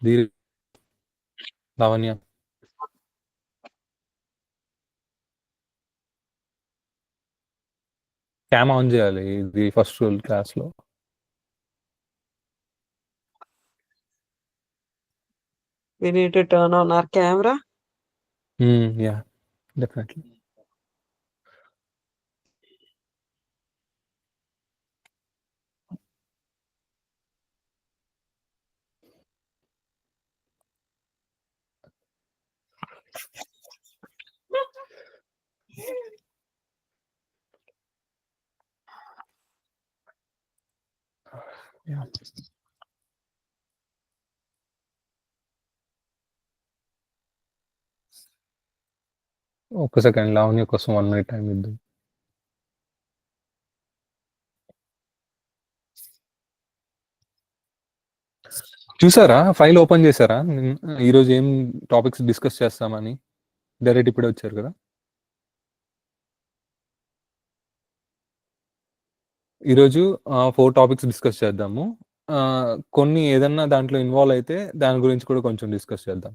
దీని Lavanya cam on చేయాలి ఇది ఫస్ట్ రూల్ క్లాస్ లో. We need to turn on our camera. Yeah definitely. ఒక్క సెకండ్, లావణ్య కోసం 1 minute టైం ఇద్దాం. చూసారా ఫైల్ ఓపెన్ చేశారా? ఈరోజు ఏం టాపిక్స్ డిస్కస్ చేస్తామని డైరెక్ట్ ఇప్పుడే వచ్చారు కదా. ఈరోజు 4 టాపిక్స్ డిస్కస్ చేద్దాము. కొన్ని ఏదన్నా దాంట్లో ఇన్వాల్వ్ అయితే దాని గురించి కూడా కొంచెం డిస్కస్ చేద్దాం.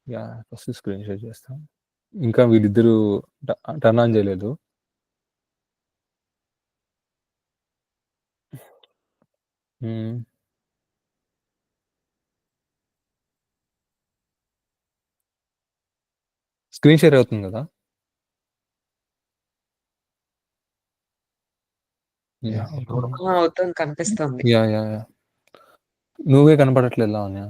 యా ఫస్ట్ స్క్రీన్ షేర్ చేస్తాం. ఇంకా వీళ్ళిద్దరూ టర్న్ ఆన్ చేయలేదు. స్క్రీన్ షేర్ అవుతుంది కదా. అవుతుంది, కనిపిస్తుంది. యా యా యా నువ్వే కనపడట్లేదు లావణ్య.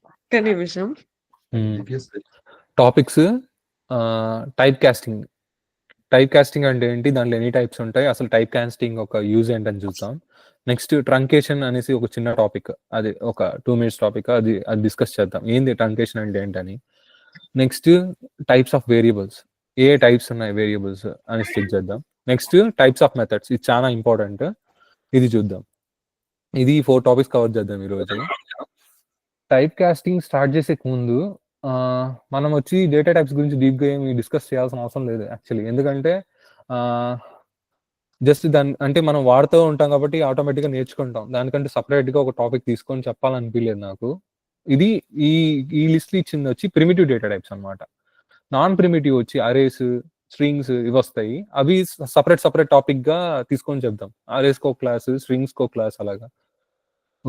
ఒక్క నిమిషం. Topics type casting. Type casting అంటే ఏంటి, దాంట్లో ఎన్ని టైప్స్ ఉంటాయి, అసలు టైప్ కాస్టింగ్ ఒక యూజ్ ఏంటని చూద్దాం. నెక్స్ట్ ట్రంకేషన్ అనేసి ఒక చిన్న టాపిక్, అది ఒక 2 minutes టాపిక్, అది డిస్కస్ చేద్దాం ఏంది ట్రంకేషన్ అంటే ఏంటని. Next types of variables, A types ఉన్నాయి వేరియబుల్స్ అని చెక్ చేద్దాం. నెక్స్ట్ టైప్స్ ఆఫ్ మెథడ్స్, ఇది చాలా ఇంపార్టెంట్, ఇది చూద్దాం. ఇది 4 టాపిక్స్ కవర్ చేద్దాం ఈరోజు. టైప్ కాస్టింగ్ స్టార్ట్ చేసే ముందు మనం వచ్చి డేటా టైప్స్ గురించి డీప్గా ఏమి డిస్కస్ చేయాల్సిన అవసరం లేదు యాక్చువల్లీ. ఎందుకంటే జస్ట్ దాని అంటే మనం వాడుతూ ఉంటాం కాబట్టి ఆటోమేటిక్గా నేర్చుకుంటాం. దానికంటే సపరేట్గా ఒక టాపిక్ తీసుకొని చెప్పాలనిపించలేదు నాకు. ఇది ఈ ఈ లిస్ట్ ఇచ్చింది వచ్చి ప్రిమిటివ్ డేటా టైప్స్ అనమాట. నాన్ ప్రిమిటివ్ వచ్చి అరేస్, స్ట్రింగ్స్ ఇవి వస్తాయి. అవి సపరేట్ టాపిక్గా తీసుకొని చెప్దాం. అరేస్కో క్లాస్, స్ట్రింగ్స్కో క్లాస్ అలాగా.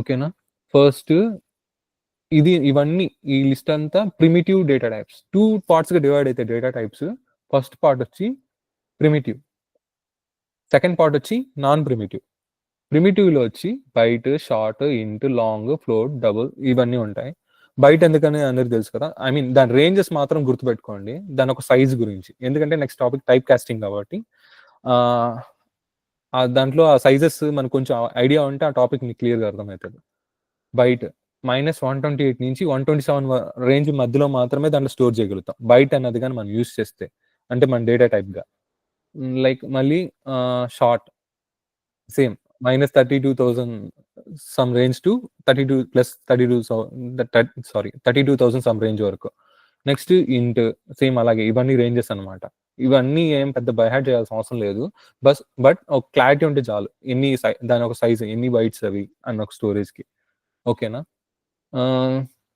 ఓకేనా. ఫస్ట్ ఇవన్నీ ఈ లిస్ట్ అంతా ప్రిమిటివ్ డేటా టైప్స్. 2 parts గా డివైడ్ అయితే డేటా టైప్స్. ఫస్ట్ పార్ట్ వచ్చి ప్రిమిటివ్, సెకండ్ పార్ట్ వచ్చి నాన్ ప్రిమిటివ్. ప్రిమిటివ్లో వచ్చి బైట్, షార్ట్, ఇంట్, లాంగ్, ఫ్లోట్, డబుల్ ఇవన్నీ ఉంటాయి. బైట్ ఎందుకని అందరికి తెలుసు కదా. ఐ మీన్ దాని రేంజెస్ మాత్రం గుర్తుపెట్టుకోండి, దాని ఒక సైజ్ గురించి. ఎందుకంటే నెక్స్ట్ టాపిక్ టైప్ కాస్టింగ్ కాబట్టి దాంట్లో ఆ సైజెస్ మనకు కొంచెం ఐడియా ఉంటే ఆ టాపిక్ మీకు క్లియర్గా అర్థమవుతుంది. బైట్ -128 నుంచి 127 రేంజ్ మధ్యలో మాత్రమే దాంట్లో స్టోర్ చేయగలుగుతాం బైట్ అన్నది కానీ మనం యూస్ చేస్తే, అంటే మన డేటా టైప్గా. లైక్ మళ్ళీ short same -32,000 some range to 32 plus 32,000 some range వరకు. నెక్స్ట్ ఇంట్ సేమ్ అలాగే, ఇవన్నీ రేంజెస్ అనమాట. ఇవన్నీ ఏం పెద్ద బైహార్ట్ చేయాల్సిన అవసరం లేదు. బట్ ఒక క్లారిటీ ఉంటే చాలు, దాని ఒక సైజ్ ఎన్ని బైట్స్ అవి అన్న ఒక స్టోరేజ్కి. ఓకేనా.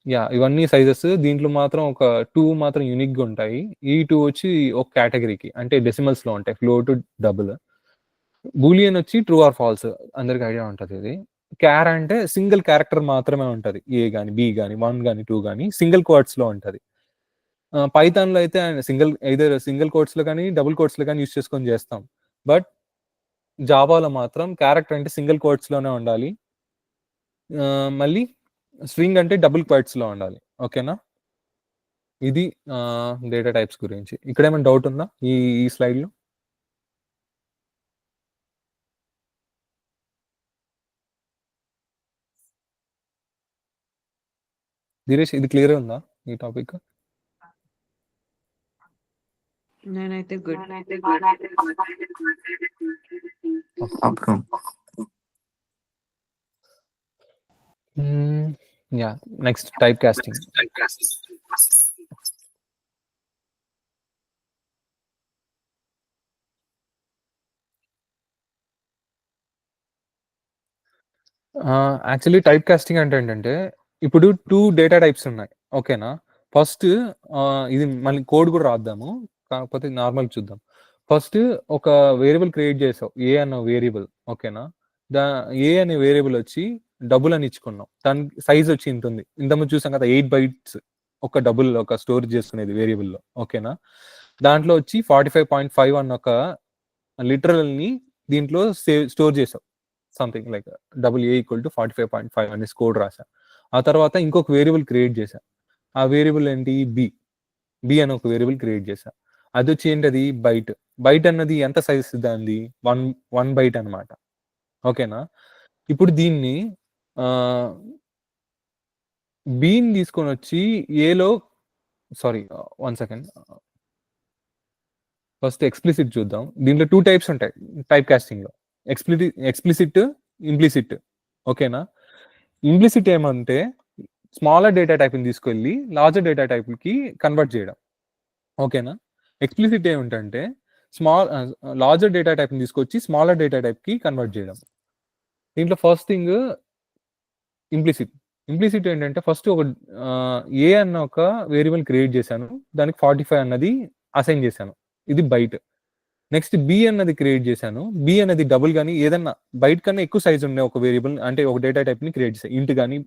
యా ఇవన్నీ సైజెస్. దీంట్లో మాత్రం ఒక 2 మాత్రం యూనిక్గా ఉంటాయి. ఈ 2 వచ్చి ఒక కేటగిరీకి, అంటే డెసిమల్స్లో ఉంటాయి, ఫ్లోట్, డబుల్. బూలియన్ వచ్చి ట్రూ ఆర్ ఫాల్స్, అందరికి ఐడియా ఉంటుంది ఇది. క్యార్ అంటే సింగిల్ క్యారెక్టర్ మాత్రమే ఉంటుంది, ఏ కానీ బి కానీ 1 కానీ 2 కానీ సింగిల్ కోట్స్లో ఉంటుంది. పైథాన్లో అయితే సింగిల్ కోట్స్లో కానీ డబుల్ కోట్స్లో కానీ యూస్ చేసుకొని చేస్తాం. బట్ జావాలో మాత్రం క్యారెక్టర్ అంటే సింగిల్ కోట్స్లోనే ఉండాలి. మళ్ళీ స్ట్రింగ్ అంటే డబుల్ క్వైట్స్లో ఉండాలి. ఓకేనా. ఇది డేటా టైప్స్ గురించి. ఇక్కడ ఏమైనా డౌట్ ఉందా ఈ స్లైడ్లో? ధీరేష్ ఇది క్లియర్ ఉందా ఈ టాపిక్? నేనైతే good. Yeah next type casting. Actually type casting అంటే ఏంటంటే ఇప్పుడు 2 డేటా టైప్స్ ఉన్నాయి. ఓకేనా? ఫస్ట్ ఇది మళ్ళీ కోడ్ కూడా రాద్దాము. కాకపోతే నార్మల్ చూద్దాం. ఫస్ట్ ఒక వేరియబుల్ క్రియేట్ చేసావు. ఏ అన్న వేరియబుల్. ఓకేనా? దా ఏ అనే వేరియబుల్ వచ్చి డబుల్ అని ఇచ్చుకున్నాం. దాని సైజ్ వచ్చి ఇంత ఉంది. ఇంతకుముందు చూసాం కదా 8 బైట్స్ ఒక డబుల్ ఒక స్టోర్ చేసుకునేది వేరియబుల్‌లో. ఓకేనా? దాంట్లో వచ్చి 45.5 అన్న ఒక లిటరల్‌ని దీంట్లో స్టోర్ చేసావు. సంథింగ్ లైక్ AA = 45.5 అనేసి కోడ్ రాసా. ఆ తర్వాత ఇంకొక వేరియబుల్ క్రియేట్ చేశా. ఆ వేరియబుల్ ఏంటి? బి అని ఒక వేరియబుల్ క్రియేట్ చేశా. అదొచ్చి ఏంటది? బైట్. బైట్ అన్నది ఎంత సైజ్ దానిది? 1 బైట్ అనమాట. ఓకేనా? ఇప్పుడు దీన్ని ఆహ్, బిని తీసుకొనొచ్చి ఏలో సారీ 1 సెకండ్. ఫస్ట్ ఎక్స్‌ప్లిసిట్ చూద్దాం. దీంట్లో 2 టైప్స్ ఉంటాయి టైప్ కాస్టింగ్‌లో. Explicit, implicit. ఓకేనా? ఇంప్లిసిట్ ఏమంటే స్మాలర్ డేటా టైప్‌ని తీసుకెళ్ళి లార్జర్ డేటా టైప్‌కి కన్వర్ట్ చేయడం. ఓకేనా? ఎక్స్‌ప్లిసిట్ ఏమిటంటే లార్జర్ డేటా టైప్‌ని తీసుకొచ్చి స్మాలర్ డేటా టైప్‌కి కన్వర్ట్ చేయడం. దీంట్లో ఫస్ట్ థింగ్ ఇంప్లిసిట్. ఇంప్లిసిట్ ఏంటంటే ఫస్ట్ ఒక ఏ అన్న ఒక వేరియబుల్ క్రియేట్ చేశాను. దానికి 45 అన్నది అసైన్ చేశాను. ఇది బైట్. నెక్స్ట్ బి అన్నది క్రియేట్ చేశాను. బి అనేది డబుల్ గాని ఏదన్నా బైట్ కన్నా ఎక్కువ సైజ్ ఉండే ఒక వేరియబుల్ అంటే ఒక డేటా టైప్‌ని క్రియేట్ చేశా. ఇంట్ గాని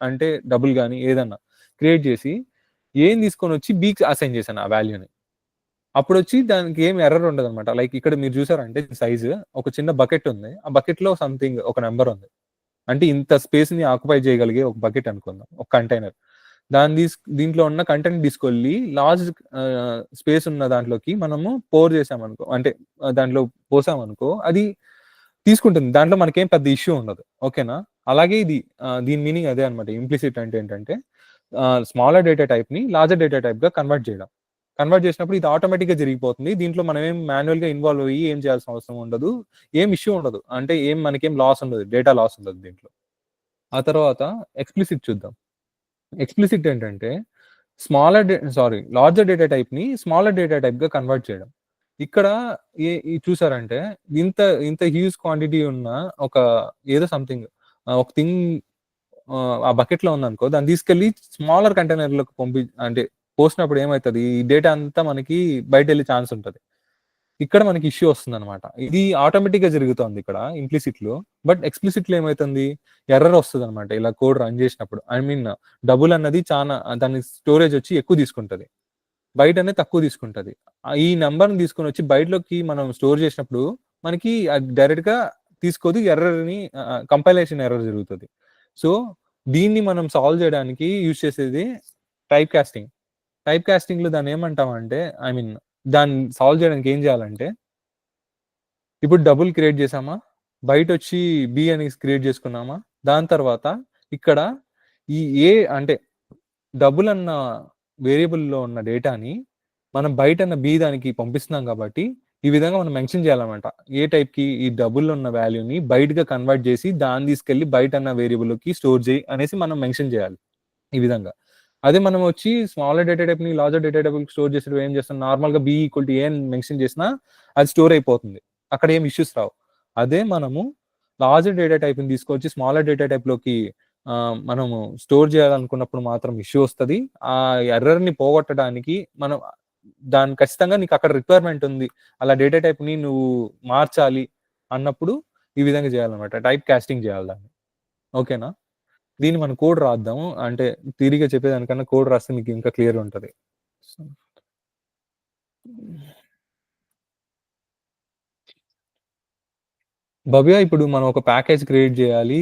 అంటే డబుల్ గాని ఏదన్నా క్రియేట్ చేసి ఏని తీసుకొనొచ్చి బికి అసైన్ చేశాను ఆ వాల్యూని. అప్పుడొచ్చి దానికి ఏమి ఎర్రర్ ఉండదనమాట. లైక్ ఇక్కడ మీరు చూసారంటే సైజ్ ఒక చిన్న బకెట్ ఉంది. ఆ బకెట్‌లో సంథింగ్ ఒక నంబర్ ఉంది. అంటే ఇంత స్పేస్‌ని ఆక్యుపై చేయగలిగే ఒక బకెట్ అనుకుందాం. ఒక కంటైనర్. దీంట్లో ఉన్న కంటెంట్ తీసుకెళ్ళి లార్జ్ స్పేస్ ఉన్న దాంట్లోకి మనము పోర్ చేసామనుకో అంటే దాంట్లో పోసామనుకో అది తీసుకుంటుంది. దాంట్లో మనకేం పెద్ద ఇష్యూ ఉండదు. ఓకేనా? అలాగే ఇది దీని మీనింగ్ అదే అనమాట. ఇంప్లిసిట్ అంటే ఏంటంటే స్మాలర్ డేటా టైప్‌ని లార్జర్ డేటా టైప్‌గా కన్వర్ట్ చేయడం. కన్వర్ట్ చేసినప్పుడు ఇది ఆటోమేటిక్‌గా జరిగిపోతుంది. దీంట్లో మనం ఏం మాన్యుయల్‌గా ఇన్వాల్వ్ అయ్యి ఏం చేయాల్సిన అవసరం ఉండదు. ఏం ఇష్యూ ఉండదు. అంటే మనకేం లాస్ ఉండదు. డేటా లాస్ ఉండదు దీంట్లో. ఆ తర్వాత ఎక్స్‌ప్లిసిట్ చూద్దాం. ఎక్స్‌ప్లిసిట్ ఏంటంటే లార్జర్ డేటా టైప్‌ని స్మాలర్ డేటా టైప్‌గా కన్వర్ట్ చేయడం. ఇక్కడ ఇది చూసారంటే ఇంత ఇంత హ్యూజ్ క్వాంటిటీ ఉన్న ఒక ఏదో సంథింగ్ ఒక థింగ్ ఆ బకెట్‌లో ఉందనుకో దాన్ని తీసుకెళ్ళి స్మాలర్ కంటైనర్‌లోకి అంటే పోసినప్పుడు ఏమైతది? ఈ డేటా అంతా మనకి బయటెళ్ళే ఛాన్స్ ఉంటది. ఇక్కడ మనకి ఇష్యూ వస్తుందనమాట. ఇది ఆటోమేటిక్‌గా జరుగుతోంది ఇక్కడ ఇంప్లిసిట్‌లో. బట్ ఎక్స్‌ప్లిసిట్‌లో ఏమైతుంది? ఎర్రర్ వస్తదనమాట. ఇలా కోడ్ రన్ చేసినప్పుడు. ఐ మీన్ డబుల్ అన్నది చానా దాని స్టోరేజ్ వచ్చి ఎక్కువ తీసుకుంటది. బైట్ అనేది తక్కువ తీసుకుంటది. ఈ నంబర్‌ని తీసుకొనొచ్చి బైట్‌లోకి మనం స్టోర్ చేసినప్పుడు మనకి అది డైరెక్ట్‌గా తీసుకోదు. ఎర్రర్‌ని కంపైలేషన్ ఎర్రర్ జరుగుతది. సో, దీన్ని మనం సాల్వ్ చేయడానికి యూజ్ చేసేది టైప్ కాస్టింగ్. టైప్ కాస్టింగ్‌లో దాన్నేమంటామంటే ఐ మీన్ దాన్ని సాల్వ్ చేయడానికి ఏం చేయాలంటే ఇప్పుడు డబుల్ క్రియేట్ చేసామా? బయటొచ్చి బి అనేసి క్రియేట్ చేసుకున్నామా? దాని తర్వాత ఇక్కడ ఈ ఏ అంటే డబుల్ అన్న వేరియబుల్‌లో ఉన్న డేటాని మనం బయటన్న బి దానికి పంపిస్తున్నాం కాబట్టి, ఈ విధంగా మనం మెన్షన్ చేయాలన్నమాట. ఏ టైప్‌కి ఈ డబుల్ ఉన్న వాల్యూని బైట్‌గా కన్వర్ట్ చేసి దాన్ని తీసుకెళ్ళి బయటన్న వేరియబుల్‌లోకి స్టోర్ చేయి అనేసి మనం మెన్షన్ చేయాలి. ఈ విధంగా. అదే మనం వచ్చి స్మాలర్ డేటా టైప్‌ని లార్జర్ డేటా టైప్‌కి స్టోర్ చేసేటప్పుడు ఏం చేస్తాం నార్మల్‌గా బి ఈక్వల్ టు ఏ అని మెన్షన్ చేసినా అది స్టోర్ అయిపోతుంది. అక్కడ ఏం ఇష్యూస్ రావు. అదే మనము లార్జర్ డేటా టైప్‌ని తీసుకొచ్చి స్మాలర్ డేటా టైప్‌లోకి మనము స్టోర్ చేయాలనుకున్నప్పుడు మాత్రం ఇష్యూ వస్తది. ఆ ఎర్రర్‌ని పోగొట్టడానికి మనం దాన్ని ఖచ్చితంగా నీకు అక్కడ రిక్వైర్మెంట్ ఉంది. అలా డేటా టైప్‌ని నువ్వు మార్చాలి అన్నప్పుడు ఈ విధంగా చేయాలన్నమాట. టైప్ కాస్టింగ్ చేయాలి దాన్ని. ఓకేనా? దీన్ని మనం కోడ్ రాద్దాము. అంటే థియరీగా చెప్పేదానికన్నా కోడ్ రాస్తే మీకు ఇంకా క్లియర్ ఉంటది. సో భవ్య ఇప్పుడు మనం ఒక ప్యాకేజ్ క్రియేట్ చేయాలి.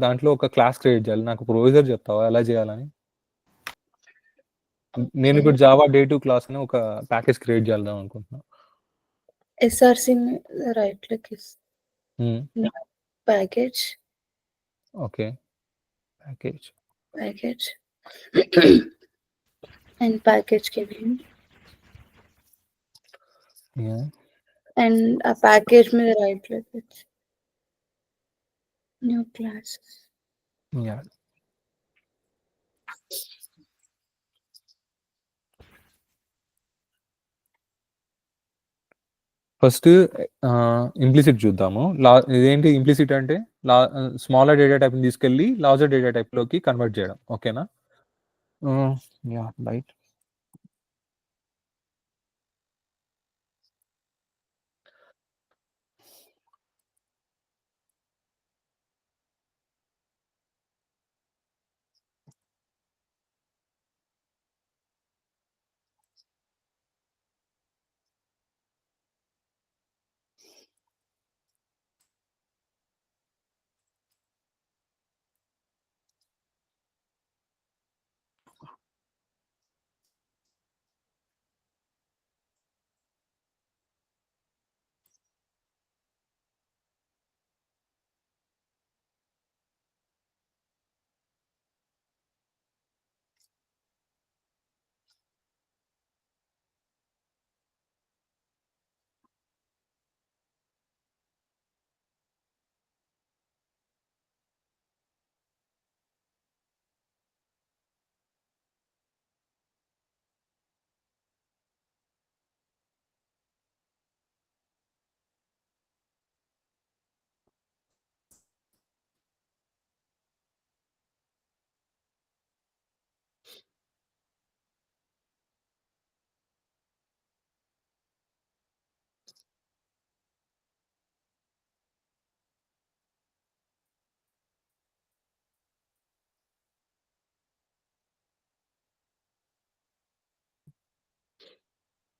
దాంట్లో ఒక క్లాస్ క్రియేట్ చేయాలి. నాకు ప్రొవిజర్ చెప్తావా ఎలా చేయాలని? నేను ఇప్పుడు జావా డే 2 క్లాస్ అని ఒక ప్యాకేజ్ క్రియేట్ చేద్దాం అనుకుంటున్నా. SRC में राइट क्लिक इस హ్మ్. Package okay. Package. Package and package के name yeah! and a package में right click it's new class yeah! First implicit చూద్దాము. ఇదేంటి ఇంప్లిసిట్ అంటే స్మాలర్ డేటా టైప్ని తీసుకెళ్ళి లార్జర్ డేటా టైప్లోకి కన్వర్ట్ చేయడం. ఓకేనా? Yeah right.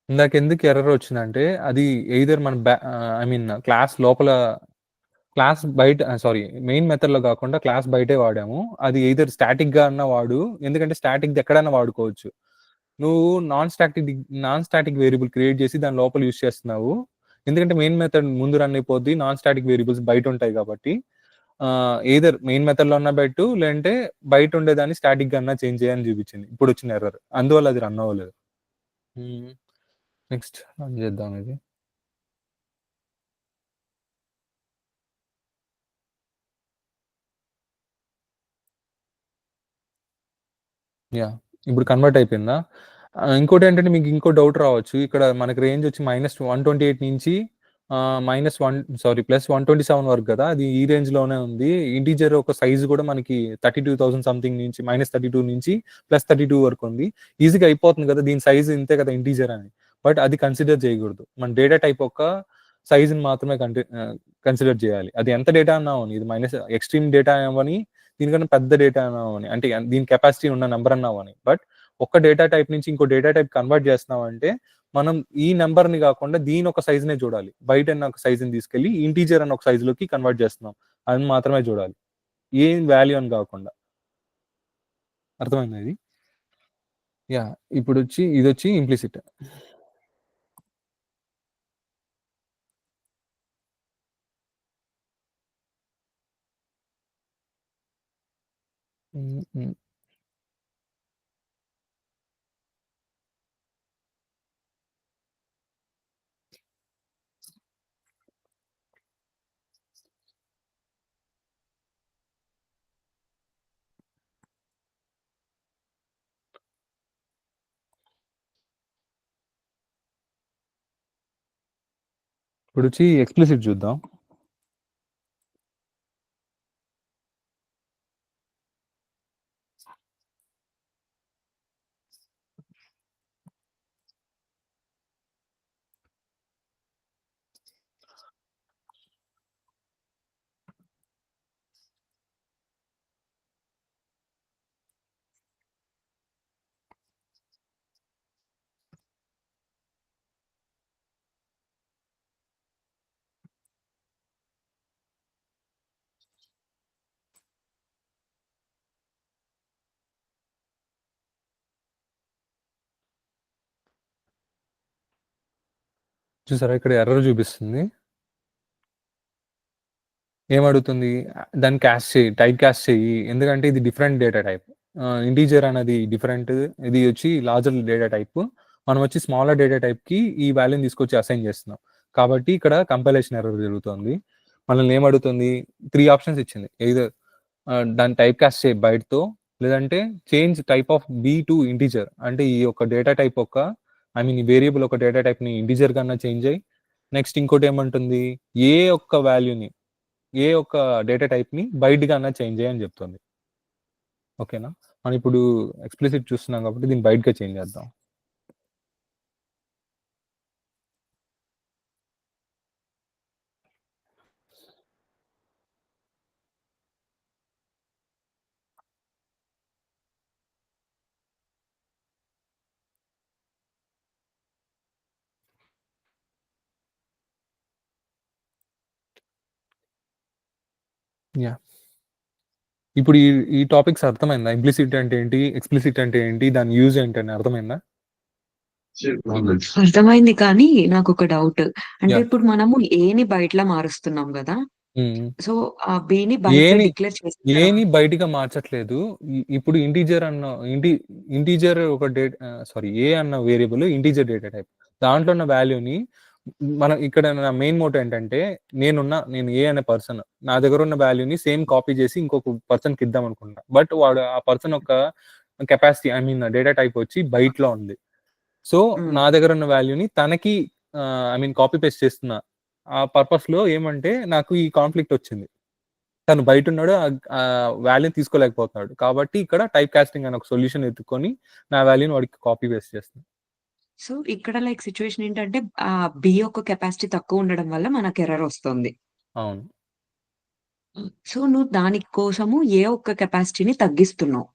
ఇందాకెందుకు ఎర్రర్ వచ్చిందంటే అది ఎయిదర్ మన ఐ మీన్ క్లాస్ లోపల క్లాస్ బయట మెయిన్ మెథడ్‌లో కాకుండా క్లాస్ బయటే వాడాము. అది ఎయిదర్ స్టాటిక్‌గా అన్నా వాడు. ఎందుకంటే స్టాటిక్‌ది ఎక్కడైనా వాడుకోవచ్చు. నువ్వు నాన్ స్టాటిక్ వేరియబుల్ క్రియేట్ చేసి దాని లోపల యూజ్ చేస్తున్నావు. ఎందుకంటే మెయిన్ మెథడ్ ముందు రన్ అయిపోద్ది. నాన్ స్టాటిక్ వేరియబుల్స్ బయట ఉంటాయి కాబట్టి ఎయిదర్ మెయిన్ మెథడ్‌లో అన్నా పెట్టు, లేదంటే బయట ఉండేదాన్ని స్టాటిక్‌గా అన్నా చేంజ్ చేయి అని చూపించింది. ఇప్పుడు వచ్చిన ఎర్రర్. అందువల్ల అది రన్ అవ్వలేదు. నెక్స్ట్ రన్ చేద్దాం ఇది. యాహ్! ఇప్పుడు కన్వర్ట్ అయిపోయిందా? ఇంకోటేంటంటే మీకు ఇంకో డౌట్ రావచ్చు. ఇక్కడ మనకి రేంజ్ వచ్చి -128 నుంచి +127 వరకు గదా! అది ఈ రేంజ్‌లోనే ఉంది. ఇంటిజర్ ఒక సైజ్ గూడా మనకి 32,000 సంథింగ్ నుంచి -32 నుంచి +32 వరకు ఉంది. ఈజీగా అయిపోతుంది గదా! దీని సైజ్ ఇంతే కదా ఇంటిజర్ అని. బట్ అది కన్సిడర్ చేయకూడదు. మన డేటా టైప్ యొక్క సైజ్‌ని మాత్రమే కన్సిడర్ చేయాలి. అది ఎంత డేటా అన్నా అవ్వని. ఇది ఎక్స్‌ట్రీమ్ డేటా అవ్వని, దీనికన్నా పెద్ద డేటా అన్నా అవ్వని. అంటే దీని కెపాసిటీ ఉన్న నంబర్ అన్నా అవ్వని. బట్ ఒక్క డేటా టైప్ నుంచి ఇంకో డేటా టైప్ కన్వర్ట్ చేస్తున్నామంటే మనం ఈ నంబర్‌ని గాకుండా దీని ఒక సైజ్‌నే చూడాలి. బయట ఉన్న ఒక సైజ్‌ని తీసుకెళ్ళి ఇంటిజర్ అన్న ఒక సైజ్‌లోకి కన్వర్ట్ చేస్తున్నాం. అని మాత్రమే చూడాలి. ఏం వాల్యూ అని గాకుండా. అర్థమైందా ఇది? యాహ్! ఇదొచ్చి ఇంప్లిసిట్. హ్మ్. హ్మ్. ఇప్పుడొచ్చి ఎక్స్‌ప్లిసిట్ చూద్దాం. చూసారా ఇక్కడ ఎర్రర్ చూపిస్తుంది. ఏమడుగుతుంది? దాన్ని క్యాస్ట్ చెయ్యి. టైప్ కాస్ట్ చెయ్యి. ఎందుకంటే ఇది డిఫరెంట్ డేటా టైప్. ఇంటిజర్ అనేది డిఫరెంట్. ఇది వచ్చి లార్జర్ డేటా టైప్. మనం వచ్చి స్మాలర్ డేటా టైప్‌కి ఈ వాల్యూని తీసుకొచ్చి అసైన్ చేస్తున్నాం. కాబట్టి ఇక్కడ కంపైలేషన్ ఎర్రర్ జరుగుతోంది. మనల్ని ఏమడుగుతుంది? 3 ఆప్షన్స్ ఇచ్చింది. ఎయిదర్ దాన్ని టైప్ కాస్ట్ చేయి బైట్‌తో, లేదంటే change type of b to integer. అంటే ఈ యొక్క డేటా టైప్ ఈ వేరియబుల్ ఒక డేటా టైప్‌ని ఇంటిజర్‌గా అన్నా చేంజ్ చెయి. నెక్స్ట్ ఇంకోటి ఏమంటుంది, ఏ ఒక్క వాల్యూని, ఏ ఒక్క డేటా టైప్ని బయటగా అన్న చేంజ్ చేయని చెప్తుంది. ఓకేనా, మనం ఇప్పుడు ఎక్స్ప్లిసిట్ చూస్తున్నాం కాబట్టి దీన్ని బయటగా చేంజ్ చేద్దాం. యా, ఇప్పుడు ఈ టాపిక్స్ అర్థమైందా? ఇంప్లిసిట్ అంటే ఏంటి, ఎక్స్ప్లిసిట్ అంటే ఏంటి, దాని యూజ్ ఏంటి అని అర్థమైందా? అర్థమైంది, కానీ నాకు ఒక డౌట్. అంటే Yeah. ఇప్పుడు మనము ఏని బయటలా మారుస్తున్నాం కదా, సో ఆ బిని బయట ఏని డిక్లేర్ చేసిన ఏని బయటిగా మార్చట్లేదు. ఇప్పుడు ఇంటీజర్ అన్న ఇంటీజర్ ఒక ఏ అన్న వేరియబుల్ ఇంటీజర్ డేటా టైప్. దాంట్లో ఉన్న వాల్యూని మనం ఇక్కడ నా మెయిన్ మోటో ఏంటంటే, నేను ఏ అనే పర్సన్, నా దగ్గర ఉన్న వాల్యూని సేమ్ కాపీ చేసి ఇంకొక పర్సన్కి ఇద్దాం అనుకుంటా. బట్ వాడు ఆ పర్సన్ యొక్క capacity, I mean data type వచ్చి బయటలో ఉంది. సో నా దగ్గర ఉన్న వాల్యూని తనకి ఐ మీన్ కాపీ పేస్ట్ చేస్తున్నా. ఆ పర్పస్ లో ఏమంటే నాకు ఈ కాన్ఫ్లిక్ట్ వచ్చింది. తను బయట ఉన్నాడు, ఆ వాల్యూని తీసుకోలేకపోతున్నాడు. కాబట్టి ఇక్కడ టైప్ కాస్టింగ్ అనే ఒక సొల్యూషన్ ఎత్తుకొని నా వాల్యూని వాడికి కాపీ పేస్ట్ చేస్తుంది. సో ఇక్కడ లైక్ సిచ్యువేషన్ ఏంటంటే ఆ బి యొక్క కెపాసిటీ తక్కువ ఉండడం వల్ల మనకు ఎర్రర్ వస్తుంది. అవును, సో నువ్వు దాని కోసము ఏ ఒక్క కెపాసిటీని తగ్గిస్తున్నావు.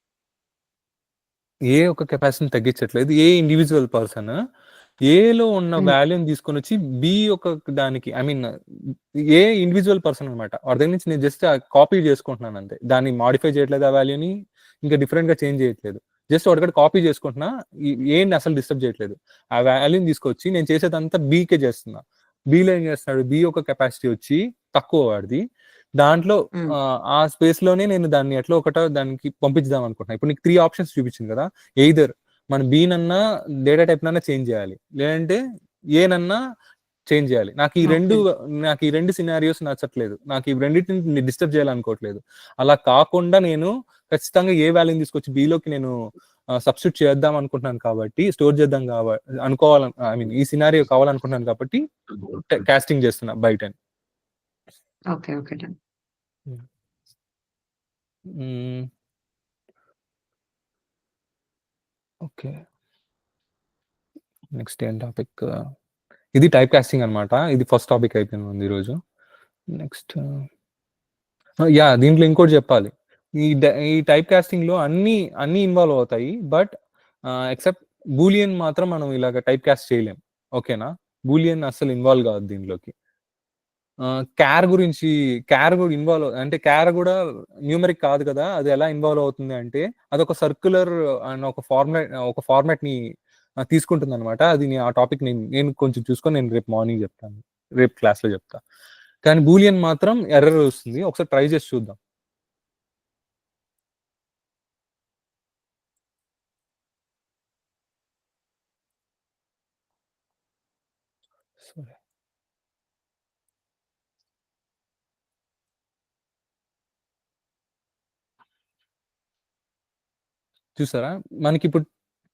ఏ ఒక కెపాసిటీని తగ్గించట్లేదు. ఏ ఇండివిజువల్ పర్సన్ ఏలో ఉన్న వాల్యూని తీసుకొని వచ్చి బి ఒక దానికి, I mean A individual person అనమాట, వాడి దగ్గర నుంచి నేను జస్ట్ కాపీ చేసుకుంటున్నాను అంతే. దాన్ని మాడిఫై చేయట్లేదు, ఆ వాల్యూని ఇంకా డిఫరెంట్ గా చేంజ్ చేయట్లేదు. జస్ట్ వాడికి కాపీ చేసుకుంటున్నా, ఏంటి అసలు డిస్టర్బ్ చేయట్లేదు. ఆ వాల్యూని తీసుకొచ్చి నేను చేసేదంతా బీకే చేస్తున్నా. బీలో ఏం చేస్తున్నాడు, బి యొక్క కెపాసిటీ వచ్చి తక్కువ వాడిది. దాంట్లో ఆ స్పేస్ లోనే నేను దాన్ని ఎట్లా ఒకటో దానికి పంపించుదాం అనుకుంటున్నా. ఇప్పుడు నీకు 3 ఆప్షన్స్ చూపించింది కదా, ఎయిదర్ మన బి నన్నా డేటా టైప్ నన్నా చేంజ్ చేయాలి, లేదంటే ఏ నన్నా చేంజ్ చేయాలి. నాకు ఈ రెండు సినారియోస్ నచ్చట్లేదు. నాకు ఈ రెండింటిని డిస్టర్బ్ చేయాలనుకోవట్లేదు. అలా కాకుండా నేను ఖచ్చితంగా ఏ వాల్యూని తీసుకొచ్చి బిలోకి నేను సబ్స్టిట్యూట్ చేద్దాం అనుకుంటున్నాను, కాబట్టి స్టోర్ చేద్దాం అనుకోవాలని, ఐ మీన్ ఈ సినారియో కావాలనుకుంటున్నాను కాబట్టి కాస్టింగ్ చేస్తున్నా బయట. Okay okay done. Okay, next ఏం టాపిక్, ఇది టైప్ కాస్టింగ్ అనమాట. ఇది ఫస్ట్ టాపిక్ అయిపోయింది ఈరోజు. నెక్స్ట్ యా, దీంట్లో ఇంకోటి చెప్పాలి. ఈ టైప్ కాస్టింగ్ లో అన్ని ఇన్వాల్వ్ అవుతాయి, బట్ ఎక్సెప్ట్ బూలియన్ మాత్రం మనం ఇలాగ టైప్ కాస్ట్ చేయలేం. ఓకేనా, బూలియన్ అసలు ఇన్వాల్వ్ కాదు దీంట్లోకి. క్యార్ కూడా ఇన్వాల్వ్, అంటే క్యార్ కూడా న్యూమరిక్ కాదు కదా, అది ఎలా ఇన్వాల్వ్ అవుతుంది అంటే అదొక సర్క్యులర్ అండ్ ఒక ఫార్మాట్ ని తీసుకుంటుంది అనమాట. అది ఆ టాపిక్ నేను కొంచెం చూసుకొని నేను రేపు మార్నింగ్ చెప్తాను, రేపు క్లాస్ లో చెప్తా. కానీ బూలియన్ మాత్రం ఎర్రర్ వస్తుంది. ఒకసారి ట్రై చేసి చూద్దాం. సరే, చూసారా, మనకి ఇప్పుడు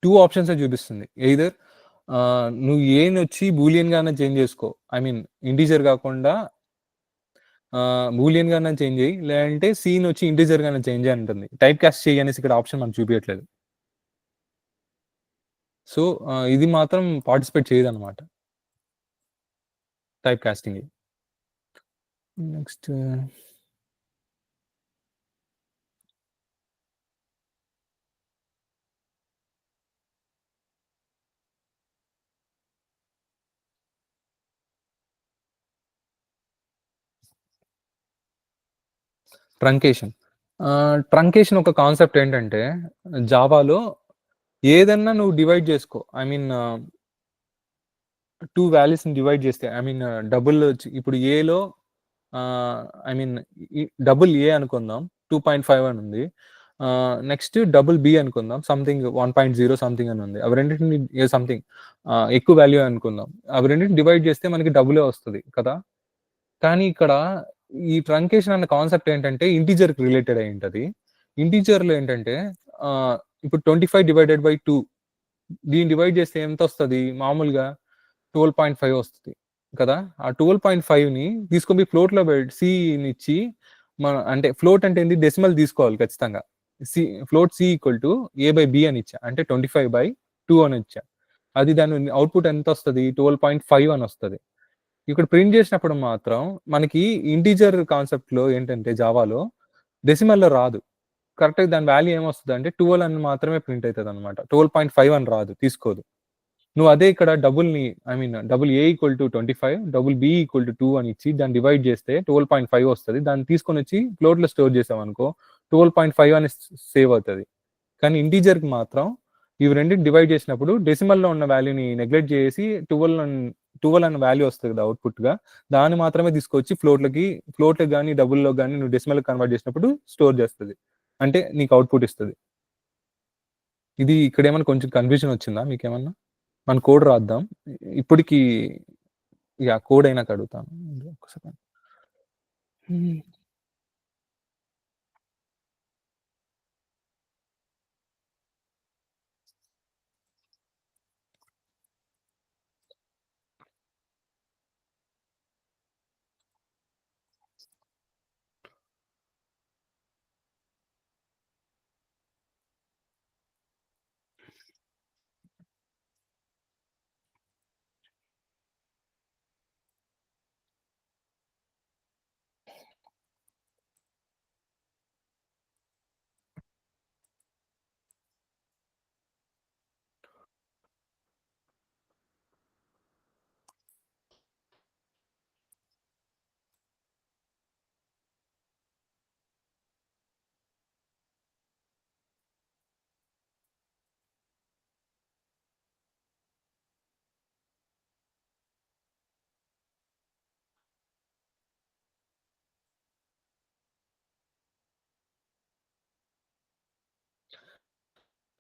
2 ఆప్షన్స్ చూపిస్తుంది. ఎయిదర్ నువ్వు ఏని వచ్చి బూలియన్ గానే చేంజ్ చేసుకో, ఐ మీన్ ఇంటీజర్ కాకుండా బూలియన్ గానే చేంజ్ చేయి, లేదంటే సీన్ వచ్చి ఇంటీజర్ గానే చేంజ్ చేయి అంటుంది. టైప్ కాస్ట్ చేయి అనేసి ఇక్కడ ఆప్షన్ మనకు చూపించట్లేదు. సో ఇది మాత్రం పార్టిసిపేట్ చేయదు అనమాట టైప్ కాస్టింగ్. నెక్స్ట్ ట్రంకేషన్ ఒక కాన్సెప్ట్ ఏంటంటే, జావాలో ఏదన్నా నువ్వు డివైడ్ చేసుకో, ఐ మీన్ 2 వాల్యూస్ ని డివైడ్ చేస్తే, ఐ మీన్ డబుల్ ఇప్పుడు ఏలో ఐ మీన్ డబుల్ ఏ అనుకుందాం 2.5 అని ఉంది. నెక్స్ట్ డబుల్ బి అనుకుందాం సంథింగ్ 1.0 సంథింగ్ అని ఉంది. అవి రెండింటిని సంథింగ్ ఎక్కువ వాల్యూ అనుకుందాం. అవి రెండింటిని డివైడ్ చేస్తే మనకి డబులే వస్తుంది కదా. కానీ ఇక్కడ ఈ ట్రంకేషన్ అనే కాన్సెప్ట్ ఏంటంటే ఇంటీజర్ కి రిలేటెడ్ అయి ఉంటది. ఇంటీజర్ లో ఏంటంటే ఇప్పుడు 25 డివైడెడ్ బై 2 దీన్ని డివైడ్ చేస్తే ఎంత వస్తుంది, మామూలుగా 12.5 వస్తుంది. కదా! ఆ 12.5ని తీసుకొని పోయి ఫ్లోట్‌లో సినిచ్చి అంటే ఫ్లోట్ అంటే ఏంది? డెసిమల్ తీసుకోవాలి ఖచ్చితంగా. C float c equal to a by b అని ఇచ్చా. అంటే 25/2 అని ఇచ్చా. అది దాని అవుట్‌పుట్ ఎంతొస్తది? 12.5 అని వస్తది. ఇక్కడ ప్రింట్ చేసినప్పుడు మాత్రం మనకి ఇంటిజర్ కాన్సెప్ట్‌లో ఏంటంటే జావాలో డెసిమల్‌లో రాదు. కరెక్ట్‌గా దాని వాల్యూ ఏమొస్తదంటే 12 అని మాత్రమే ప్రింట్ అయితదనమాట. 12.5 అని రాదు. తీసుకోదు. నువ్వు అదే ఇక్కడ double a equal to 25, double b equal to 2 అని ఇచ్చి దాన్ని డివైడ్ చేస్తే 12.5 వస్తది. దాన్ని తీసుకొనొచ్చి ఫ్లోట్‌లో స్టోర్ చేసామనుకో 12.5 అని సేవ్ అవుతది. కానీ ఇంటిజర్‌కి మాత్రం ఇవి రెండిటిని డివైడ్ చేసినప్పుడు డెసిమల్‌లో ఉన్న వాల్యూని నెగ్లెక్ట్ చేసి 12 అన్న వాల్యూ వస్తది కదా అవుట్‌పుట్‌గా. దాన్ని మాత్రమే తీసుకొచ్చి ఫ్లోట్‌లకి గాని, డబుల్‌లోకి గాని నువ్వు డెసిమల్‌కి కన్వర్ట్ చేసినప్పుడు స్టోర్ చేస్తది. అంటే నీకు అవుట్‌పుట్ ఇస్తది. ఇది ఇక్కడేమన్నా కొంచెం కన్‌ఫ్యూజన్ వచ్చిందా మీకేమన్నా? మన కోడ్ రాద్దాం. ఇప్పటికి కోడ్ అయినాక అడుగుతాను. ఒక్క సెకండ్. హ్మ్.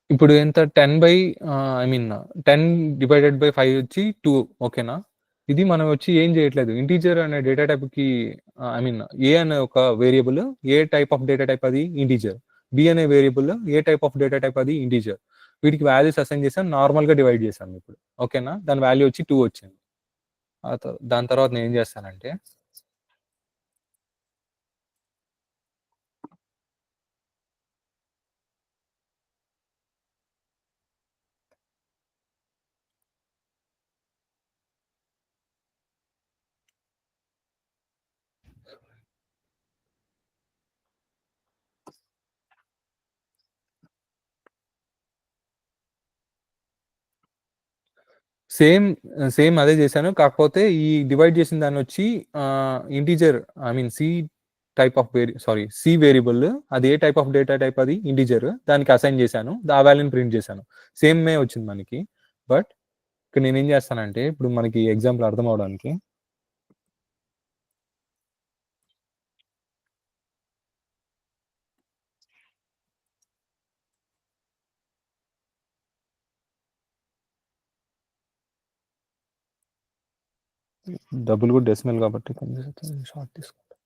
ఇప్పుడు ఎంత 10 డివైడెడ్ బై 5 వచ్చి 2 ఓకేనా? ఇది మనం వచ్చి ఏం చేయట్లేదు. ఇంటిజర్ అనే డేటా టైప్‌కి ఏ అనే ఒక variable A type of data type అది ఇంటిజర్. బి అనే variable A type of data type అది ఇంటిజర్. వీటికి వాల్యూస్ అసైన్ చేసాం. నార్మల్‌గా డివైడ్ చేశాం ఇప్పుడు. ఓకేనా? దాని వాల్యూ వచ్చి 2 వచ్చింది. దాని తర్వాత నేనేం చేస్తానంటే సేమ్, సేమ్ అదే చేశాను. కాకపోతే ఈ డివైడ్ చేసిన దాన్నొచ్చి integer C type of C variable అది ఏ టైప్ ఆఫ్ డేటా టైప్ అది ఇంటిజర్. దానికి అసైన్ చేశాను. ఆ వాల్యూని ప్రింట్ చేశాను. సేమే వచ్చింది మనకి. బట్ ఇక్కడ నేనేం చేస్తానంటే ఇప్పుడు మనకి ఎగ్జాంపుల్ అర్థం అవ్వడానికి డబుల్ కూడా డెసిమల్ కాబట్టి షార్ట్ తీసుకుంటాను.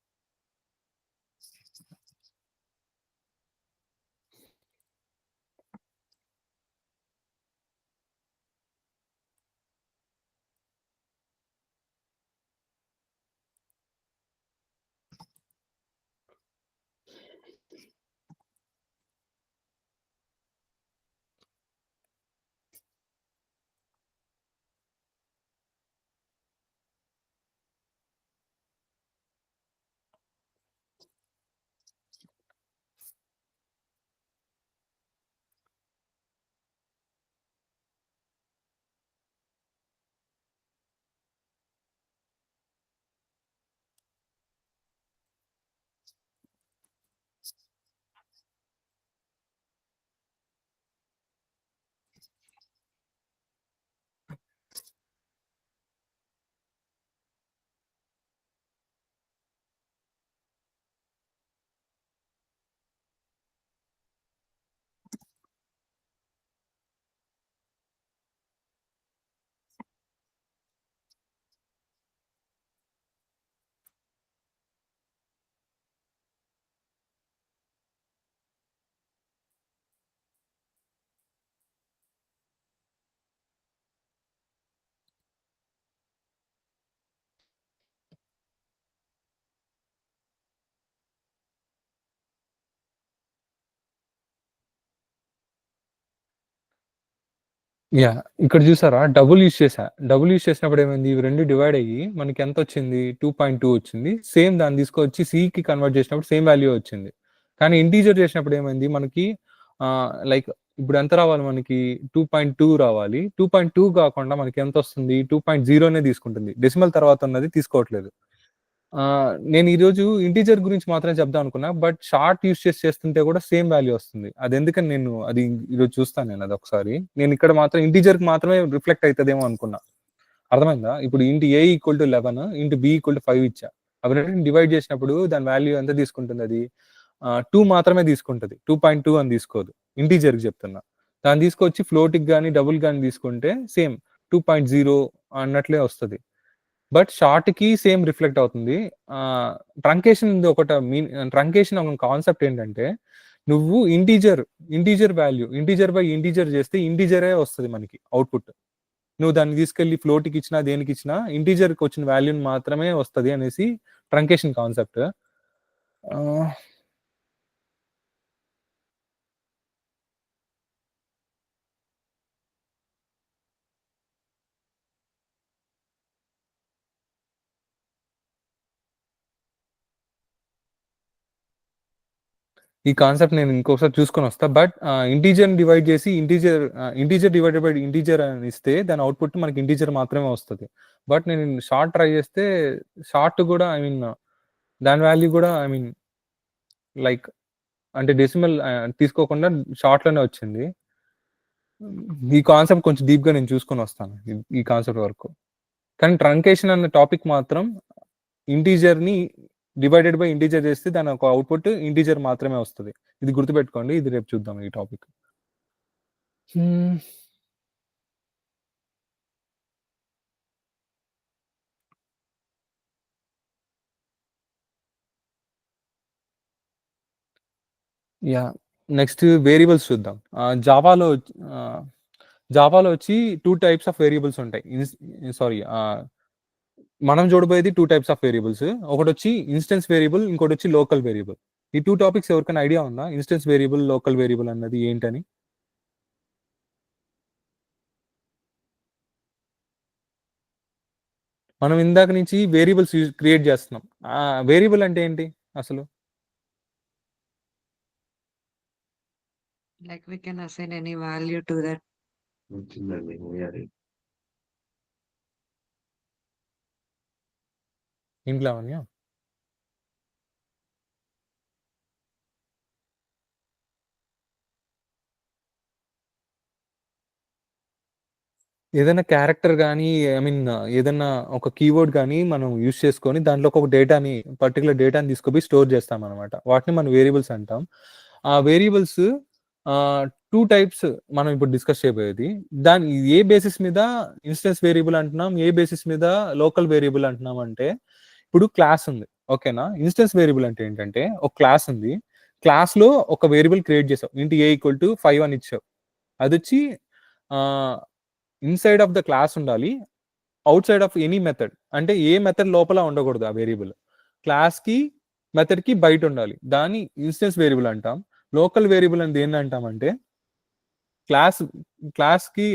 యాహ్! ఇక్కడ చూసారా డబుల్ యూజ్ చేశా. డబుల్ యూజ్ చేసినప్పుడు ఏమైంది? ఇవి 2 డివైడ్ అయ్యి మనకి ఎంతొచ్చింది? 2.2 వచ్చింది. సేమ్ దాన్ని తీసుకొచ్చి సీకి కన్వర్ట్ చేసినప్పుడు సేమ్ వాల్యూ వచ్చింది. కానీ ఇంటీజర్ చేసినప్పుడు ఏమైంది? మనకి లైక్ ఇప్పుడు ఎంత రావాలి మనకి? 2.2 రావాలి. 2.2 కాకుండా మనకి ఎంతొస్తుంది? 2.0నే తీసుకుంటుంది. డెసిమల్ తర్వాత ఉన్నది తీసుకోవట్లేదు. నేను ఈరోజు ఇంటిజర్ గురించి మాత్రమే చెప్దాం అనుకున్నా. బట్ షార్ట్ యూజ్ చేస్తుంటే కూడా సేమ్ వాల్యూ వస్తుంది. అదెందుకని నేను అది ఈరోజు చూస్తాను నేను అదొకసారి. నేను ఇక్కడ మాత్రం ఇంటిజర్‌కి మాత్రమే రిఫ్లెక్ట్ అయితదేమో అనుకున్నా. అర్థమైందా? ఇప్పుడు ఇంట్ A = 11 ఇంట్ B = 5 ఇచ్చా. అవి రెండిటిని డివైడ్ చేసినప్పుడు దాని వాల్యూ ఎంత తీసుకుంటుందది? 2 మాత్రమే తీసుకుంటది. 2.2 అని తీసుకోదు. ఇంటిజర్‌కి చెప్తున్నా. దాన్ని తీసుకొచ్చి ఫ్లోట్‌కి గాని, డబుల్ గాని తీసుకుంటే సేమ్ 2.0 అన్నట్లే వస్తది. బట్ షార్ట్‌కి సేమ్ రిఫ్లెక్ట్ అవుతుంది. ట్రంకేషన్ ట్రంకేషన్ ఒక కాన్సెప్ట్ ఏంటంటే, నువ్వు integer value integer by integer చేస్తే ఇంటిజరే వస్తది మనకి అవుట్‌పుట్. నువ్వు దాన్ని తీసుకెళ్ళి ఫ్లోట్‌కి ఇచ్చినా, దేనికిచ్చినా ఇంటిజర్‌కి వచ్చిన వాల్యూని మాత్రమే వస్తది అనేసి ట్రంకేషన్ కాన్సెప్ట్. ఆహ్, ఈ కాన్సెప్ట్ నేను ఇంకోసారి చూసుకొనొస్తా. బట్ ఇంటిజర్‌ని డివైడ్ చేసి ఇంటిజర్ డివైడెడ్ బై ఇంటిజర్ అని ఇస్తే దాని అవుట్‌పుట్ మనకి ఇంటిజర్ మాత్రమే వస్తది. బట్ నేను షార్ట్ ట్రై చేస్తే షార్ట్ కూడా దాని వాల్యూ కూడా లైక్ అంటే డెసిమల్ తీసుకోకుండా షార్ట్‌లోనే వచ్చింది. ఈ కాన్సెప్ట్ కొంచెం డీప్‌గా నేను చూసుకొనొస్తాను. ఈ కాన్సెప్ట్ వరకు. కానీ ట్రంకేషన్ అన్న టాపిక్ మాత్రం ఇంటిజర్‌ని డివైడెడ్ బై ఇంటిజర్ చేస్తే దాని ఒక అవుట్‌పుట్ ఇంటిజర్ మాత్రమే వస్తది. ఇది గుర్తుపెట్టుకోండి. ఇది రేపు చూద్దాం ఈ టాపిక్. హ్మ్. యాహ్! నెక్స్ట్ వేరియబుల్స్ చూద్దాం. ఆహ్, జావాలో వచ్చి 2 టైప్స్ ఆఫ్ వేరియబుల్స్ ఉంటాయి. సారీ మనం చూడబోయేది 2 టైప్స్ ఆఫ్ వేరియబుల్స్. ఒకటొచ్చి ఇన్‌స్టెన్స్ వేరియబుల్, ఇంకోటొచ్చి లోకల్ వేరియబుల్. ఈ 2 టాపిక్స్ ఎవరికైనా ఐడియా ఉందా? ఇన్‌స్టెన్స్ వేరియబుల్, లోకల్ వేరియబుల్ అన్నది ఏంటని? మనం ఇందాక నుంచి వేరియబుల్స్ క్రియేట్ చేస్తున్నాం. వేరియబుల్ అంటే ఏంటి అసలు? Like we can assign any value to that. వచ్చిందండి అది. ఏంటి లావణ్య? ఏదైనా క్యారెక్టర్ గాని, ఏదన్నా ఒక కీవర్డ్ గాని మనం యూజ్ చేసుకొని దాంట్లోకి ఒక పర్టిక్యులర్ డేటాని తీసుకుపోయి స్టోర్ చేస్తామనమాట. వాటిని మనం వేరియబుల్స్ అంటాం. ఆ వేరియబుల్స్ 2 టైప్స్ మనం ఇప్పుడు డిస్కస్ చేయబోయేది. ఏ బేసిస్ మీద ఇన్‌స్టెన్స్ వేరియబుల్ అంటున్నాం, ఏ బేసిస్ మీద లోకల్ వేరియబుల్ అంటున్నాం అంటే, ఇప్పుడు క్లాస్ ఉంది. ఓకేనా? ఇన్‌స్టెన్స్ వేరియబుల్ అంటే ఏంటంటే, ఒక క్లాస్ ఉంది. క్లాస్‌లో ఒక వేరియబుల్ క్రియేట్ చేసావు. ఇంట్ A = 5 అని ఇచ్చావు. అదొచ్చి ఆహ్ ఇన్‌సైడ్ ఆఫ్ ద క్లాస్ ఉండాలి. Outside of any method. అంటే ఏ మెథడ్ లోపల ఉండకూడదు ఆ వేరియబుల్. క్లాస్‌కి, మెథడ్‌కి బయట ఉండాలి. దాన్ని ఇన్‌స్టెన్స్ వేరియబుల్ అంటాం. లోకల్ వేరియబుల్ అని దేన్నంటామంటే క్లాస్ క్లాస్‌కి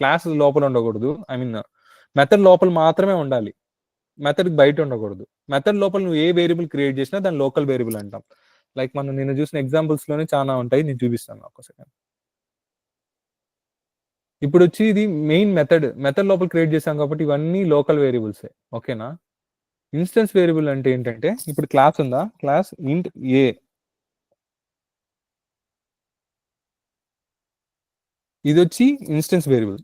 క్లాస్ లోపల ఉండకూడదు. మెథడ్ లోపల మాత్రమే ఉండాలి. మెథడ్‌కి బయట ఉండకూడదు. మెథడ్ లోపల నువ్వు ఏ వేరియబుల్ క్రియేట్ చేసినా దాన్ని లోకల్ వేరియబుల్ అంటాం. లైక్ మనం నిన్న చూసిన ఎగ్జాంపుల్స్‌లోనే చానా ఉంటాయి. నేను చూపిస్తాను ఒక్క సెకండ్. ఇప్పుడొచ్చి ఇది మెయిన్ మెథడ్. మెథడ్ లోపల క్రియేట్ చేసాం కాబట్టి ఇవన్నీ లోకల్ వేరియబుల్సే. ఓకేనా? ఇన్‌స్టెన్స్ వేరియబుల్ అంటే ఏంటంటే, ఇప్పుడు క్లాస్ ఉందా? క్లాస్ ఇంట్ ఏ. ఇదొచ్చి ఇన్‌స్టెన్స్ వేరియబుల్.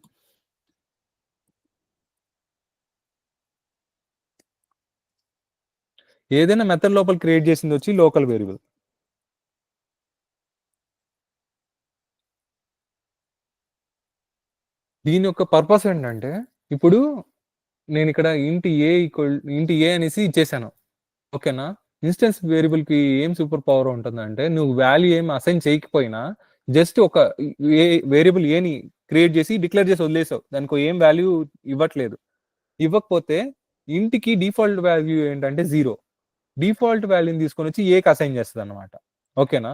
ఏదైనా మెథడ్ లోపల క్రియేట్ చేసిందొచ్చి లోకల్ వేరియబుల్. దీని యొక్క పర్పస్ ఏంటంటే, ఇప్పుడు నేనిక్కడ ఇంట్ ఏ అనేసి ఇచ్చేసాను. ఓకేనా? ఇన్‌స్టెన్స్ వేరియబుల్‌కి ఏం సూపర్ పవర్ ఉంటుందంటే, నువ్వు వాల్యూ ఏమి అసైన్ చేయకపోయినా, జస్ట్ ఒక ఏ వేరియబుల్ ఏని క్రియేట్ చేసి డిక్లేర్ చేసి వదిలేసావు. దానికో ఏం వాల్యూ ఇవ్వట్లేదు. ఇవ్వకపోతే ఇంట్‌కి డిఫాల్ట్ వాల్యూ ఏంటంటే 0. డిఫాల్ట్ వాల్యూని తీసుకొనొచ్చి ఏకి అసైన్ చేస్తదనమాట. ఓకేనా?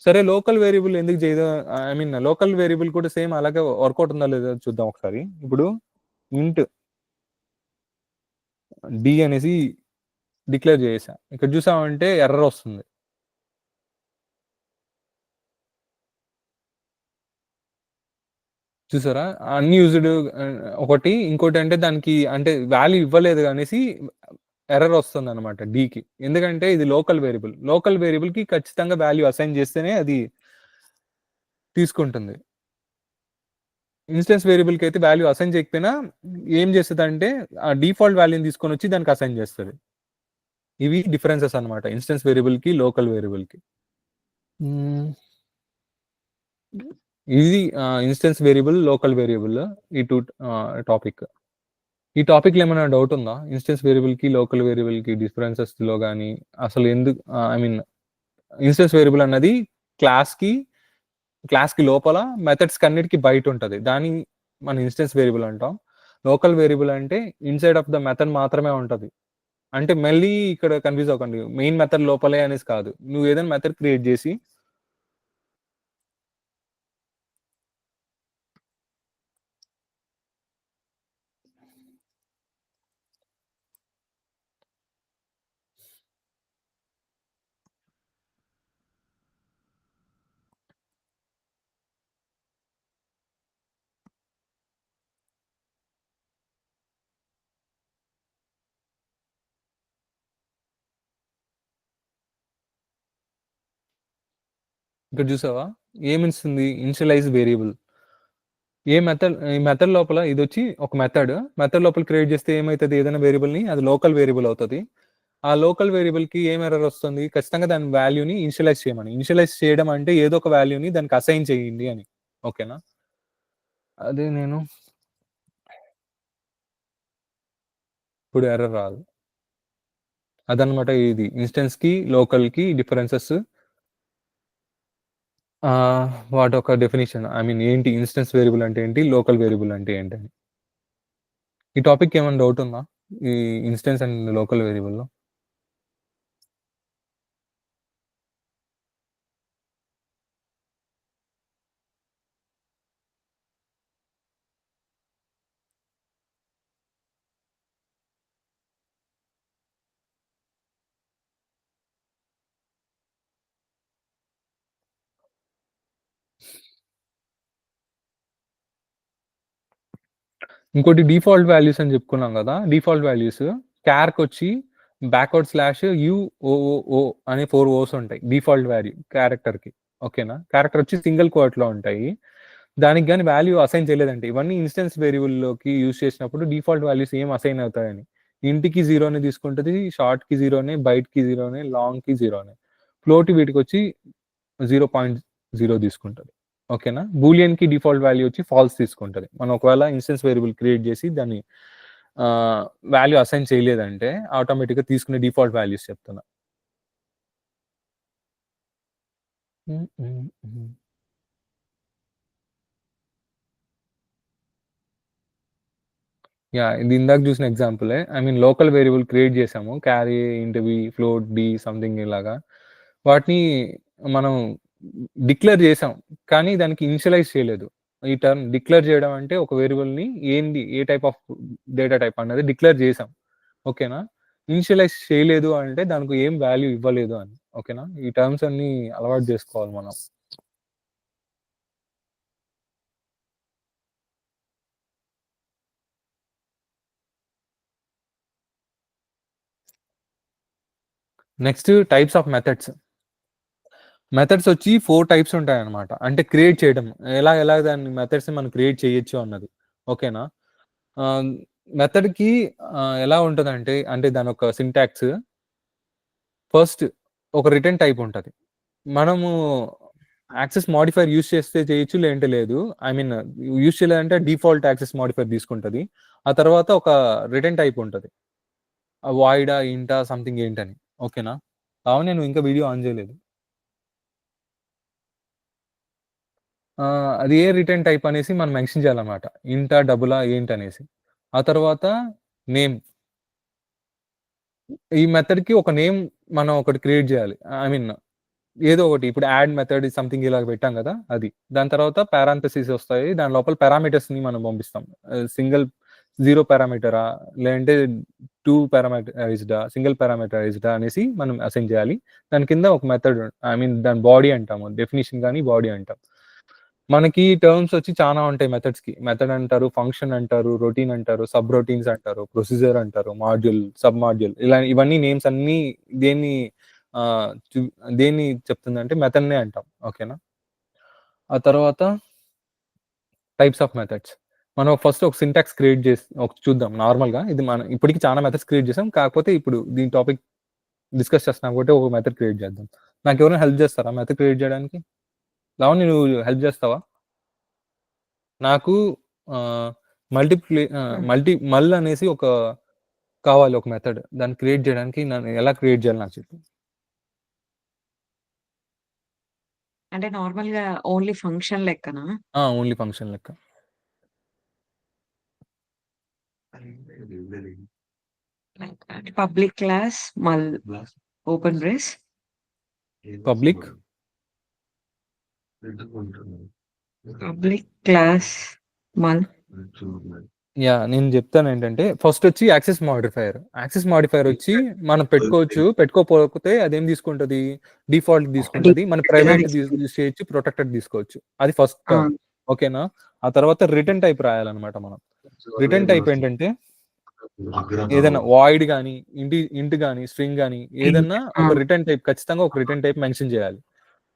సరే లోకల్ వేరియబుల్ ఎందుకు చేయదు? ఐ మీన్ లోకల్ వేరియబుల్ కూడా సేమ్ అలాగే వర్కౌట్ ఉందా లేదా చూద్దాం ఒకసారి. ఇప్పుడు ఇంట్ డి అనేసి డిక్లేర్ చేసా. ఇక్కడ చూసామంటే ఎర్రర్ వస్తుంది. చూసారా? అన్‌యూజ్డ్ ఒకటి. ఇంకోటి అంటే దానికి అంటే వాల్యూ ఇవ్వలేదు అనేసి ఎర్రర్ వస్తుందన్నమాట డీకి. ఎందుకంటే ఇది లోకల్ వేరియబుల్. లోకల్ వేరియబుల్‌కి ఖచ్చితంగా వాల్యూ అసైన్ చేస్తేనే అది తీసుకుంటుంది. ఇన్‌స్టెన్స్ వేరియబుల్‌కి అయితే వాల్యూ అసైన్ చేయకపోయినా ఏం చేస్తదంటే ఆ డిఫాల్ట్ వాల్యూని తీసుకొనొచ్చి దానికి అసైన్ చేస్తది. ఇవి డిఫరెన్సెస్ అన్నమాట ఇన్‌స్టెన్స్ వేరియబుల్‌కి, లోకల్ వేరియబుల్‌కి. హ్మ్. ఇది ఇన్‌స్టెన్స్ వేరియబుల్, లోకల్ వేరియబుల్ ఈ 2 టాపిక్. ఈ టాపిక్‌లో ఏమైనా డౌట్ ఉందా? ఇన్‌స్టెన్స్ వేరియబుల్‌కి, లోకల్ వేరియబుల్‌కి డిఫరెన్సెస్‌లో గాని అసలు ఎందుకు ఐ మీన్ ఇన్‌స్టెన్స్ వేరియబుల్ అన్నది క్లాస్‌కి క్లాస్‌కి లోపల మెథడ్స్‌కి అన్నిటికి బయట ఉంటది. దాన్ని మనం ఇన్‌స్టెన్స్ వేరియబుల్ అంటాం. లోకల్ వేరియబుల్ అంటే ఇన్‌సైడ్ ఆఫ్ ద మెథడ్ మాత్రమే ఉంటది. అంటే మళ్ళీ ఇక్కడ కన్‌ఫ్యూజ్ అవ్వకండి. మెయిన్ మెథడ్ లోపలే అనేసి కాదు. నువ్వు ఏదైనా మెథడ్ క్రియేట్ చేసి ఇక్కడ చూసావా? ఏమిస్తుంది? Initialize variable. ఈ మెథడ్ లోపల ఇదొచ్చి ఒక మెథడ్. మెథడ్ లోపల క్రియేట్ చేస్తే ఏమైతది? ఏదైనా వేరియబుల్‌ని అది లోకల్ వేరియబుల్ అవుతది. ఆ లోకల్ వేరియబుల్‌కి ఏం ఎర్రర్ వస్తుంది? ఖచ్చితంగా దాని వాల్యూని ఇనిషియలైజ్ చేయమని. ఇనిషియలైజ్ చేయడం అంటే ఏదో ఒక వాల్యూని దానికి అసైన్ చేయండి అని. ఓకేనా? అదే నేను ఇప్పుడు ఎర్రర్ రాదు. అదనమాట ఇది ఇన్‌స్టెన్స్‌కి, లోకల్‌కి డిఫరెన్సెస్. వాటొక డెఫినిషన్. ఐ మీన్ ఏంటి ఇన్‌స్టెన్స్ వేరియబుల్ అంటే ఏంటి? లోకల్ వేరియబుల్ అంటే ఏంటని. ఈ టాపిక్‌కి ఏమైనా డౌట్ ఉందా? ఈ ఇన్‌స్టెన్స్ అండ్ లోకల్ వేరియబుల్‌లో? ఇంకోటి డిఫాల్ట్ వాల్యూస్ అని చెప్పుకున్నాం కదా! డిఫాల్ట్ వాల్యూస్ క్యార్‌కొచ్చి బ్యాక్వర్డ్ స్లాష్ యుఓఓఓ అనే 4 ఓస్ ఉంటాయి. డిఫాల్ట్ వాల్యూ క్యారెక్టర్‌కి. ఓకేనా? క్యారెక్టర్ వచ్చి సింగిల్ క్వోట్‌లో ఉంటాయి. దానికి గాని వాల్యూ అసైన్ చేయలేదంటే ఇవన్నీ ఇన్‌స్టెన్స్ వేరియబుల్‌లోకి యూజ్ చేసినప్పుడు డిఫాల్ట్ వాల్యూస్ ఏం అసైన్ అవుతాయని. ఇంట్‌కి 0నే తీసుకుంటది. షార్ట్‌కి 0నే, బైట్‌కి 0నే, లాంగ్‌కి 0నే. ఫ్లోట్ వీటికొచ్చి 0.0 తీసుకుంటది. ఓకేనా? బూలియన్‌కి డిఫాల్ట్ వాల్యూ వచ్చి ఫాల్స్ తీసుకుంటది. మనం ఒకవేళ ఇన్‌స్టెన్స్ వేరియబుల్ క్రియేట్ చేసి దాన్ని ఆహ్, వాల్యూ అసైన్ చేయలేదంటే ఆటోమేటిక్‌గా తీసుకునే డిఫాల్ట్ వాల్యూస్ చెప్తున్నా. హ్మ్. హ్మ్. హ్మ్. యాహ్! ఇది ఇందాక చూసిన ఎగ్జాంపులే. I mean local variable create చేసాము. Char, int V, float, D something ఇలాగా. వాటిని మనం డిక్లేర్ చేసాం. కానీ దానికి ఇనిషియలైజ్ చేయలేదు. ఈ టర్మ్ డిక్లేర్ చేయడం అంటే ఒక వేరియబుల్‌ని ఏంది? ఏ టైప్ ఆఫ్ డేటా టైప్ అన్నది డిక్లేర్ చేసాం. ఓకేనా? ఇనిషియలైజ్ చేయలేదు అంటే దానికి ఏం వాల్యూ ఇవ్వలేదు అని. ఓకేనా? ఈ టర్మ్స్ అన్నీ అలవాటు చేసుకోవాలి మనం. Next types of methods. Methods వచ్చి 4 టైప్స్ ఉంటాయన్నమాట. అంటే క్రియేట్ చేయడం. ఎలా దాన్ని మెథడ్స్‌ని మనం క్రియేట్ చేయొచ్చు అన్నది. ఓకేనా? ఆహ్, మెథడ్‌కి ఎలా ఉంటదంటే అంటే దానొక సింటాక్స్ ఫస్ట్ ఒక రిటర్న్ టైప్ ఉంటది. మనము యాక్సెస్ మోడిఫైయర్ యూజ్ చేస్తే చేయొచ్చు. లేదంటే లేదు. ఐ మీన్ యూజ్ చేయలేదంటే డిఫాల్ట్ యాక్సెస్ మోడిఫైయర్ తీసుకుంటది. ఆ తర్వాత ఒక రిటర్న్ టైప్ ఉంటది. వాయిడా, ఇంటా సంథింగ్ ఏంటని. ఓకేనా? అవును. నేను ఇంకా వీడియో ఆన్ చేయలేదు. అది ఏ రిటర్న్ టైప్ అనేసి మనం మెన్షన్ చేయాలన్నమాట. ఇంటా, డబులా ఏంటనేసి. ఆ తర్వాత నేమ్. ఈ మెథడ్‌కి ఒక నేమ్ మనం ఒకటి క్రియేట్ చేయాలి. ఐ మీన్ ఏదో ఒకటి ఇప్పుడు యాడ్ మెథడ్ సంథింగ్ ఇలాగ పెట్టాం కదా అది. దాని తర్వాత పారాంథసిస్ వస్తాయి. దాని లోపల పారామీటర్స్‌ని మనం పంపిస్తాం. సింగిల్ 0 పారామీటరా? లేదంటే 2 పారామీటరైజ్డా? సింగిల్ పారామీటరైజ్డా? అనేసి మనం అసైన్ చేయాలి. దాని కింద ఒక మెథడ్ ఐ మీన్ దాని బాడీ అంటాము. డెఫినిషన్ గాని బాడీ అంటాం. మనకి టర్మ్స్ వచ్చి చానా ఉంటాయి మెథడ్స్‌కి. మెథడ్ అంటారు, ఫంక్షన్ అంటారు, రొటీన్ అంటారు, సబ్ రొటీన్స్ అంటారు, ప్రొసీజర్ అంటారు, మాడ్యూల్, సబ్ మాడ్యూల్ ఇవన్నీ నేమ్స్ అన్నీ దేన్ని ఆహ్, చు దేన్ని చెప్తుందంటే మెథడ్‌నే అంటాం. ఓకేనా? ఆ తర్వాత టైప్స్ ఆఫ్ మెథడ్స్. మనం ఫస్ట్ ఒక సింటాక్స్ క్రియేట్ చేసి చూద్దాం నార్మల్‌గా. ఇది మనం ఇప్పటికి చాలా మెథడ్స్ క్రియేట్ చేసాం. కాకపోతే ఇప్పుడు దీని టాపిక్ డిస్కస్ చేస్తున్నాం కాబట్టి ఒక మెథడ్ క్రియేట్ చేద్దాం. నాకెవరైనా హెల్ప్ చేస్తారా మెథడ్ క్రియేట్ చేయడానికి? లావణ్య నువ్వు హెల్ప్ చేస్తావా? నాకు ఆహ్, హ్మ్. మల్ అనేసి కావాలి ఒక మెథడ్. దాన్ని క్రియేట్ చేయడానికి నన్ను ఎలా క్రియేట్ చేయాలో నాకు చెప్పు. అంటే నార్మల్‌గా ఓన్లీ ఫంక్షన్ లెక్కనా? ఓన్లీ ఫంక్షన్ లెక్క. లైక్ అంటే public class open brace public public class మల్ నేను చెప్తానేంటంటే ఫస్ట్ వచ్చి యాక్సెస్ మాడిఫైయర్. యాక్సెస్ మాడిఫైయర్ వచ్చి మనం పెట్టుకోవచ్చు. పెట్టుకోకపోతే అదేం తీసుకుంటది? డిఫాల్ట్ తీసుకుంటది. మన ప్రైవేట్ యూజ్ చేయొచ్చు. ప్రొటెక్టెడ్ తీసుకోవచ్చు. అది ఫస్ట్ ఆ! టర్మ్. ఓకేనా? ఆ తర్వాత రిటర్న్ టైప్ రాయాలన్నమాట మనం. రిటర్న్ టైప్ ఏంటంటే ఏదైనా వాయిడ్ గాని, ఇంట్ గాని, స్ట్రింగ్ గాని ఏదన్నా ఆ! ఒక రిటర్న్ టైప్ ఖచ్చితంగా ఒక రిటర్న్ టైప్ మెన్షన్ చేయాలి.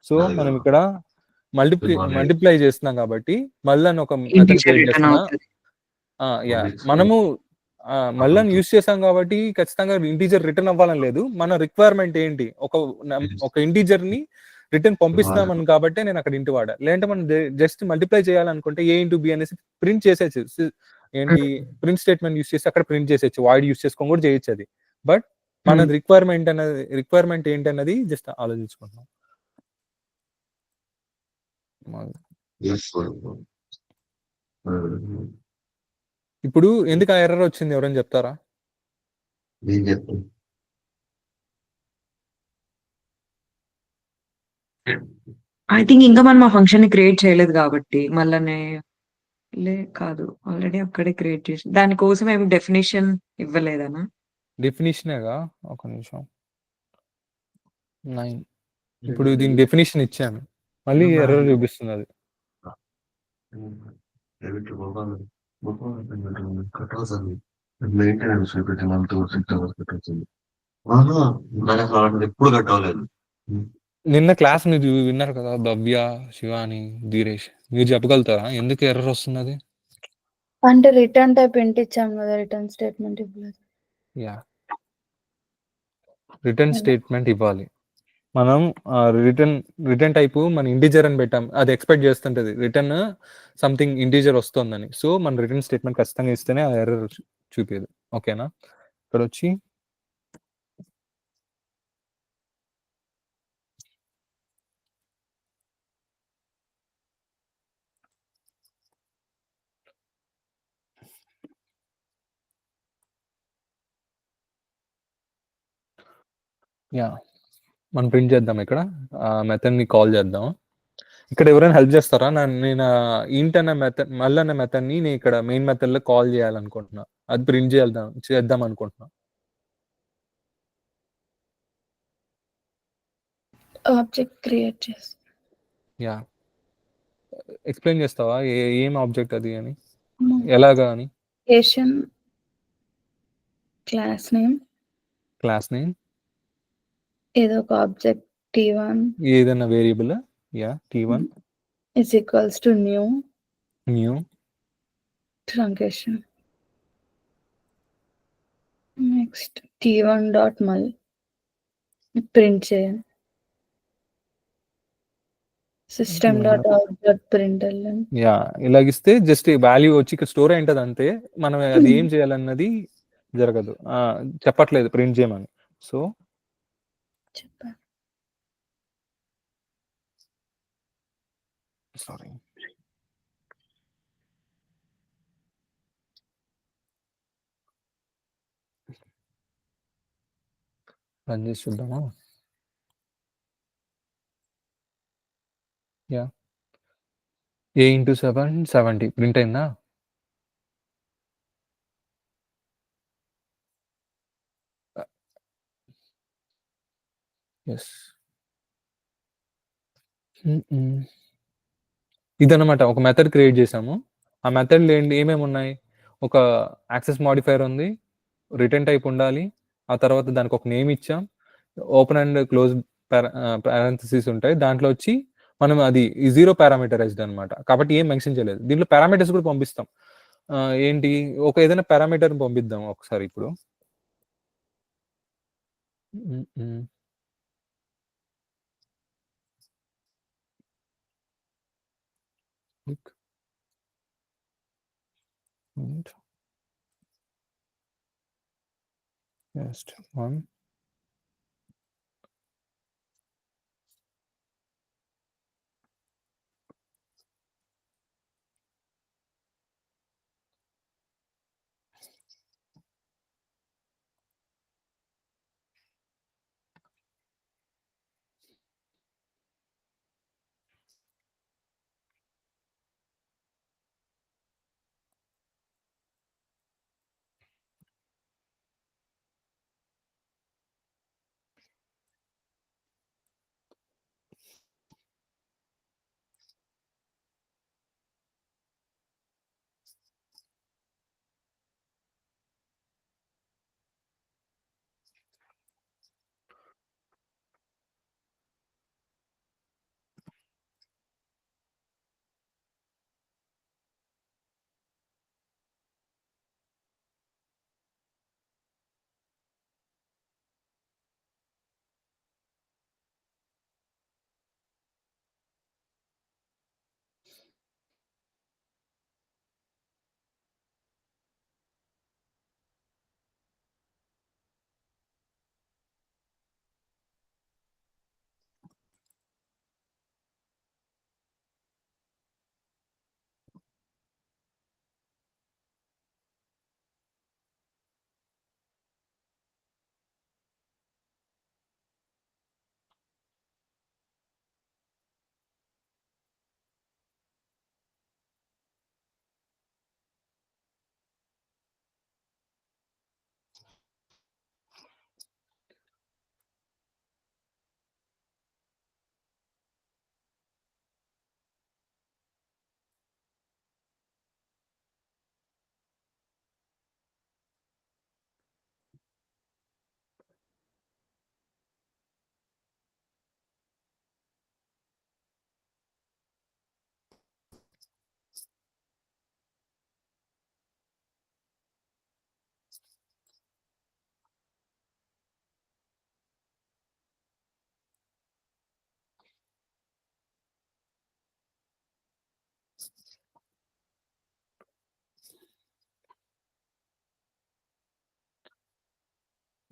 సో, మనం ఇక్కడ మల్టిప్లై చేస్తున్నాం కాబట్టి మళ్ళీ ఒక మెథడ్ ఇంటిజర్ క్రియేట్ రిటర్న్ చేస్తున్నా. అవుతది. మనము మళ్ళని యూజ్ చేసాం కాబట్టి ఖచ్చితంగా ఇంటీజర్ రిటర్న్ అవ్వాలని లేదు. మన రిక్వైర్మెంట్ ఏంటి? ఒక ఇంటీజర్‌ని రిటర్న్ పంపిస్తున్నామని కాబట్టే నేను అక్కడ ఇంట్ వాడా. లేదంటే మనం జస్ట్ మల్టిప్లై చేయాలనుకుంటే ఏ ఇంటూ బి అనేసి ప్రింట్ చేసేయచ్చు. ఏంటి హ్మ్. ప్రింట్ స్టేట్మెంట్ యూజ్ చేసి అక్కడ ప్రింట్ చేసేయచ్చు. వాయిడ్ యూజ్ చేసుకొని కూడా చేయొచ్చు అది. బట్ మన హ్మ్. రిక్వైర్మెంట్ ఏంటన్నది జస్ట్ ఆలోచించుకుంటున్నాం. ఇప్పుడు ఎందుకు ఆ ఎర్రర్ వచ్చింది ఎవరైనా చెప్తారా? నేను చెప్తాను. ఐ థింక్ ఇంకా మనం ఆ ఫంక్షన్‌ని క్రియేట్ చేయలేదు కాబట్టి మళ్ళనే కాదు. ఆల్రెడీ అక్కడే క్రియేట్ చేసి దాని కోసం ఏమి డెఫినిషన్ ఇవ్వలేదనా? డెఫినిషనేగా ఒక నిమిషం. 9 ఇప్పుడు దీని డెఫినిషన్ ఇచ్చాను. మళ్ళీ ఎర్రర్ చూపిస్తుంది అది. మెయింటెనెన్స్ పెట్టి మనతో 6 అవర్స్ పెట్టొచ్చింది. ఆహా! నాకు అసలు అలాంటిది ఎప్పుడు కట్ అవ్వలేదు. నిన్న క్లాస్ మీరు విన్నారు కదా! భవ్య, శివాని, ధీరేష్. మీరు చెప్పగలుగుతారా? ఎందుకు ఎర్రర్ వస్తున్నది? అంటే రిటర్న్ టైప్ ఇంట్ ఇచ్చాం కదా! రిటర్న్ స్టేట్మెంట్ ఇవ్వలేదు. యాహ్! రిటర్న్ అలా. స్టేట్మెంట్ ఇవ్వాలి. మనం రిటర్న్ టైపు మన ఇంటిజర్ అని పెట్టాం. అది ఎక్స్‌పెక్ట్ చేస్తుంటది. రిటర్న్ సంథింగ్ ఇంటిజర్ వస్తోందని. సో, మన రిటర్న్ స్టేట్మెంట్ ఖచ్చితంగా ఇస్తేనే ఆ ఎర్రర్ చూపియదు. ఓకేనా? ఇక్కడొచ్చి యాహ్! మనం ప్రింట్ చేద్దాం ఇక్కడ. మెథడ్‌ని కాల్ చేద్దాం. ఇక్కడ ఎవరైనా హెల్ప్ చేస్తారా? నేను ఇంట్ అన్న మల్ అన్న మెథడ్‌ని నేను ఇక్కడ మెయిన్ మెథడ్‌లో కాల్ చేయాలనుకుంటున్నా. అది ప్రింట్ చేద్దాం అనుకుంటున్నా. ఆబ్జెక్ట్ క్రియేట్ చేసి. యాహ్! ఎక్స్‌ప్లెయిన్ చేస్తావా? ఏం ఆబ్జెక్ట్ అది అని? హ్మ్. ఎలాగా అని? ఏషియన్ క్లాస్ నేమ్ క్లాస్ నేమ్ ఏదో ఒక ఆబ్జెక్ట్ T1 ఏదైనా variable. Yeah! T1 is equals to new new truncation. Next T1 dot మల్ ప్రింట్ చేయండి. System dot out dot println. Yeah! ఇలాగిస్తే జస్ట్ వాల్యూ వచ్చి ఇక్కడ స్టోర్ అయింటది అంతే. మనం అది ఏం చేయాలన్నది జరగదు. చెప్పట్లేదు ప్రింట్ చేయమని. సో, చెప్పాను. సారీ. రన్ చేసి చూద్దామా? యాహ్! A ఇంటూ 7 70 ప్రింట్ అయిందా? యెస్. ఇదనమాట. ఒక మెథడ్ క్రియేట్ చేసాము. ఆ మెథడ్‌లో ఏమేమున్నాయి? ఒక యాక్సెస్ మాడిఫైయర్ ఉంది. రిటర్న్ టైప్ ఉండాలి. ఆ తర్వాత దానికొక నేమ్ ఇచ్చాం. ఓపెన్ అండ్ క్లోజ్ పారాంథసిస్ ఉంటాయి. దాంట్లో వచ్చి మనం అది జీరో పారామీటరైజ్డ్ అనమాట. కాబట్టి ఏం మెన్షన్ చేయలేదు. దీంట్లో పారామీటర్స్ కూడా పంపిస్తాం. ఏంటి ఒక ఏదైనా పారామీటర్‌ని పంపిద్దాం ఒకసారి ఇప్పుడు. Hmm. Hmm. Click. And next one.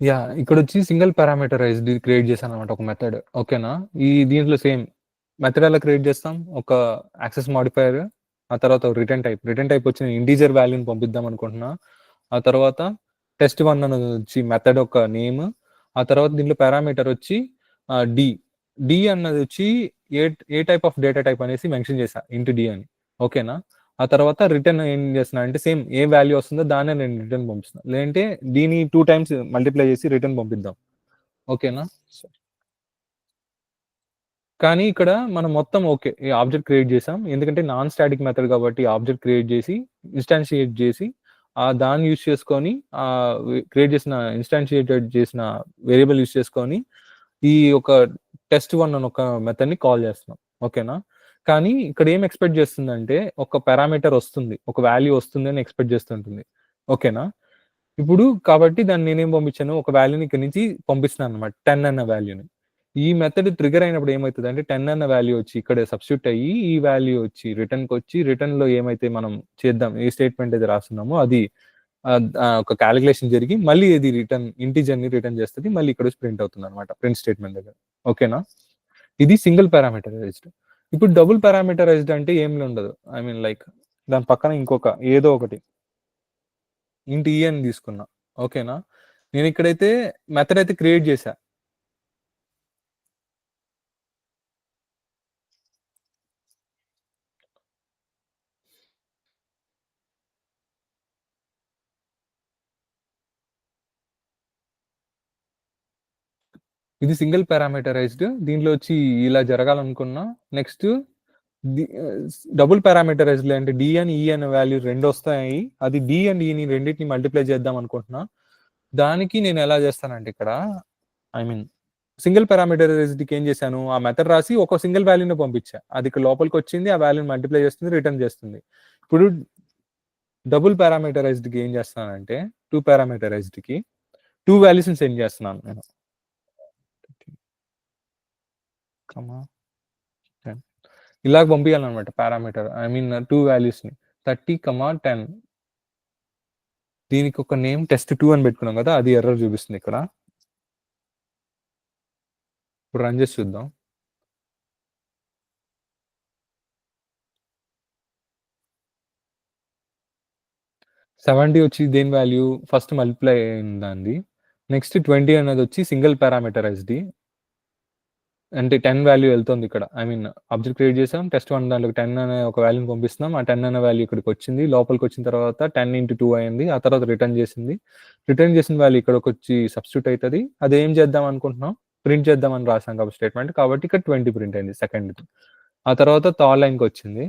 Yeah! ఇక్కడొచ్చి సింగిల్ పారామీటరైజ్డ్ క్రియేట్ చేశాననమాట ఒక మెథడ్. ఓకేనా? దీంట్లో సేమ్ మెథడ్ ఎలా క్రియేట్ చేస్తాం? ఒక యాక్సెస్ మాడిఫైయర్, ఆ తర్వాత రిటర్న్ టైప్. రిటర్న్ టైప్ వచ్చి నేను ఇంటిజర్ వాల్యూని పంపిద్దాం అనుకుంటున్నా. ఆ తర్వాత test1 అనొచ్చి మెథడ్ ఒక నేమ్. ఆ తర్వాత దీంట్లో పారామీటర్ వచ్చి డి. డి అన్నదొచ్చి ఏ ఏ టైప్ ఆఫ్ డేటా టైప్ అనేసి మెన్షన్ చేశా. ఇంటూ డి అని. ఓకేనా? ఆ తర్వాత రిటర్న్ ఏం చేస్తున్నా అంటే సేమ్ ఏ వాల్యూ వస్తుందో దాన్నే నేను రిటర్న్ పంపిస్తున్నా. లేదంటే దీన్ని 2 టైమ్స్ మల్టిప్లై చేసి రిటర్న్ పంపిద్దాం. ఓకేనా? కానీ ఇక్కడ మనం మొత్తం ఓకే. ఈ ఆబ్జెక్ట్ క్రియేట్ చేసాం. ఎందుకంటే నాన్ స్టాటిక్ మెథడ్ కాబట్టి ఆబ్జెక్ట్ క్రియేట్ చేసి, ఇన్‌స్టాన్షియేట్ చేసి, దాన్ని యూజ్ చేసుకొని క్రియేట్ చేసిన ఇన్‌స్టాన్షియేటెడ్ చేసిన వేరియబుల్ యూజ్ చేసుకొని, ఈ ఒక test1 అని ఒక మెథడ్‌ని కాల్ చేస్తున్నాం. ఓకేనా? కానీ ఇక్కడ ఏం ఎక్స్‌పెక్ట్ చేస్తుందంటే, ఒక పారామీటర్ వస్తుంది. ఒక వాల్యూ వస్తుంది అని ఎక్స్‌పెక్ట్ చేస్తుంటుంది. ఓకేనా? ఇప్పుడు కాబట్టి దాన్ని నేనేం పంపించాను, ఒక వాల్యూని ఇక్కడి నుంచి పంపిస్తున్నానన్నమాట. 10 అన్న వాల్యూని. ఈ మెథడ్ ట్రిగ్గర్ అయినప్పుడు ఏమైతదంటే 10 అన్న వాల్యూ వచ్చి ఇక్కడ సబ్స్టిట్యూట్ అయ్యి, ఈ వాల్యూ వచ్చి రిటర్న్‌కొచ్చి రిటర్న్‌లో ఏమైతే మనం చేద్దాం, ఏ స్టేట్‌మెంట్ అయితే రాస్తున్నామో అది ఒక కాలిక్యులేషన్ జరిగి మళ్ళీ ఇది ఇంటిజర్‌ని రిటర్న్ చేస్తది. మళ్ళీ ఇక్కడొచ్చి ప్రింట్ అవుతుందన్నమాట. ప్రింట్ స్టేట్‌మెంట్ దగ్గర. ఓకేనా? ఇది సింగిల్ పారామీటరైజ్డ్. ఇప్పుడు డబుల్ పారామీటరైజ్డ్ అంటే ఏమి ఉండదు. ఐ మీన్ లైక్ దాని పక్కన ఇంకొక ఏదో ఒకటి ఇంట్ ఈ అని తీసుకున్నా. ఓకేనా? నేనిక్కడైతే మెథడ్ అయితే క్రియేట్ చేశా. ఇది సింగిల్ పారామీటరైజ్డ్. దీంట్లో వచ్చి ఇలా జరగాలనుకున్నా. నెక్స్ట్ డబుల్ పారామీటరైజ్డ్ అంటే డి అని ఈ అనే వాల్యూ 2 వస్తాయి. అది డి అండ్ ఈని రెండింటిని మల్టిప్లై చేద్దాం అనుకుంటున్నా. దానికి నేను ఎలా చేస్తానంటే ఇక్కడ ఐ మీన్ సింగిల్ పారామీటరైజ్డ్కి ఏం చేశాను, ఆ మెథడ్ రాసి ఒక సింగిల్ వాల్యూని పంపించా. అది ఇక్కడ లోపలికి వచ్చింది, ఆ వాల్యూని మల్టిప్లై చేస్తుంది, రిటర్న్ చేస్తుంది. ఇప్పుడు డబుల్ పారామీటరైజ్డ్కి ఏం చేస్తానంటే 2 పారామీటరైజ్డ్కి 2 వాల్యూస్ని సెండ్ చేస్తున్నాను నేను. ఇలాగ పంపించాలన్నమాట పారామీటర్, ఐ మీన్ 2 వాల్యూస్ని 30, 10. దీనికి ఒక నేమ్ test2 అని పెట్టుకున్నాం కదా, అది ఎర్రర్ చూపిస్తుంది ఇక్కడ. ఇప్పుడు రన్ చేసి చూద్దాం. $70 వచ్చి దేని వాల్యూ ఫస్ట్ మల్టిప్లై అయిందండి. నెక్స్ట్ 20 అనేది వచ్చి సింగిల్ పారామీటరైజ్డ్ అంటే 10 వాల్యూ వెళ్తుంది ఇక్కడ. ఐ మీన్ ఆబ్జెక్ట్ క్రియేట్ చేసాం, test1 దాంట్లోకి 10 అనే ఒక వాల్యూని పంపిస్తున్నాం. ఆ 10 అనే వాల్యూ ఇక్కడికి వచ్చింది, లోపలికి వచ్చిన తర్వాత 10 into 2 అయింది. ఆ తర్వాత రిటర్న్ చేసింది. రిటర్న్ చేసిన వాల్యూ ఇక్కడికి వచ్చి సబ్స్టిట్యూట్ అవుతుంది. అది ఏం చేద్దాం అనుకుంటున్నాం, ప్రింట్ చేద్దామని రాసాం కాబట్టి స్టేట్మెంట్, కాబట్టి ఇక్కడ 20 ప్రింట్ అయింది సెకండ్. ఆ తర్వాత థర్డ్ లైన్కి వచ్చింది.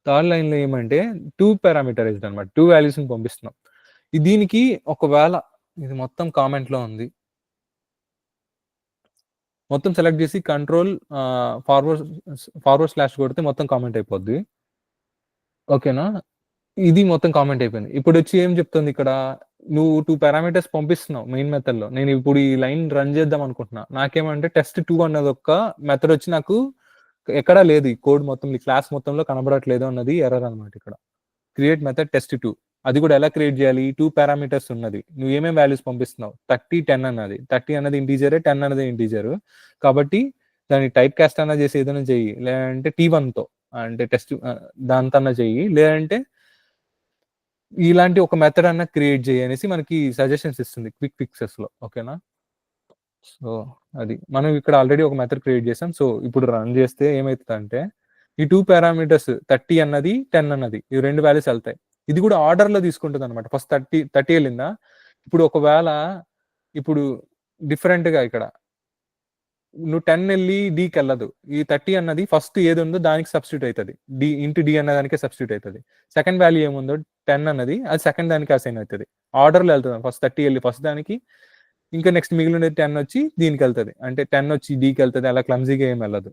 థర్డ్ లైన్లో ఏమంటే 2 పారామీటరైజ్డ్ అనమాట, 2 వాల్యూస్ని పంపిస్తున్నాం. దీనికి ఒకవేళ ఇది మొత్తం కామెంట్లో ఉంది, మొత్తం సెలెక్ట్ చేసి కంట్రోల్ ఫార్వర్డ్ స్లాష్ కొడితే మొత్తం కామెంట్ అయిపోద్ది. ఓకేనా, ఇది మొత్తం కామెంట్ అయిపోయింది. ఇప్పుడు వచ్చి ఏం చెప్తుంది ఇక్కడ, నువ్వు 2 పారామీటర్స్ పంపిస్తున్నావు మెయిన్ మెథడ్లో. నేను ఇప్పుడు ఈ లైన్ రన్ చేద్దాం అనుకుంటున్నా. నాకేమంటే test2 అన్నది ఒక మెథడ్ వచ్చి నాకు ఎక్కడా లేదు, ఈ కోడ్ మొత్తం ఈ క్లాస్ మొత్తంలో కనబడట్లేదు అన్నది ఎర్రర్ అనమాట ఇక్కడ. క్రియేట్ మెథడ్ test2, అది కూడా ఎలా క్రియేట్ చేయాలి, 2 పారామీటర్స్ ఉన్నది, నువ్వు ఏమేమి వాల్యూస్ పంపిస్తున్నావు, 30, 10 అన్నది. 30 అన్నది ఇంటీజరే, 10 అన్నది ఇంటీజర్, కాబట్టి దాన్ని టైప్ కాస్ట్ అన్నా చేసి ఏదైనా చెయ్యి, లేదంటే T1తో అంటే టెస్ట్ దాంతో అన్నా చెయ్యి, లేదంటే ఇలాంటి ఒక మెథడ్ అన్న క్రియేట్ చేయి అనేసి మనకి సజెషన్స్ ఇస్తుంది క్విక్ ఫిక్సెస్ లో. ఓకేనా, సో అది మనం ఇక్కడ ఆల్రెడీ ఒక మెథడ్ క్రియేట్ చేసాం. సో ఇప్పుడు రన్ చేస్తే ఏమవుతుందంటే ఈ 2 పారామీటర్స్ 30 అన్నది 10 అన్నది ఈ 2 వాల్యూస్ వెళ్తాయి. ఇది కూడా ఆర్డర్ లో తీసుకుంటుంది అనమాట. ఫస్ట్ 30 వెళ్ళిందా, ఇప్పుడు ఒకవేళ ఇప్పుడు డిఫరెంట్ గా ఇక్కడ నువ్వు 10 వెళ్ళి డీకి వెళ్ళదు, ఈ 30 అన్నది ఫస్ట్ ఏది ఉందో దానికి సబ్స్టిట్యూట్ అవుతుంది, డి ఇంటూ డి అన్న దానికే సబ్స్టిట్యూట్ అవుతుంది. సెకండ్ వాల్యూ ఏముందో 10 అన్నది అది సెకండ్ దానికి అసైన్ అవుతుంది. ఆర్డర్లో వెళ్తుంది, ఫస్ట్ 30 వెళ్ళి ఫస్ట్ దానికి, ఇంకా నెక్స్ట్ మిగిలిన 10 వచ్చి దీనికి వెళ్తుంది, అంటే 10 వచ్చి డీకి వెళ్తుంది. అలా క్లమ్జీగా ఏం వెళ్ళదు.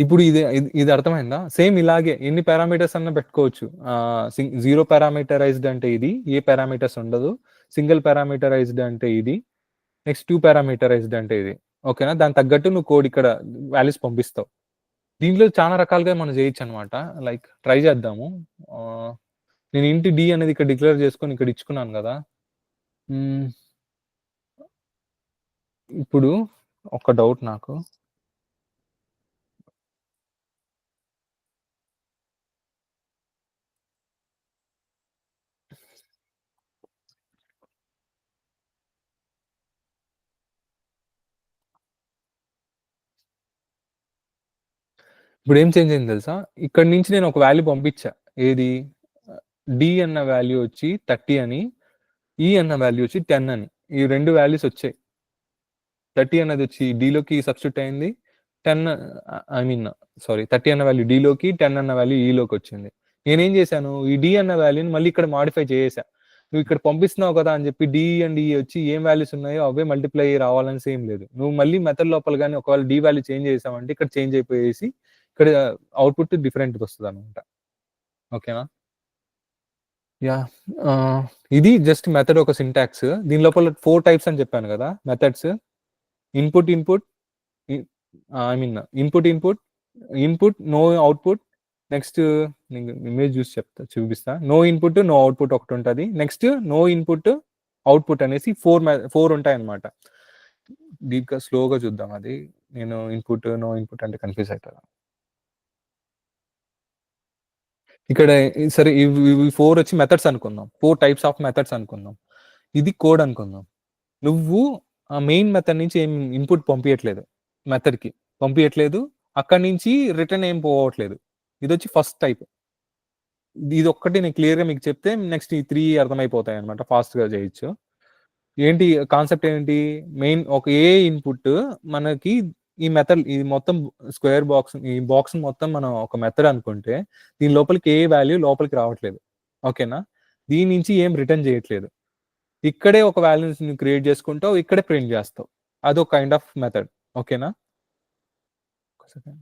ఇప్పుడు ఇది అర్థమైందా? సేమ్ ఇలాగే ఎన్ని పారామీటర్స్ అన్న పెట్టుకోవచ్చు. 0 పారామీటరైజ్డ్ అంటే ఇది, ఏ పారామీటర్స్ ఉండదు. సింగిల్ పారామీటరైజ్డ్ అంటే ఇది, నెక్స్ట్ 2 పారామీటరైజ్డ్ అంటే ఇది. ఓకేనా, దాని తగ్గట్టు నువ్వు కోడ్ ఇక్కడ వాల్యూస్ పంపిస్తావు. దీంట్లో చాలా రకాలుగా మనం చేయొచ్చు అనమాట. లైక్ ట్రై చేద్దాము. నేను ఇంటి డి అనేది ఇక్కడ డిక్లేర్ చేసుకొని ఇక్కడ ఇచ్చుకున్నాను కదా. ఇప్పుడు ఒక డౌట్ నాకు, ఇప్పుడు ఏం చేంజ్ అయింది తెలుసా, ఇక్కడ నుంచి నేను ఒక వాల్యూ పంపించా, ఏది డి అన్న వాల్యూ వచ్చి 30 అని, ఈ అన్న వాల్యూ వచ్చి 10 అని. ఈ 2 వాల్యూస్ వచ్చాయి. 30 అన్నది వచ్చి డిలోకి సబ్స్టిట్యూట్ అయింది, 30 అన్న వాల్యూ డిలోకి, 10 అన్న వాల్యూ ఈలోకి వచ్చింది. నేనేం చేశాను, ఈ డి అన్న వాల్యూని మళ్ళీ ఇక్కడ మాడిఫై చేసా. నువ్వు ఇక్కడ పంపిస్తున్నావు కదా అని చెప్పి డి అండ్ ఈ వచ్చి ఏం వాల్యూస్ ఉన్నాయో అవే మల్టిప్లై రావాలని ఏం లేదు. నువ్వు మళ్ళీ మెథడ్ లోపల కానీ ఒకవేళ డి వాల్యూ చేంజ్ చేసావంటే ఇక్కడ చేంజ్ అయిపోయేసి ఇక్కడ అవుట్పుట్ డిఫరెంట్ వస్తుంది అనమాట. ఓకేనా, యా, ఇది జస్ట్ మెథడ్ ఒక సింటాక్స్. దీని లోపల 4 టైప్స్ అని చెప్పాను కదా methods. Input no output, next image చూపిస్తా, నో ఇన్పుట్ నో అవుట్పుట్ ఒకటి ఉంటుంది, నెక్స్ట్ నో ఇన్పుట్ అవుట్పుట్ అనేసి 4 ఉంటాయి అనమాట. డీప్గా స్లోగా చూద్దాం. అది నేను ఇన్పుట్ నో ఇన్పుట్ అంటే కన్ఫ్యూజ్ అవుతాను. ఇక్కడ సరే ఇవి 4 వచ్చి మెథడ్స్ అనుకుందాం, 4 టైప్స్ ఆఫ్ మెథడ్స్ అనుకుందాం. ఇది కోడ్ అనుకుందాం. నువ్వు ఆ మెయిన్ మెథడ్ నుంచి ఏం ఇన్పుట్ పంపించట్లేదు, మెథడ్కి పంపించట్లేదు, అక్కడి నుంచి రిటర్న్ ఏం పోవట్లేదు. ఇది వచ్చి ఫస్ట్ టైప్. ఇది ఒక్కటి నేను క్లియర్‌గా మీకు చెప్తే నెక్స్ట్ ఈ 3 అర్థమైపోతాయన్నమాట. ఫాస్ట్‌గా చేయొచ్చు. ఏంటి కాన్సెప్ట్ ఏంటి? మెయిన్ ఒక ఏ ఇన్‌పుట్ మనకి ఈ మెథడ్ ఇది మొత్తం స్క్వేర్ బాక్స్ ఈ బాక్స్ మొత్తం మనం ఒక మెథడ్ అనుకుంటే, దీని లోపలికి ఏ వాల్యూ లోపలికి రావట్లేదు. ఓకేనా? దీని నుంచి ఏం రిటర్న్ చేయట్లేదు. ఇక్కడే ఒక వాల్యూస్‌ని క్రియేట్ చేసుకుంటావు. ఇక్కడే ప్రింట్ చేస్తావు. అదొక కైండ్ ఆఫ్ మెథడ్. ఓకేనా? ఒక సెకండ్.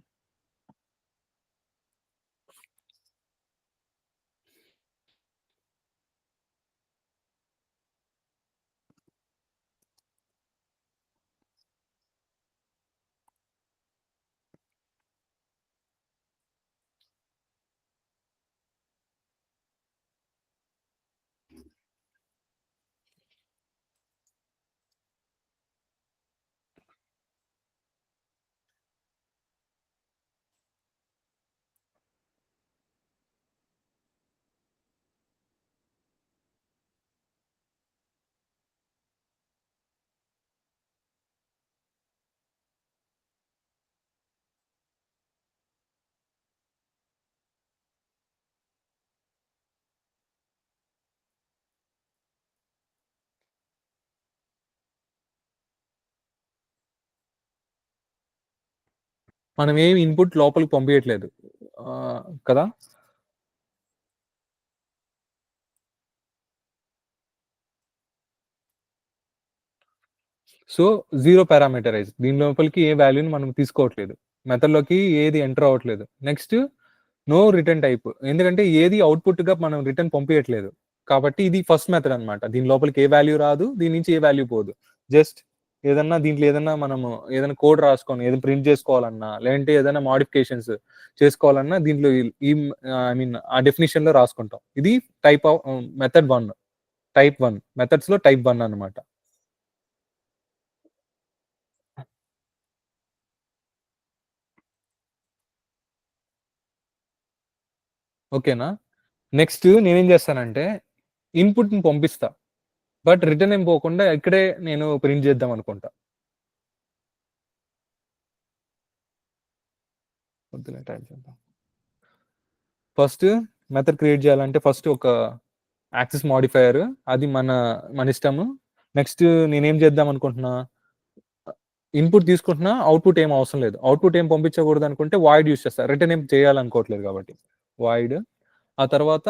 మనం ఏమి ఇన్‌పుట్ లోపలికి పంపియట్లేదు. కదా? So, 0 parameterise. దీని లోపలికి ఏ వాల్యూని మనం తీసుకోవట్లేదు. మెథడ్‌లోకి ఏది ఎంటర్ అవ్వట్లేదు. Next no return type. ఎందుకంటే ఏది అవుట్‌పుట్‌గా మనం రిటర్న్ పంపియట్లేదు. కాబట్టి ఇది ఫస్ట్ మెథడ్ అన్నమాట. దీని లోపలికి ఏ వాల్యూ రాదు. దీని నుంచి ఏ వాల్యూ పోదు. జస్ట్ దీంట్లో ఏదన్నా మనము ఏదైనా కోడ్ రాసుకొని ఏదైనా ప్రింట్ చేసుకోవాలన్నా, లేదంటే ఏదైనా మోడిఫికేషన్స్ చేసుకోవాలన్నా దీంట్లో ఐ మీన్ ఆ డెఫినిషన్‌లో రాసుకుంటాం. ఇది టైప్ ఆఫ్ మెథడ్ 1. టైప్ 1. మెథడ్స్‌లో టైప్ 1 అన్నమాట. ఓకేనా? నెక్స్ట్ నేనేం చేస్తానంటే, ఇన్‌పుట్‌ని పంపిస్తా. బట్ రిటర్న్ ఏం పోకుండా ఇక్కడే నేను ప్రింట్ చేద్దాం అనుకుంటా. వద్దులే టైప్ చేద్దాం. ఫస్ట్ మెథడ్ క్రియేట్ చేయాలంటే ఫస్ట్ ఒక యాక్సెస్ మోడిఫైయర్ అది మన ఇష్టము. నెక్స్ట్ నేనేం చేద్దాం అనుకుంటున్నా, ఇన్‌పుట్ తీసుకుంటున్నా, అవుట్‌పుట్ ఏం అవసరం లేదు. అవుట్‌పుట్ ఏం పంపించకూడదు అనుకుంటే వాయిడ్ యూజ్ చేస్తా. రిటర్న్ ఏం చేయాలనుకోవట్లేదు కాబట్టి. వాయిడ్ ఆ తర్వాత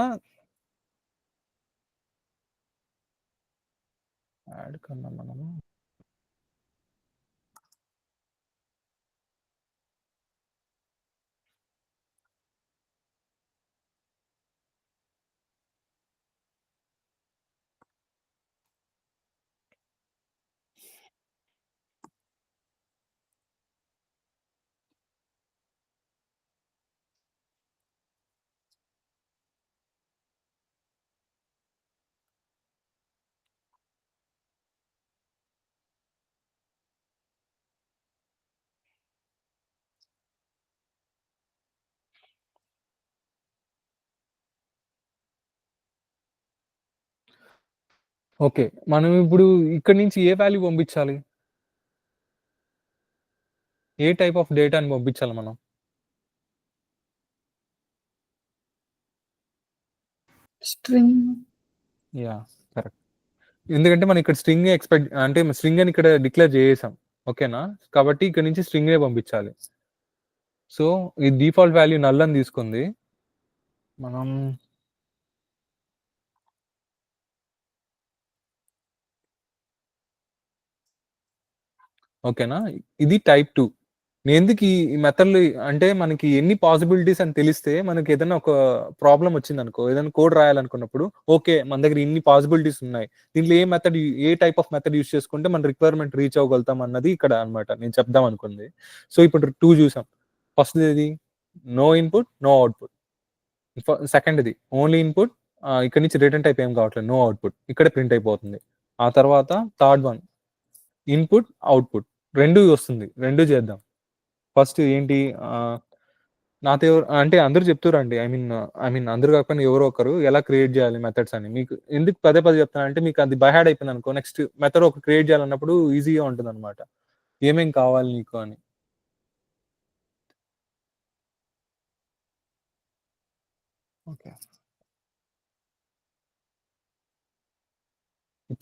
యాడ్ కన్నా మనము ఓకే. మనం ఇప్పుడు ఇక్కడి నుంచి ఏ వాల్యూ పంపించాలి? ఏ టైప్ ఆఫ్ డేటాని పంపించాలి మనం? స్ట్రింగ్. యాహ్! కరెక్ట్. ఎందుకంటే మనం ఇక్కడ స్ట్రింగే ఎక్స్‌పెక్ట్ అంటే స్ట్రింగ్ అని ఇక్కడ డిక్లేర్ చేసేసాం. ఓకేనా? కాబట్టి ఇక్కడ నుంచి స్ట్రింగే పంపించాలి. సో, ఈ డిఫాల్ట్ వాల్యూ నల్ అని తీసుకుంది. మనం ఓకేనా? ఇది టైప్ 2. నేనెందుకు ఈ మెథడ్‌లు అంటే మనకి ఎన్ని పాసిబిలిటీస్ అని తెలిస్తే మనకి ఏదైనా ఒక ప్రాబ్లమ్ వచ్చిందనుకో, ఏదైనా కోడ్ రాయాలనుకున్నప్పుడు ఓకే. మన దగ్గర ఇన్ని పాసిబిలిటీస్ ఉన్నాయి. దీంట్లో ఏ టైప్ ఆఫ్ మెథడ్ యూజ్ చేసుకుంటే మన రిక్వైర్మెంట్ రీచ్ అవ్వగలుగుతాం అన్నది ఇక్కడ అన్నమాట నేను చెప్దాం అనుకుంది. సో, ఇప్పుడు 2 చూసాం. ఫస్ట్‌దేది నో ఇన్‌పుట్, నో ఔట్‌పుట్. సెకండ్‌ది ఓన్లీ ఇన్‌పుట్ ఇక్కడి నుంచి రిటర్న్ టైప్ ఏం కావట్లేదు. No output. ఇక్కడే ప్రింట్ అయిపోతుంది. ఆ తర్వాత థర్డ్ వన్ ఇన్‌పుట్, ఔట్‌పుట్ 2 వస్తుంది. 2 చేద్దాం. ఫస్ట్ ఏంటి నాతో అంటే అందరూ చెప్తుర్రండి. ఐ మీన్ అందరూ కాకపోయినా ఎవరో ఒకరు ఎలా క్రియేట్ చేయాలి మెథడ్స్ అని. మీకు ఎందుకు పదే పదే చెప్తున్నానంటే మీకు అది బై హార్ట్ అయిపోయిందనుకో నెక్స్ట్ మెథడ్ ఒక క్రియేట్ చేయాలన్నప్పుడు ఈజీగా ఉంటుందన్నమాట. ఏమేం కావాలి నీకు అని. ఓకే.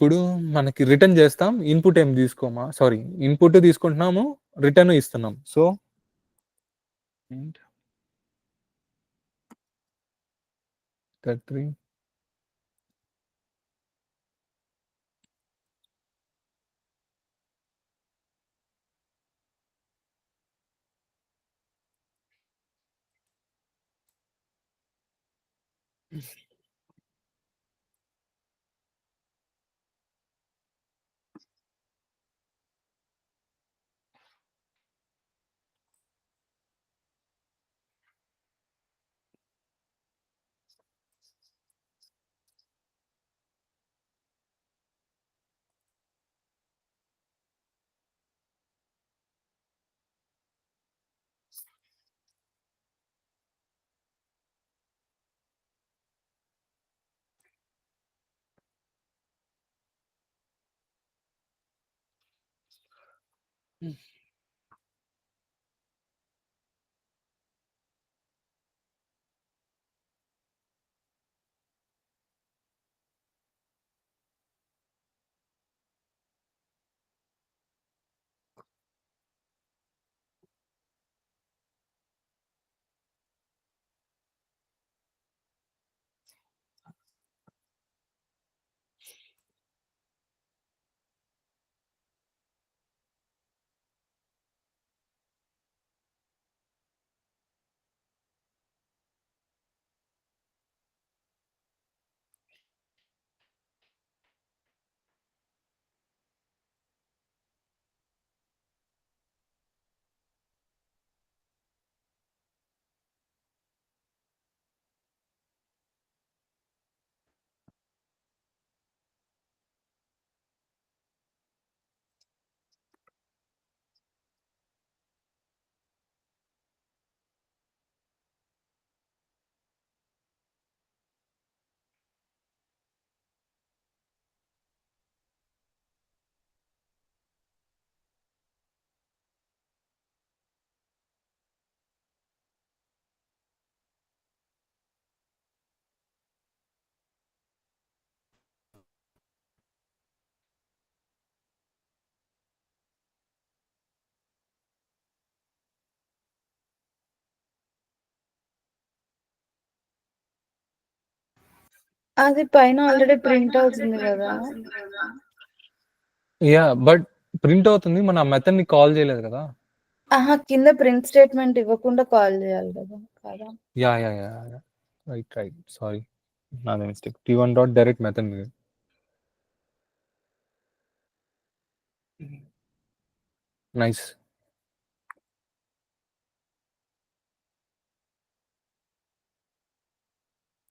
ఇప్పుడు మనకి రిటర్న్ చేస్తాం. ఇన్పుట్ ఏం తీసుకోమా? సారీ, ఇన్పుట్ తీసుకుంటున్నాము, రిటర్న్ ఇస్తున్నాం. సో 33 అది పైన ఆల్రెడీ ప్రింట్ అవుతుంది కదా! యాహ్! బట్ ప్రింట్ అవుతుంది. మనం ఆ మెథడ్‌ని కాల్ చేయలేదు కదా! అహా! కింద ప్రింట్ స్టేట్‌మెంట్ ఇవ్వకుండా కాల్ చేయాలి కదా! కదా! యాహ్! రైట్. సారీ. నాదే mistake. T1 dot direct method మీద. నైస్.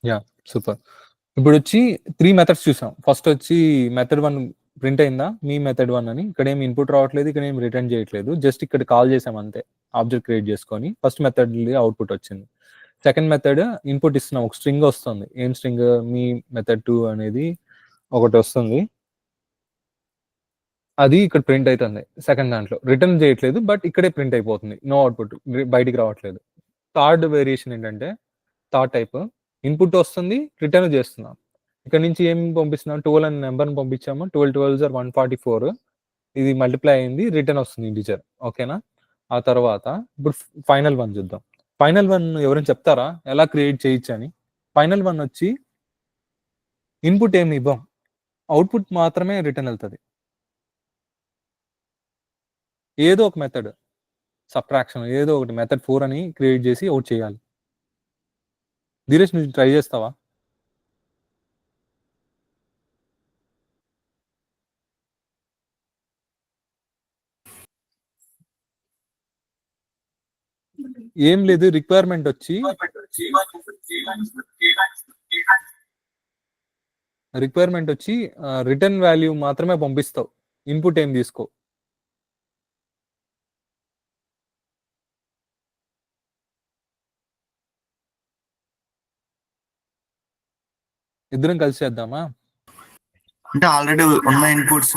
యాహ్! సూపర్. ఇప్పుడొచ్చి 3 మెథడ్స్ చూసాం. ఫస్ట్ వచ్చి మెథడ్ 1 ప్రింట్ అయిందా? మీ మెథడ్ 1 అని. ఇక్కడేమి ఇన్పుట్ రావట్లేదు. ఇక్కడేమి రిటర్న్ చేయట్లేదు. జస్ట్ ఇక్కడ కాల్ చేసాం అంతే. ఆబ్జెక్ట్ క్రియేట్ చేసుకొని. ఫస్ట్ మెథడ్‌ది అవుట్‌పుట్ వచ్చింది. సెకండ్ మెథడ్ ఇన్పుట్ ఇస్తున్నాం. ఒక స్ట్రింగ్ వస్తుంది. ఏం స్ట్రింగ్? మీ మెథడ్ 2 అనేది ఒకటొస్తుంది. అది ఇక్కడ ప్రింట్ అయితుంది. సెకండ్ దాంట్లో. రిటర్న్ చేయట్లేదు. బట్ ఇక్కడే ప్రింట్ అయిపోతుంది. No output. బయటికి రావట్లేదు. థర్డ్ వేరియేషన్ ఏంటంటే, థర్డ్ టైప్ ఇన్పుట్ వస్తుంది. రిటర్న్ చేస్తున్నాం. ఇక్కడ నుంచి ఏం పంపిస్తున్నాం? 12 అనే నంబర్‌ని పంపించాము. 12 12 ఆర్ 144. ఇది మల్టిప్లై అయింది. రిటర్న్ వస్తుంది ఇంటిజర్. ఓకేనా? ఆ తర్వాత ఇప్పుడు ఫైనల్ వన్ చూద్దాం. ఫైనల్ వన్ ఎవరైనా చెప్తారా? ఎలా క్రియేట్ చేయొచ్చని? ఫైనల్ వన్ వచ్చి ఇన్పుట్ ఏమి ఇవ్వం. అవుట్‌పుట్ మాత్రమే రిటర్న్ ఎళ్తది. ఏదో ఒక మెథడ్ సబ్ట్రాక్షన్ ఏదో ఒకటి మెథడ్ 4 అని క్రియేట్ చేసి అవుట్ చేయాలి. ధీరేష్ నువ్వు ట్రై చేస్తావా? ఏం లేదు రిక్వైర్మెంట్ వచ్చి రిటర్న్ వాల్యూ మాత్రమే పంపిస్తావు. ఇన్పుట్ ఏం తీసుకో. ఇద్దరం కలిసి చేద్దామా? అంటే ఆల్రెడీ ఉన్న ఇన్పుట్స్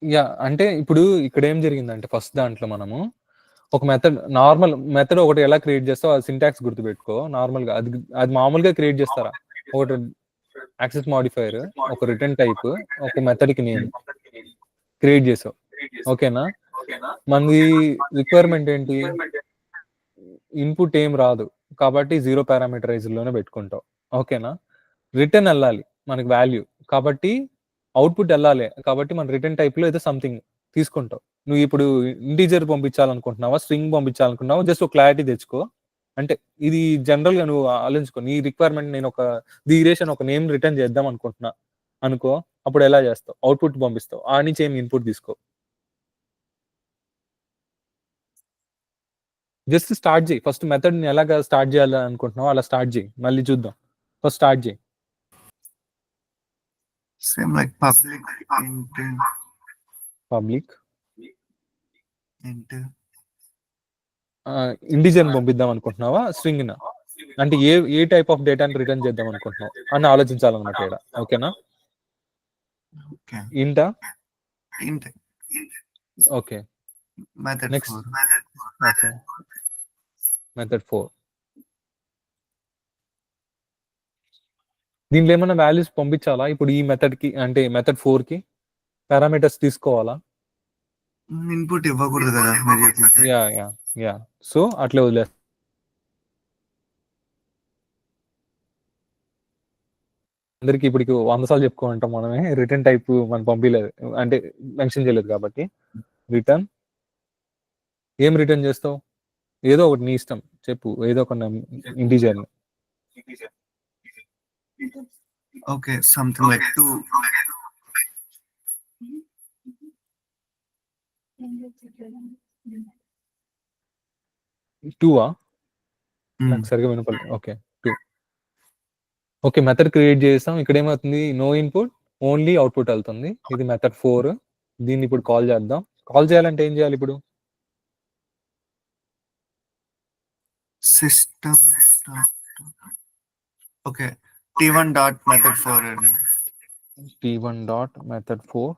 యాహ్! అంటే ఇప్పుడు ఇక్కడ ఏం జరిగిందంటే ఫస్ట్ దాంట్లో మనము ఒక నార్మల్ మెథడ్ ఒకటి ఎలా క్రియేట్ చేస్తావో అది సింటాక్స్ గుర్తుపెట్టుకో. నార్మల్‌గా అది మామూలుగా క్రియేట్ చేస్తారా? ఒకటి యాక్సెస్ మాడిఫైయర్, ఒక రిటర్న్ టైప్, ఒక మెథడ్కి నేమ్ క్రియేట్ చేసావు. ఓకేనా? మనది రిక్వైర్మెంట్ ఏంటి? ఇన్పుట్ ఏం రాదు కాబట్టి 0 పారామీటరైజ్లోనే పెట్టుకుంటావు. ఓకేనా? రిటర్న్ వెళ్ళాలి మనకి వాల్యూ, కాబట్టి అవుట్పుట్ వెళ్ళాలి కాబట్టి మన రిటర్న్ టైప్లో ఏదో సంథింగ్ తీసుకుంటావు. నువ్వు ఇప్పుడు ఇంటీజర్ పంపించాలనుకుంటున్నావా, స్ట్రింగ్ పంపించాలనుకుంటున్నావా, జస్ట్ ఒక క్లారిటీ తెచ్చుకో. అంటే ఇది జనరల్గా నువ్వు ఆలోచించుకో. నీ రిక్వైర్మెంట్ నేను ఒక దిగిరేషన్ ఒక నేమ్ రిటర్న్ చేద్దాం అనుకుంటున్నా అనుకో, అప్పుడు ఎలా చేస్తావు? అవుట్పుట్ పంపిస్తావు, ఆ నుంచి ఏం ఇన్పుట్ తీసుకో. జస్ట్ స్టార్ట్ చేయి ఫస్ట్. మెథడ్ని ఎలాగా స్టార్ట్ చేయాలి అనుకుంటున్నావు అలా స్టార్ట్ చేయి, మళ్ళీ చూద్దాం. ఫస్ట్ స్టార్ట్ చేయి. Same like public public int integer పంపిద్దాం అనుకుంటున్నావా, స్ట్రింగ్ అంటే ఏ టైప్ ఆఫ్ డేటాని రిటర్న్ చేద్దాం అనుకుంటున్నావు అని ఆలోచించాలన్నమాట ఇక్కడ. ఓకేనా? okay ఇంటా? int okay. method next 4 okay, method 4. దీంట్లో ఏమైనా వాల్యూస్ పంపించాలా ఇప్పుడు ఈ మెథడ్కి, అంటే మెథడ్ 4కి పారామీటర్స్ తీసుకోవాలా? ఇన్పుట్ ఇవ్వకూడదు కదా మీరు చెప్పినట్టు. యా యా యా సో అట్లే వదిలేస్తా. అందరికి ఇప్పటికి 100 సార్లు చెప్పుకుంటాం మనమే, రిటర్న్ టైప్ మనం పంపించలేదు అంటే మెన్షన్ చేయలేదు కాబట్టి. రిటర్న్ ఏం రిటర్న్ చేస్తావు? ఏదో ఒకటి నీ ఇష్టం చెప్పు, ఏదో ఒక integer. Okay, something like 2. టూవా? Hmm. నాకు సరిగా వినపడలేదు. ఓకే 2. ఓకే, మెథడ్ క్రియేట్ చేస్తాం. ఇక్కడ ఏమవుతుంది? నో ఇన్పుట్, ఓన్లీ అవుట్పుట్ వెళ్తుంది. ఇది మెథడ్ 4. దీన్ని ఇప్పుడు కాల్ చేద్దాం. కాల్ చేయాలంటే ఏం చేయాలి ఇప్పుడు? System okay, t1 dot method 4 అని. t1 dot method 4.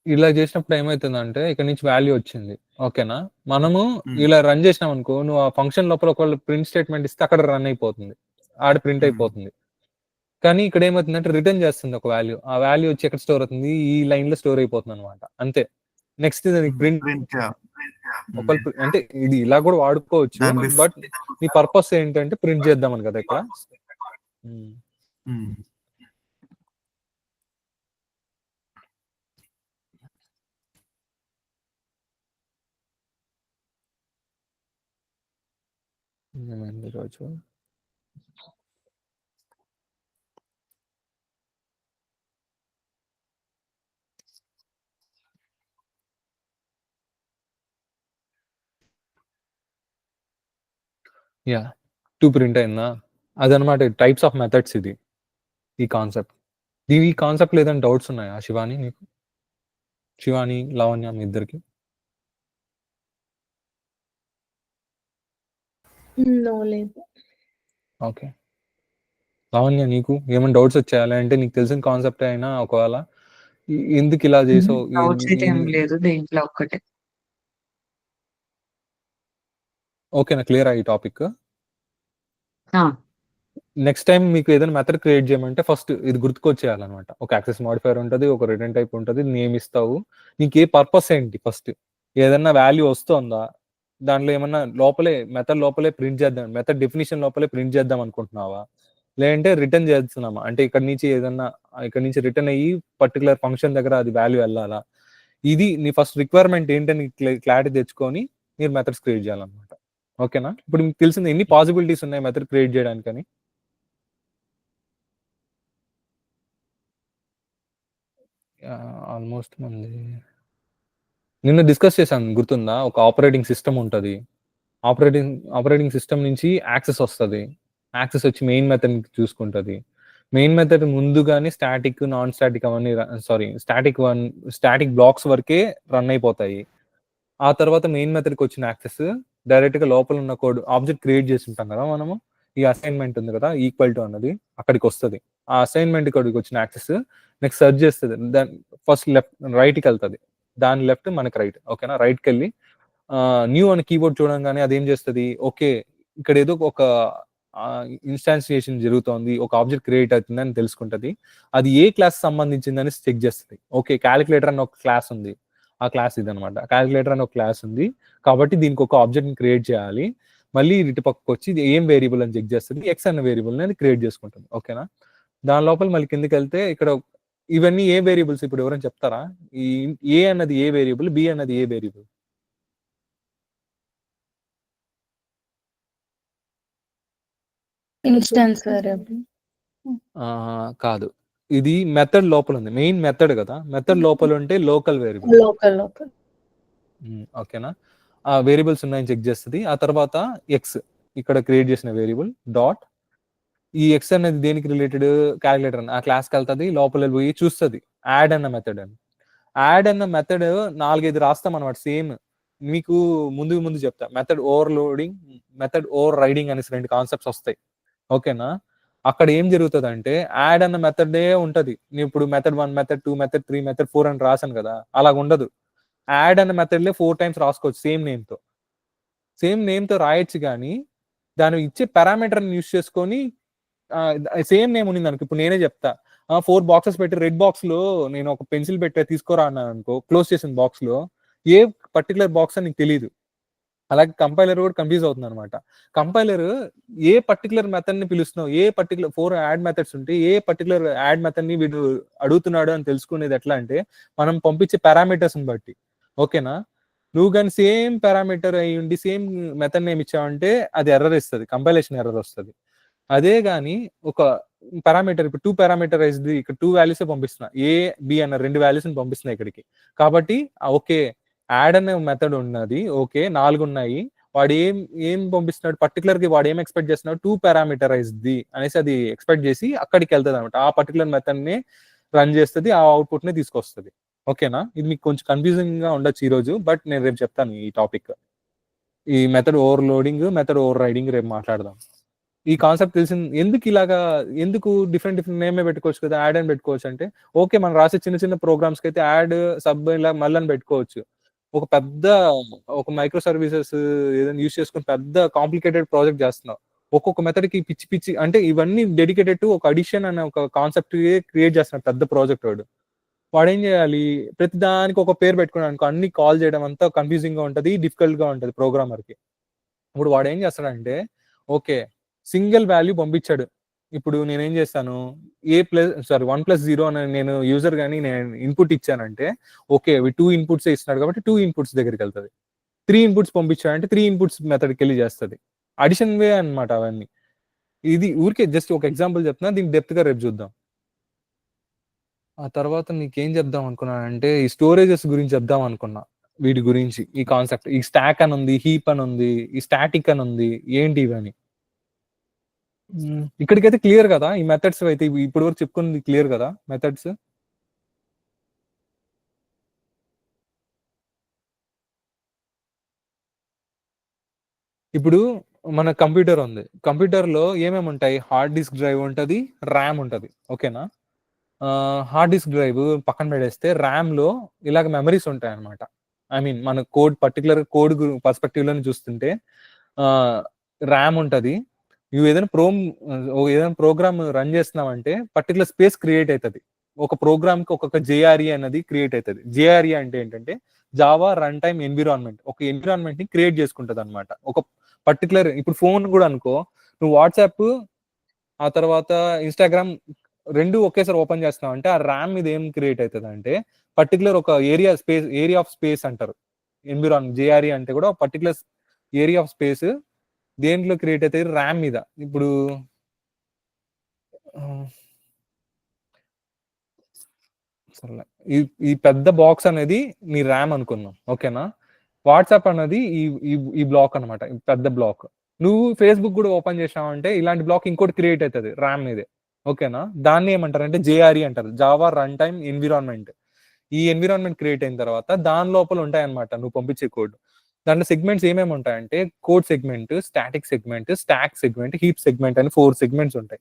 ఇలా చేసినప్పుడు ఏమవుతుందంటే ఇక్కడ నుంచి వాల్యూ వచ్చింది. ఓకేనా? మనము ఇలా రన్ చేసినాం అనుకో, నువ్వు ఆ ఫంక్షన్ లోపల ఒకవేళ ప్రింట్ స్టేట్మెంట్ ఇస్తే అక్కడ రన్ అయిపోతుంది, ఆడ ప్రింట్ అయిపోతుంది. కానీ ఇక్కడ ఏమవుతుందంటే రిటర్న్ చేస్తుంది ఒక వాల్యూ. ఆ వాల్యూ వచ్చి ఎక్కడ స్టోర్ అవుతుంది? ఈ లైన్ లో స్టోర్ అయిపోతుంది అనమాట. అంతే. నెక్స్ట్ ప్రింట్ ఒకవేళ అంటే ఇది ఇలా కూడా వాడుకోవచ్చు, బట్ నీ పర్పస్ ఏంటంటే ప్రింట్ చేద్దామని కదా ఇక్కడ. ఈరోజు యా 2 ప్రింట్ అయిందా? అదనమాట టైప్స్ ఆఫ్ మెథడ్స్. ఇది ఈ కాన్సెప్ట్. ఈ కాన్సెప్ట్ లేదని డౌట్స్ ఉన్నాయా శివాని నీకు? శివాని, లావణ్య మీ ఇద్దరికి? నో లేదు. ఓకే. లావణ్య నీకు ఏమైనా డౌట్స్ వచ్చాయా? అంటే నీకు తెలిసిన కాన్సెప్ట్ అయినా ఒకవేళ ఎందుకు ఇలా చేసావు? డౌట్స్ అయితే ఏం లేదు దీంట్లో ఒక్కటే. ఓకేనా? క్లియర్ ఈ టాపిక్? ఆ, నెక్స్ట్ టైం మీకు ఏదైనా మెథడ్ క్రియేట్ చేయమంటే ఫస్ట్ ఇది గుర్తుకొచ్చేయాలన్నమాట. ఒక యాక్సెస్ మాడిఫైర్ ఉంటుంది, ఒక రిటర్న్ టైప్ ఉంటుంది, నేమ్ ఇస్తావు. నీకు ఏ పర్పస్ ఏంటి? ఫస్ట్ ఏదన్నా వాల్యూ వస్తుందా? దాంట్లో ఏమన్నా లోపలే మెథడ్ లోపలే ప్రింట్ చేద్దాం, మెథడ్ డెఫినేషన్ లోపలే ప్రింట్ చేద్దాం అనుకుంటున్నావా? లేదంటే రిటర్న్ చేస్తున్నామా? అంటే ఇక్కడ నుంచి ఏదన్నా ఇక్కడ నుంచి రిటర్న్ అయ్యి పర్టికులర్ ఫంక్షన్ దగ్గర అది వాల్యూ వెళ్ళాలా? ఇది నీ ఫస్ట్ రిక్వైర్మెంట్ ఏంటని క్లారిటీ తెచ్చుకొని మీరు మెథడ్స్ క్రియేట్ చేయాలన్నమాట. ఓకేనా? ఇప్పుడు మీకు తెలిసింది ఎన్ని పాసిబిలిటీస్ ఉన్నాయి మెథడ్ క్రియేట్ చేయడానికని? ఆల్మోస్ట్ మంది నిన్న డిస్కస్ చేశాను, గుర్తుందా? ఒక ఆపరేటింగ్ సిస్టమ్ ఉంటుంది. ఆపరేటింగ్ సిస్టమ్ నుంచి యాక్సెస్ వస్తుంది. యాక్సెస్ వచ్చి మెయిన్ మెథడ్ చూసుకుంటుంది. మెయిన్ మెథడ్ ముందుగానే స్టాటిక్, నాన్ స్టాటిక్ అవన్నీ స్టాటిక్ బ్లాక్స్ వరకే రన్ అయిపోతాయి. ఆ తర్వాత మెయిన్ మెథడ్కి వచ్చిన యాక్సెస్ డైరెక్ట్ గా లోపల ఉన్న కోడ్ ఆబ్జెక్ట్ క్రియేట్ చేసి ఉంటాం కదా మనము. ఈ అసైన్మెంట్ ఉంది కదా, ఈక్వల్ టు అన్నది అక్కడికి వస్తుంది. ఆ అసైన్మెంట్ కోడ్కి వచ్చిన యాక్సెస్ నెక్స్ట్ సెర్చ్ చేస్తుంది. దాని ఫస్ట్ లెఫ్ట్ రైట్కి వెళ్తుంది, దాని లెఫ్ట్ మనకి రైట్. ఓకేనా? రైట్కి వెళ్ళి న్యూ అని కీబోర్డ్ చూడంగానే అదేం చేస్తుంది, ఓకే ఇక్కడ ఏదో ఒక ఇన్స్టాన్సియేషన్ జరుగుతోంది, ఒక ఆబ్జెక్ట్ క్రియేట్ అవుతుంది అని తెలుసుకుంటది. అది ఏ క్లాస్ సంబంధించిందని చెక్ చేస్తుంది. ఓకే క్యాలిక్యులేటర్ అని ఒక క్లాస్ ఉంది, ఆ క్లాస్ ఇదనమాట. క్యాలిక్యులేటర్ అని ఒక క్లాస్ ఉంది కాబట్టి దీనికి ఒక ఆబ్జెక్ట్ని క్రియేట్ చేయాలి. మళ్ళీ ఇటు పక్కకు వచ్చి ఇది ఏం వేరియబుల్ అని చెక్ చేస్తుంది, ఎక్స్ అన్న వేరియబుల్ అని క్రియేట్ చేసుకుంటుంది. ఓకేనా, దాని లోపల మళ్ళీ కిందకి వెళ్తే ఇక్కడ ఇవన్నీ ఏ వేరియబుల్స్ ఇప్పుడు ఎవరైనా చెప్తారా? ఈ ఏ అన్నది ఏ వేరియబుల్, బి అన్నది ఏ వేరియబుల్? Instance variable. కాదు, ఇది మెథడ్ లోపల ఉంది, మెయిన్ మెథడ్ కదా. మెథడ్ లోపల ఉంటే లోకల్ వేరియబుల్. లోకల్. ఓకేనా, ఆ వేరియబుల్స్ ఉన్నాయని చెక్ చేస్తుంది. ఆ తర్వాత ఎక్స్ ఇక్కడ క్రియేట్ చేసిన వేరియబుల్ డాట్ ఈ ఎక్స్ అనేది దేనికి రిలేటెడ్, క్యాలిక్యులేటర్ అని ఆ క్లాస్కి వెళ్తుంది. లోపల పోయి చూస్తుంది యాడ్ అన్న మెథడ్ అని. యాడ్ అన్న మెథడ్ 4-5 రాస్తాం అనమాట. సేమ్ మీకు ముందు చెప్తా. Method overloading, method over riding అనేసి 2 కాన్సెప్ట్స్ వస్తాయి. ఓకేనా, అక్కడ ఏం జరుగుతుంది అంటే యాడ్ అన్న మెథడే ఉంటది. నేను ఇప్పుడు మెథడ్ 1, మెథడ్ 2, మెథడ్ 3, మెథడ్ 4 అని రాశాను కదా, అలాగ ఉండదు. యాడ్ అన్న మెథడ్లే 4 టైమ్స్ రాసుకోవచ్చు సేమ్ నేమ్ తో రాయొచ్చు. కానీ దాని ఇచ్చే పారామీటర్ని యూస్ చేసుకొని సేమ్ నేమ్ ఉంది అనుకో, ఇప్పుడు నేనే చెప్తా 4 బాక్సెస్ పెట్టి రెడ్ బాక్స్ లో నేను ఒక పెన్సిల్ పెట్టే తీసుకోరా అన్నాను అనుకో, క్లోజ్ చేసిన బాక్స్ లో ఏ పర్టికులర్ బాక్స్ అని నీకు తెలియదు. అలాగే కంపైలర్ కూడా కన్ఫ్యూజ్ అవుతుంది అనమాట. కంపైలర్ ఏ పర్టికులర్ మెథడ్ ని పిలుస్తున్నావు, ఏ పర్టికులర్ 4 యాడ్ మెథడ్స్ ఉంటే ఏ పర్టికులర్ యాడ్ మెథడ్ ని వీడు అడుగుతున్నాడు అని తెలుసుకునేది ఎట్లా అంటే మనం పంపించే పారామీటర్స్ ని బట్టి. ఓకేనా, నువ్వు కానీ సేమ్ పారామీటర్ అయ్యి ఉండి సేమ్ మెథడ్ నేమ్ ఇచ్చావంటే అది ఎర్రర్ ఇస్తుంది, కంపైలేషన్ ఎర్రర్ వస్తుంది. అదే గాని ఒక పారామీటర్ ఇప్పుడు 2 పారామీటరైజ్డ్ ఇక్కడ 2 వాల్యూస్ పంపిస్తున్నా, ఏ బి అన్న 2 వాల్యూస్ పంపిస్తున్నా ఇక్కడికి. కాబట్టి ఓకే యాడ్ అనే మెథడ్ ఉన్నది, ఓకే 4 ఉన్నాయి. వాడు ఏం పంపిస్తున్నాడు పర్టికులర్ గా, వాడు ఏం ఎక్స్పెక్ట్ చేస్తున్నాడు 2 పారామీటరైజ్డ్ అనేసి అది ఎక్స్పెక్ట్ చేసి అక్కడికి వెళ్తుంది అనమాట. ఆ పర్టికులర్ మెథడ్ ని రన్ చేస్తుంది, ఆ అవుట్పుట్ ని తీసుకొస్తుంది. ఓకేనా, ఇది మీకు కొంచెం కన్ఫ్యూజింగ్ గా ఉండొచ్చు ఈ రోజు, బట్ నేను రేపు చెప్తాను ఈ టాపిక్. ఈ method overloading, method over riding రేపు మాట్లాడదాం. ఈ కాన్సెప్ట్ తెలిసింది. ఎందుకు డిఫరెంట్ నేమే పెట్టుకోవచ్చు కదా, యాడ్ అని పెట్టుకోవచ్చు అంటే ఓకే మనం రాసే చిన్న ప్రోగ్రామ్స్ కి అయితే యాడ్ సబ్ ఇలా మళ్ళీ పెట్టుకోవచ్చు. ఒక మైక్రో సర్వీసెస్ ఏదైనా యూస్ చేసుకుని పెద్ద కాంప్లికేటెడ్ ప్రాజెక్ట్ చేస్తున్నావు, ఒక్కొక్క మెథడ్ కి పిచ్చి అంటే ఇవన్నీ డెడికేటెడ్ టు ఒక అడిషన్ అనే ఒక కాన్సెప్ట్ క్రియేట్ చేస్తున్నాడు పెద్ద ప్రాజెక్ట్. వాడు ఏం చేయాలి, ప్రతి దానికి ఒక పేరు పెట్టుకున్నాడు, అన్ని కాల్ చేయడం అంతా కన్ఫ్యూజింగ్ గా ఉంటది, డిఫికల్ట్ గా ఉంటది ప్రోగ్రామర్ కి. ఇప్పుడు వాడు ఏం చేస్తాడంటే ఓకే సింగిల్ వాల్యూ పంపించాడు. ఇప్పుడు నేనేం చేస్తాను, 1+0 అని నేను యూజర్ గానీ నేను ఇన్పుట్ ఇచ్చానంటే ఓకే 2 ఇన్పుట్స్ ఇస్తున్నాడు కాబట్టి 2 ఇన్పుట్స్ దగ్గరికి వెళ్తుంది. 3 ఇన్పుట్స్ పంపించాడంటే 3 ఇన్పుట్స్ మెథడ్కి వెళ్ళి చేస్తుంది. అడిషన్ వే అనమాట అవన్నీ. ఇది ఊరికే జస్ట్ ఒక ఎగ్జాంపుల్ చెప్తున్నా, దీన్ని డెప్త్ గా రేపు చూద్దాం. ఆ తర్వాత నీకేం చెప్దాం అనుకున్నానంటే ఈ స్టోరేజెస్ గురించి చెప్దాం అనుకున్నా. వీటి గురించి ఈ కాన్సెప్ట్, ఈ స్టాక్ అని ఉంది, హీప్ అని ఉంది, ఈ స్టాటిక్ అని ఉంది, ఏంటి ఇవని. ఇక్కడికైతే క్లియర్ కదా, ఈ మెథడ్స్ అయితే ఇప్పటి వరకు చెప్పుకున్నది క్లియర్ కదా మెథడ్స్. ఇప్పుడు మన కంప్యూటర్ ఉంది, కంప్యూటర్ లో ఏమేమి ఉంటాయి, హార్డ్ డిస్క్ డ్రైవ్ ఉంటది, ర్యామ్ ఉంటది. ఓకేనా, హార్డ్ డిస్క్ డ్రైవ్ పక్కన పెడేస్తే ర్యామ్ లో ఇలాగ మెమరీస్ ఉంటాయి అనమాట. ఐ మీన్ మన పర్టికులర్ కోడ్ పర్స్పెక్టివ్ లో చూస్తుంటే ర్యామ్ ఉంటది. నువ్వు ఏదైనా ప్రోగ్రామ్ రన్ చేస్తున్నావంటే పర్టికులర్ స్పేస్ క్రియేట్ అవుతుంది. ఒక ప్రోగ్రామ్ కి ఒక్కొక్క జేఆర్ఈ అనేది క్రియేట్ అవుతుంది. జేఆర్ఈ అంటే ఏంటంటే జావా రన్ టైమ్ ఎన్విరాన్మెంట్, ఒక ఎన్విరాన్మెంట్ ని క్రియేట్ చేసుకుంటది అనమాట. ఒక పర్టికులర్ ఇప్పుడు ఫోన్ కూడా అనుకో, నువ్వు వాట్సాప్ ఆ తర్వాత ఇన్స్టాగ్రామ్ 2 ఒకేసారి ఓపెన్ చేస్తున్నావు అంటే ఆ ర్యామ్ మీద ఏం క్రియేట్ అవుతుంది అంటే పర్టికులర్ ఒక ఏరియా ఆఫ్ స్పేస్ అంటారు ఎన్విరాన్మెంట్. జేఆర్ఈ అంటే కూడా పర్టికులర్ ఏరియా ఆఫ్ స్పేస్ దేంట్లో క్రియేట్ అవుతుంది, ర్యామ్ మీద. ఇప్పుడు సరే ఈ పెద్ద బాక్స్ అనేది నీ ర్యామ్ అనుకుందాం. ఓకేనా, వాట్సాప్ అనేది ఈ బ్లాక్ అనమాట, పెద్ద బ్లాక్. నువ్వు ఫేస్బుక్ కూడా ఓపెన్ చేసావంటే ఇలాంటి బ్లాక్ ఇంకోటి క్రియేట్ అవుతుంది ర్యామ్ మీదే. ఓకేనా, దాన్ని ఏమంటారు అంటే జేఆర్ఈ అంటారు, జావా రన్ టైమ్ ఎన్విరాన్మెంట్. ఈ ఎన్విరాన్మెంట్ క్రియేట్ అయిన తర్వాత దాని లోపల ఉంటాయన్నమాట నువ్వు పంపించే కోడ్. దాంట్లో సెగ్మెంట్స్ ఏమేమి ఉంటాయంటే code segment, static segment, stack segment, heap segment అని 4 సెగ్మెంట్స్ ఉంటాయి.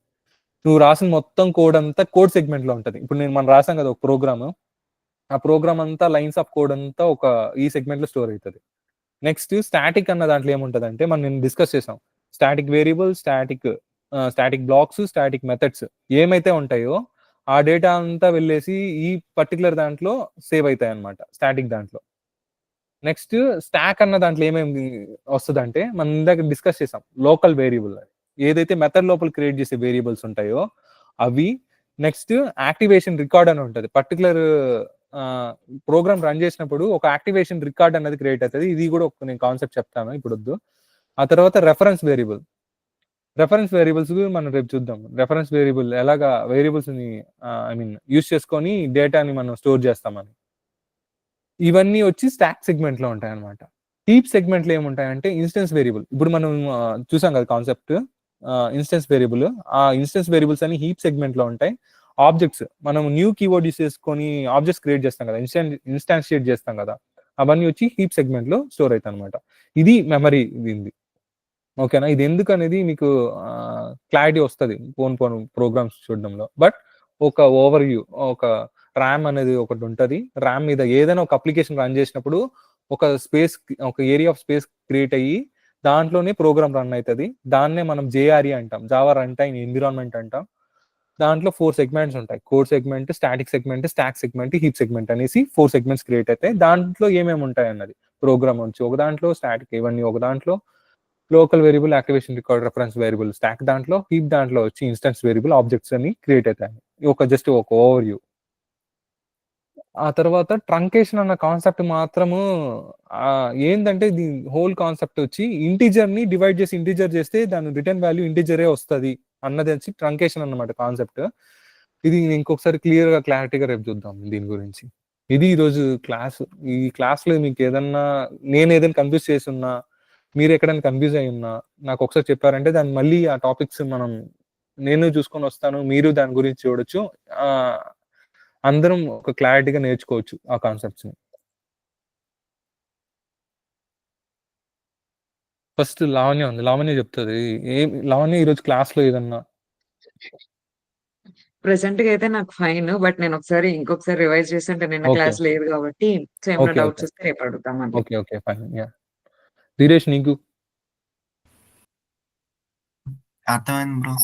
నువ్వు రాసిన మొత్తం కోడ్ అంతా కోడ్ సెగ్మెంట్ లో ఉంటది. ఇప్పుడు మనం రాసాం కదా ఒక ప్రోగ్రామ్, ఆ ప్రోగ్రామ్ అంతా లైన్స్ ఆఫ్ కోడ్ అంతా ఈ సెగ్మెంట్ లో స్టోర్ అవుతుంది. నెక్స్ట్ స్టాటిక్ అన్న దాంట్లో ఏముంటదంటే మనం నేను డిస్కస్ చేసాం. Static variable, static blocks, static methods ఏమైతే ఉంటాయో ఆ డేటా అంతా వెళ్ళేసి ఈ పర్టికులర్ దాంట్లో సేవ్ అవుతాయి అనమాట స్టాటిక్ దాంట్లో. నెక్స్ట్ స్టాక్ అన్న దాంట్లో ఏమేమి వస్తుందంటే మనం ఇందాక డిస్కస్ చేసాం లోకల్ వేరియబుల్, ఏదైతే మెథడ్ లోపల క్రియేట్ చేసే వేరియబుల్స్ ఉంటాయో అవి. నెక్స్ట్ యాక్టివేషన్ రికార్డ్ అని ఉంటుంది. పర్టికులర్ ప్రోగ్రామ్ రన్ చేసినప్పుడు ఒక యాక్టివేషన్ రికార్డ్ అనేది క్రియేట్ అవుతుంది. ఇది కూడా ఒక నేను కాన్సెప్ట్ చెప్తాను ఇప్పుడు వద్దు. ఆ తర్వాత రెఫరెన్స్ వేరియబుల్స్ మనం రేపు చూద్దాం. రెఫరెన్స్ వేరియబుల్ ఎలాగా వేరియబుల్స్ ని యూజ్ చేసుకొని డేటాని మనం స్టోర్ చేస్తామని. ఇవన్నీ వచ్చి స్టాక్ సెగ్మెంట్ లో ఉంటాయి అనమాట. హీప్ సెగ్మెంట్ లో ఏముంటాయంటే ఇన్స్టెన్స్ వేరియబుల్. ఇప్పుడు మనం చూసాం కదా కాన్సెప్ట్ ఇన్స్టెన్స్ వేరియబుల్. ఆ ఇన్స్టెన్స్ వేరియబుల్స్ అని హీప్ సెగ్మెంట్ లో ఉంటాయి. ఆబ్జెక్ట్స్ మనం న్యూ కీవర్డ్ యూస్ చేసుకొని ఆబ్జెక్ట్స్ క్రియేట్ చేస్తాం కదా, ఇన్స్టాన్షియేట్ చేస్తాం కదా, అవన్నీ వచ్చి హీప్ సెగ్మెంట్ లో స్టోర్ అవుతాయి అనమాట. ఇది మెమరీ దీనిది. ఓకేనా? ఇది ఎందుకు అనేది మీకు క్లారిటీ వస్తుంది పోన్ ప్రోగ్రామ్స్ చూడడంలో. బట్ ఒక ఓవర్ వ్యూ, ఒక ర్యామ్ అనేది ఒకటి ఉంటుంది. ర్యామ్ మీద ఏదైనా ఒక అప్లికేషన్ రన్ చేసినప్పుడు ఒక ఏరియా ఆఫ్ స్పేస్ క్రియేట్ అయ్యి దాంట్లోనే ప్రోగ్రామ్ రన్ అవుతుంది. దాన్నే మనం జేఆర్ఈ అంటాం, జావా రన్ టైమ్ ఎన్విరాన్మెంట్ అంటాం. దాంట్లో 4 సెగ్మెంట్స్ ఉంటాయి. Code segment, static segment, stack segment, heap segment అనేసి 4 సెగ్మెంట్స్ క్రియేట్ అవుతాయి. దాంట్లో ఏమేమి ఉంటాయి అన్నది ప్రోగ్రామ్ వచ్చి ఒక దాంట్లో, స్టాటిక్ ఇవన్నీ ఒక దాంట్లో, local variable, activation record, reference variable stock దాంట్లో, హీప్ దాంట్లో వచ్చి ఇన్స్టెన్స్ వేరియబుల్, ఆబ్జెక్ట్స్ అని క్రియేట్ అవుతాయి. జస్ట్ ఒక ఓవర్ వ్యూ. ఆ తర్వాత ట్రంకేషన్ అన్న కాన్సెప్ట్ మాత్రము ఏంటంటే ఇది హోల్ కాన్సెప్ట్ వచ్చి ఇంటిజర్ ని డివైడ్ చేసి ఇంటిజర్ చేస్తే దాని రిటర్న్ వాల్యూ ఇంటిజరే వస్తుంది అన్నది వచ్చి ట్రంకేషన్ అన్నమాట కాన్సెప్ట్. ఇది ఇంకొకసారి క్లారిటీగా రేపు చూద్దాం దీని గురించి. ఇది ఈరోజు క్లాస్. ఈ క్లాస్ లో మీకు నేను ఏదైనా కన్ఫ్యూజ్ చేసి ఉన్నా, మీరు ఎక్కడైనా కన్ఫ్యూజ్ అయి ఉన్నా నాకు ఒకసారి చెప్పారంటే దాన్ని మళ్ళీ ఆ టాపిక్స్ నేను చూసుకొని వస్తాను, మీరు దాని గురించి చూడొచ్చు. అందరం ఒక క్లారిటీగా నేర్చుకోవచ్చు ఆ కాన్సెప్ట్స్ ని. ఫస్ట్ లావణ్య ఉంది, లావణ్య చెప్తుంది. లావణ్య ఈరోజు క్లాస్ లో ఏదన్నా ప్రెసెంట్ గా అయితే నాకు ఫైన్. బట్ నేను ఇంకొకసారి రివైజ్ చేస్తుంటే నిన్న క్లాస్ లేదు కాబట్టి సో ఏమైనా డౌట్స్ వస్తే రేపు అడుగుతామండి. Okay fine. యా ధీరేష్ నీకు అర్థమైంది బ్రో.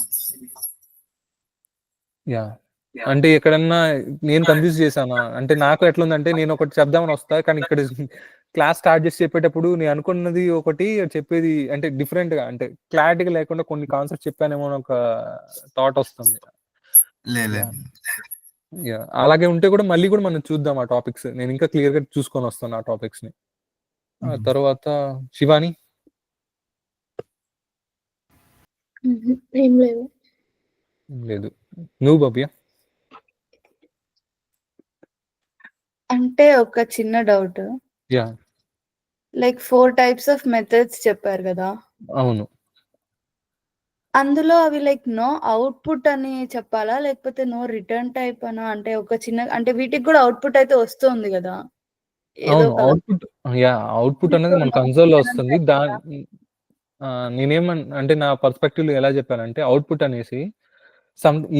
యా అంటే ఎక్కడన్నా నేను కన్ఫ్యూజ్ చేశానా అంటే నాకు ఎట్లుందంటే నేను ఒకటి చెప్దామని వస్తా, కానీ ఇక్కడ క్లాస్ స్టార్ట్ చేసి చెప్పేటప్పుడు నేను అనుకున్నది ఒకటి చెప్పేది అంటే డిఫరెంట్ గా, అంటే క్లారిటీగా లేకుండా కొన్ని కాన్సెప్ట్ చెప్పానేమో అని ఒక థాట్ వస్తుంది. అలాగే ఉంటే కూడా మళ్ళీ కూడా మనం చూద్దాం ఆ టాపిక్స్. నేను ఇంకా క్లియర్ గా చూసుకొని వస్తాను ఆ టాపిక్స్ ని. ఆ తర్వాత శివాని ఏం లేదు. లేదు. నువ్వు బాబియా? అంటే ఒక చిన్న doubt. Yeah like 4 types of methods చెప్పారు కదా, అవును. అందులో అవి లైక్ నో అవుట్పుట్ అని చెప్పాలా లేకపోతే నో రిటర్న్ టైప్ అనా? అంటే ఒక చిన్న అంటే వీటికి కూడా అవుట్పుట్ అయితే వస్తుంది కదా ఏదో అవును అవుట్పుట్ అనేది మన కన్సోల్ లో వస్తుంది. అంటే నా పర్స్పెక్టివ్ లో ఎలా చెప్పానంటే అవుట్పుట్ అనేసి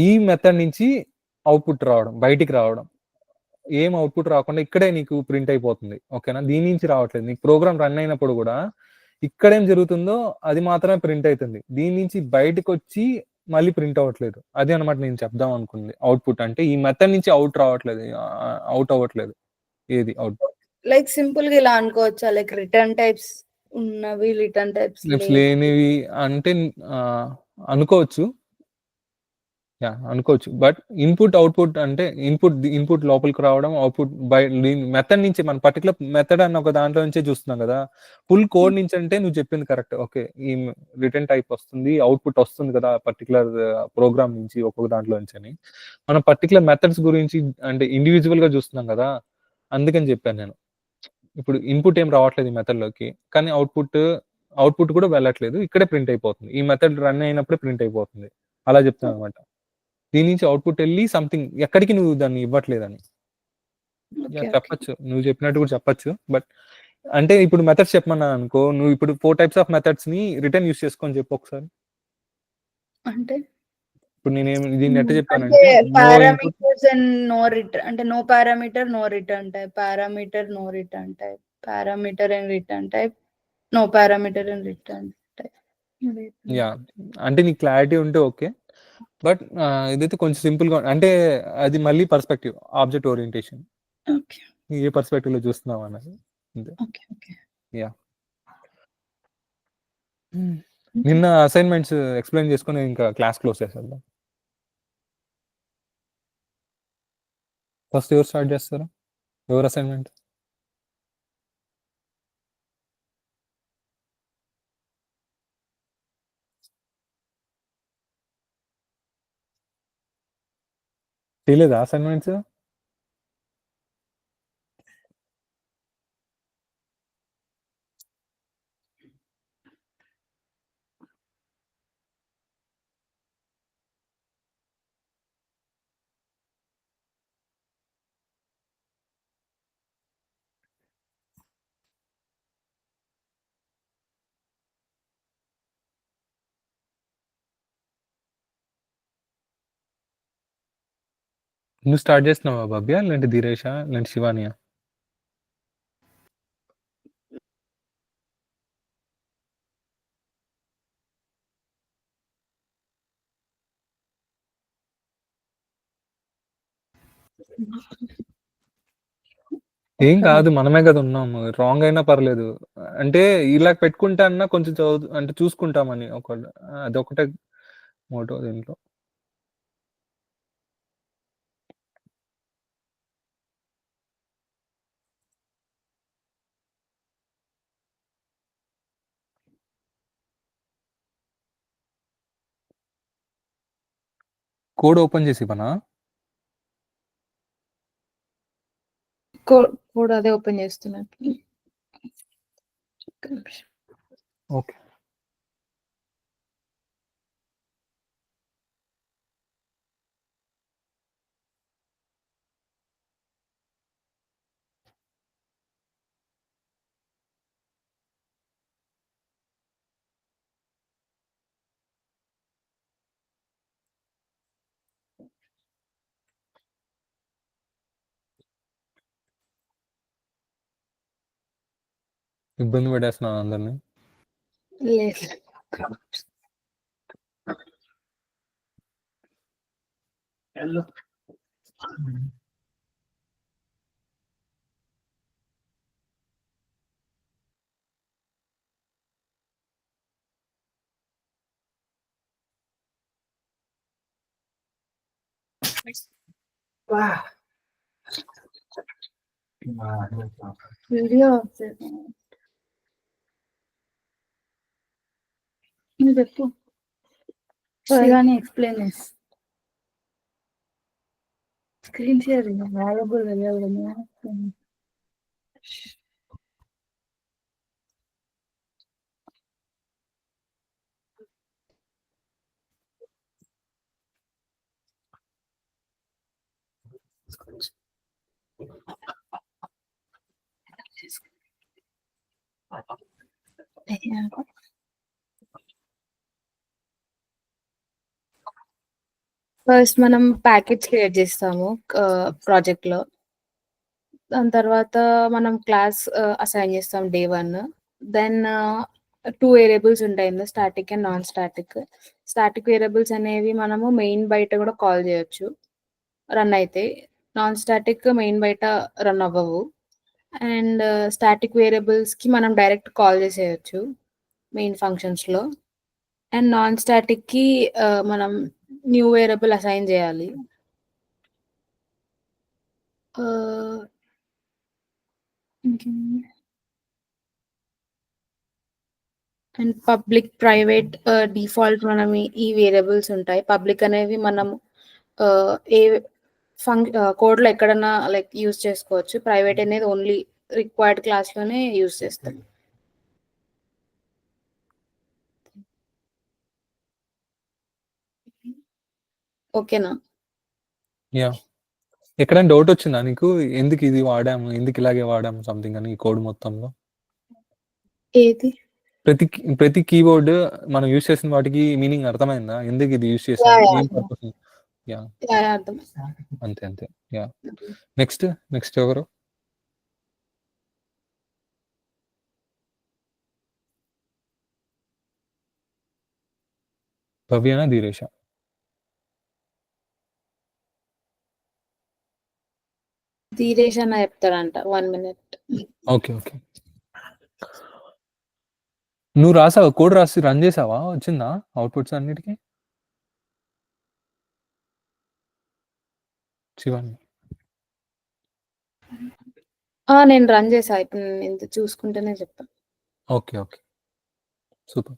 ఈ మెథడ్ నుంచి అవుట్పుట్ రావడం, బయటికి రావడం, ఏం అవుట్పుట్ రాకుండా ఇక్కడే నీకు ప్రింట్ అయిపోతుంది. ఓకేనా? దీని నుంచి రావట్లేదు. నీకు ప్రోగ్రామ్ రన్ అయినప్పుడు కూడా ఇక్కడేం జరుగుతుందో అది మాత్రమే ప్రింట్ అవుతుంది. దీని నుంచి బయటకు వచ్చి మళ్ళీ ప్రింట్ అవ్వట్లేదు. అది అనమాట నేను చెప్దాం అనుకుంది. అవుట్పుట్ అంటే ఈ మెథడ్ నుంచి అవుట్ అవ్వట్లేదు ఏది అవుట్పుట్. లైక్ సింపుల్ గా ఇలా అనుకోవచ్చా, లైక్ రిటర్న్ టైప్స్ ఉన్నవి రిటర్న్ టైప్స్ లేనివి అంటే అనుకోవచ్చు. అనుకోవచ్చు. బట్ ఇన్పుట్ అవుట్పుట్ అంటే ఇన్పుట్ లోపలికి రావడం, అవుట్పుట్ మెథడ్ నుంచి మన పర్టికులర్ మెథడ్ అన్న ఒక దాంట్లో నుంచే చూస్తున్నాం కదా. ఫుల్ కోడ్ నుంచి అంటే నువ్వు చెప్పింది కరెక్ట్. ఓకే, ఈ రిటర్న్ టైప్ వస్తుంది, అవుట్పుట్ వస్తుంది కదా పర్టికులర్ ప్రోగ్రామ్ నుంచి ఒక్కొక్క దాంట్లో నుంచి అని. మనం పర్టికులర్ మెథడ్స్ గురించి అంటే ఇండివిజువల్ గా చూస్తున్నాం కదా, అందుకని చెప్పాను నేను. ఇప్పుడు ఇన్పుట్ ఏం రావట్లేదు ఈ మెథడ్ లోకి, కానీ అవుట్పుట్ కూడా వెళ్ళట్లేదు, ఇక్కడే ప్రింట్ అయిపోతుంది. ఈ మెథడ్ రన్ అయినప్పుడే ప్రింట్ అయిపోతుంది. అలా చెప్తాను అనమాట. దీని నుంచి అవుట్పుట్ వెళ్ళి సంథింగ్ ఎక్కడికి నువ్వు దాన్ని ఇవ్వట్లేదని చెప్పచ్చు. నువ్వు చెప్పినట్టు కూడా చెప్పచ్చు. బట్ అంటే ఇప్పుడు మెథడ్స్ చెప్పమన్నా అనుకో, నువ్వు ఇప్పుడు 4 టైప్స్ ఆఫ్ మెథడ్స్ ని రిటర్న్ యూస్ చేసుకొని చెప్పు ఒకసారి. అంటే ఇప్పుడు దీన్ని ఎట్లా చెప్పానంటే పారామీటర్స్ అండ్ నో రిటర్న్, అంటే no parameter no return type, parameter no return type, parameter and return type, no parameter and return type. Yeah! అంటే నీకు క్లారిటీ ఉంటే ఓకే. బట్ ఇదైతే కొంచెం సింపుల్‌గా అంటే అది మళ్ళీ పర్స్పెక్టివ్. Object orientation. ఓకే. ఏ పర్స్పెక్టివ్‌లో చూస్తున్నావు అన్నది. అంతే. ఓకే. ఓకే. యాహ్! నిన్న అసైన్‌మెంట్స్ ఎక్స్‌ప్లెయిన్ చేసుకొని ఇంకా క్లాస్ క్లోజ్ చేసేద్దాం. ఫస్ట్ ఎవరు స్టార్ట్ చేస్తారు? ఎవరి అసైన్‌మెంట్? చేయలేదా అసైన్‌మెంట్స్? నువ్వు స్టార్ట్ చేస్తున్నావా భవ్య? లేదంటే ధీరేషా? లేదంటే శివానియా? ఏం కాదు. మనమే కదా ఉన్నాము. రాంగ్ అయినా పర్లేదు. అంటే ఇలా పెట్టుకుంటే అన్నా కొంచెం అంటే చూసుకుంటామని అదొకటే మోటో దీంట్లో. కోడ్ ఓపెన్ చేసి ఇవ్వనా? కోడ్ అదే ఓపెన్ చేస్తున్నా. ఒక్క నిమిషం. ఓకే. ఇబ్బంది పెట్టేస్తున్నాను అందరిని. లేదు. వీడియో నువ్వు చెప్పు. శివాని ఎక్స్ప్లెయిన్ చేసి స్క్రీన్ షేర్ వాల్యుబుల్ ఫస్ట్ మనం ప్యాకెట్స్ క్రియేట్ చేస్తాము ప్రాజెక్ట్లో. దాని తర్వాత మనం క్లాస్ అసైన్ చేస్తాం డే 1. దెన్ 2 వేరియబుల్స్ ఉంటాయి ఇందులో, static and non static. Static variables అనేవి మనము మెయిన్ బయట కూడా కాల్ చేయొచ్చు రన్ అయితే. నాన్ స్టాటిక్ మెయిన్ బయట రన్ అవ్వవు. అండ్ స్టాటిక్ వేరియబుల్స్కి మనం డైరెక్ట్ కాల్ చేసేయచ్చు మెయిన్ ఫంక్షన్స్లో. అండ్ నాన్ స్టాటిక్కి మనం న్యూ వేరియబుల్ అసైన్ చేయాలి. అండ్ పబ్లిక్, ప్రైవేట్, డిఫాల్ట్ మనం ఈ వేరియబుల్స్ ఉంటాయి. పబ్లిక్ అనేవి మనం ఏ కోడ్లో ఎక్కడన్నా లైక్ యూజ్ చేసుకోవచ్చు. ప్రైవేట్ అనేది ఓన్లీ రిక్వైర్డ్ క్లాస్లోనే యూజ్ చేస్తాం. ఓకేనా? యా. ఎక్కడైనా డౌట్ వచ్చిందా నీకు? ఎందుకు ఇది వాడాము, ఎందుకు ఇలాగే వాడాము సంథింగ్ అని ఈ కోడ్ మొత్తంలో? ఏది? ప్రతి కీవర్డ్ మనం యూజ్ చేసిన వాటికి మీనింగ్ అర్థమైందా? ఎందుకు ఇది యూజ్ చేసాం, ఏం పర్పస్? యా, అర్థం. అంతే. యా. నెక్స్ట్ ఎవరు? భవ్యనా ధీరేష? ధీరేష్ అన్న చెప్తాడంట 1 minute. ఓకే. ఓకే. నువ్వు రాసావా? కోడ్ రాసి రన్ చేసావా? వచ్చిందా అవుట్‌పుట్స్ అన్నిటికి? శివాని. నేను రన్ చేసా. ఇప్పుడు నేను ఇంత చూసుకుంటేనే చెప్తా. ఓకే. ఓకే. సూపర్.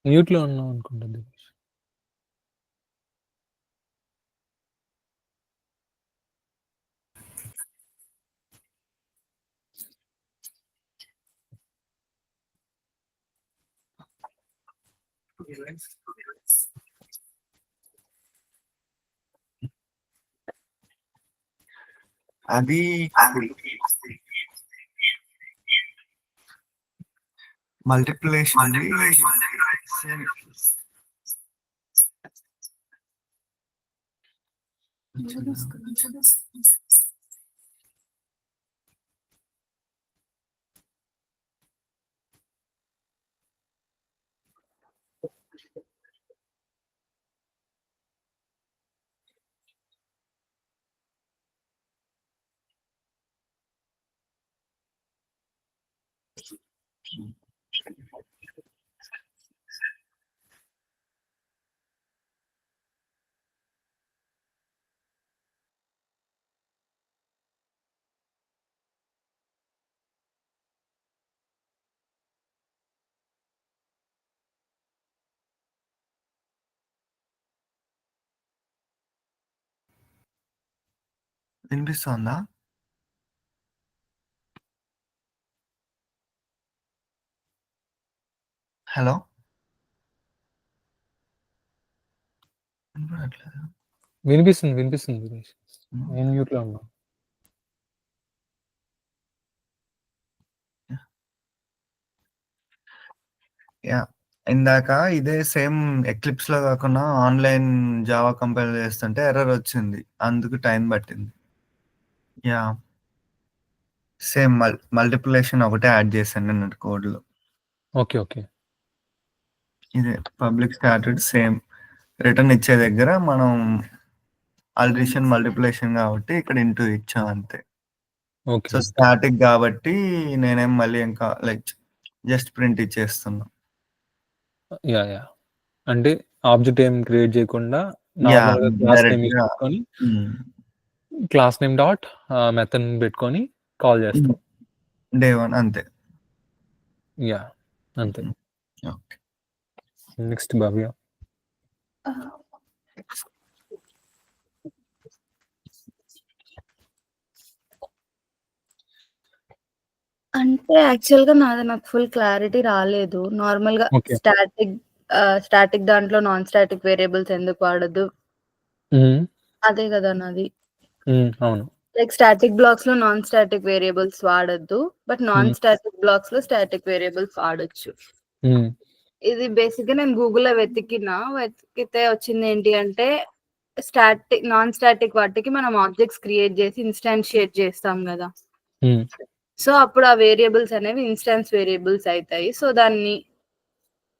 మ్యూట్‌లో ఉన్నావు అనుకుంటా ధీరేష్. అది మల్టిప్లికేషన్ అండి. సేమ్. వినిపిస్తోందా? హలో? వినపడట్లేదా? వినిపిస్తుంది. వినిపిస్తుంది ధీరేష్. నేను మ్యూట్‌లో ఉన్నా. యాహ్! ఇందాక ఇదే సేమ్ ఎక్లిప్స్‌లో కాకుండా ఆన్‌లైన్ జావా కంపైల్ చేస్తుంటే ఎర్రర్ వచ్చింది. అందుకు టైం పట్టింది. యాహ్! సేమ్ మల్టిప్లికేషన్ ఒకటే యాడ్ చేశాను నేను కోడ్‌లో. ఓకే. ఓకే. ఇదే పబ్లిక్ స్టాటెడ్ సేమ్. రిటర్న్ ఇచ్చే దగ్గర మనం అడిషన్, మల్టిప్లికేషన్ కాబట్టి ఇక్కడ ఇంటూ ఇచ్చాం అంతే. ఓకే. సో, స్టాటిక్ కాబట్టి నేనేం మళ్ళీ ఇంకా లైక్ జస్ట్ ప్రింట్ ఇచ్చేస్తున్నా. యాహ్! యాహ్! అంటే ఆబ్జెక్ట్ ఏం క్రియేట్ చేయకుండా యాహ్! నార్మల్‌గా క్లాస్ నేమ్ యూజ్ డైరెక్ట్‌గా చేసుకొని hmm. Class name dot method పెట్టుకొని కాల్ చేస్తావు. డే 1 అంతే. యాహ్! అంతే. ఓకే. నెక్స్ట్ భవ్య. అంటే యాక్చువల్‌గా నాకు ఫుల్ క్లారిటీ రాలేదు. నార్మల్‌గా ఓకే. స్టాటిక్ దాంట్లో నాన్ స్టాటిక్ వేరియబుల్స్ ఎందుకు వాడొద్దు? హ్మ్. అదే గదా నాది. అవును. లైక్ స్టాటిక్ బ్లాక్స్‌లో నాన్ స్టాటిక్ వేరియబుల్స్ వాడొద్దు. But non hmm. Static బ్లాక్స్‌లో static variables వాడొచ్చు. హ్మ్. ఇది బేసిక్‌గా నేను గూగుల్‌లో వెతికితే వచ్చిందేంటి అంటే నాన్ స్టాటిక్ వాటికి మనం ఆబ్జెక్ట్స్ క్రియేట్ చేసి ఇన్స్టాన్షియేట్ చేస్తాం కదా. సో అప్పుడు ఆ వేరియబుల్స్ అనేవి ఇన్స్టాన్స్ వేరియబుల్స్ అవుతాయి. సో దాన్ని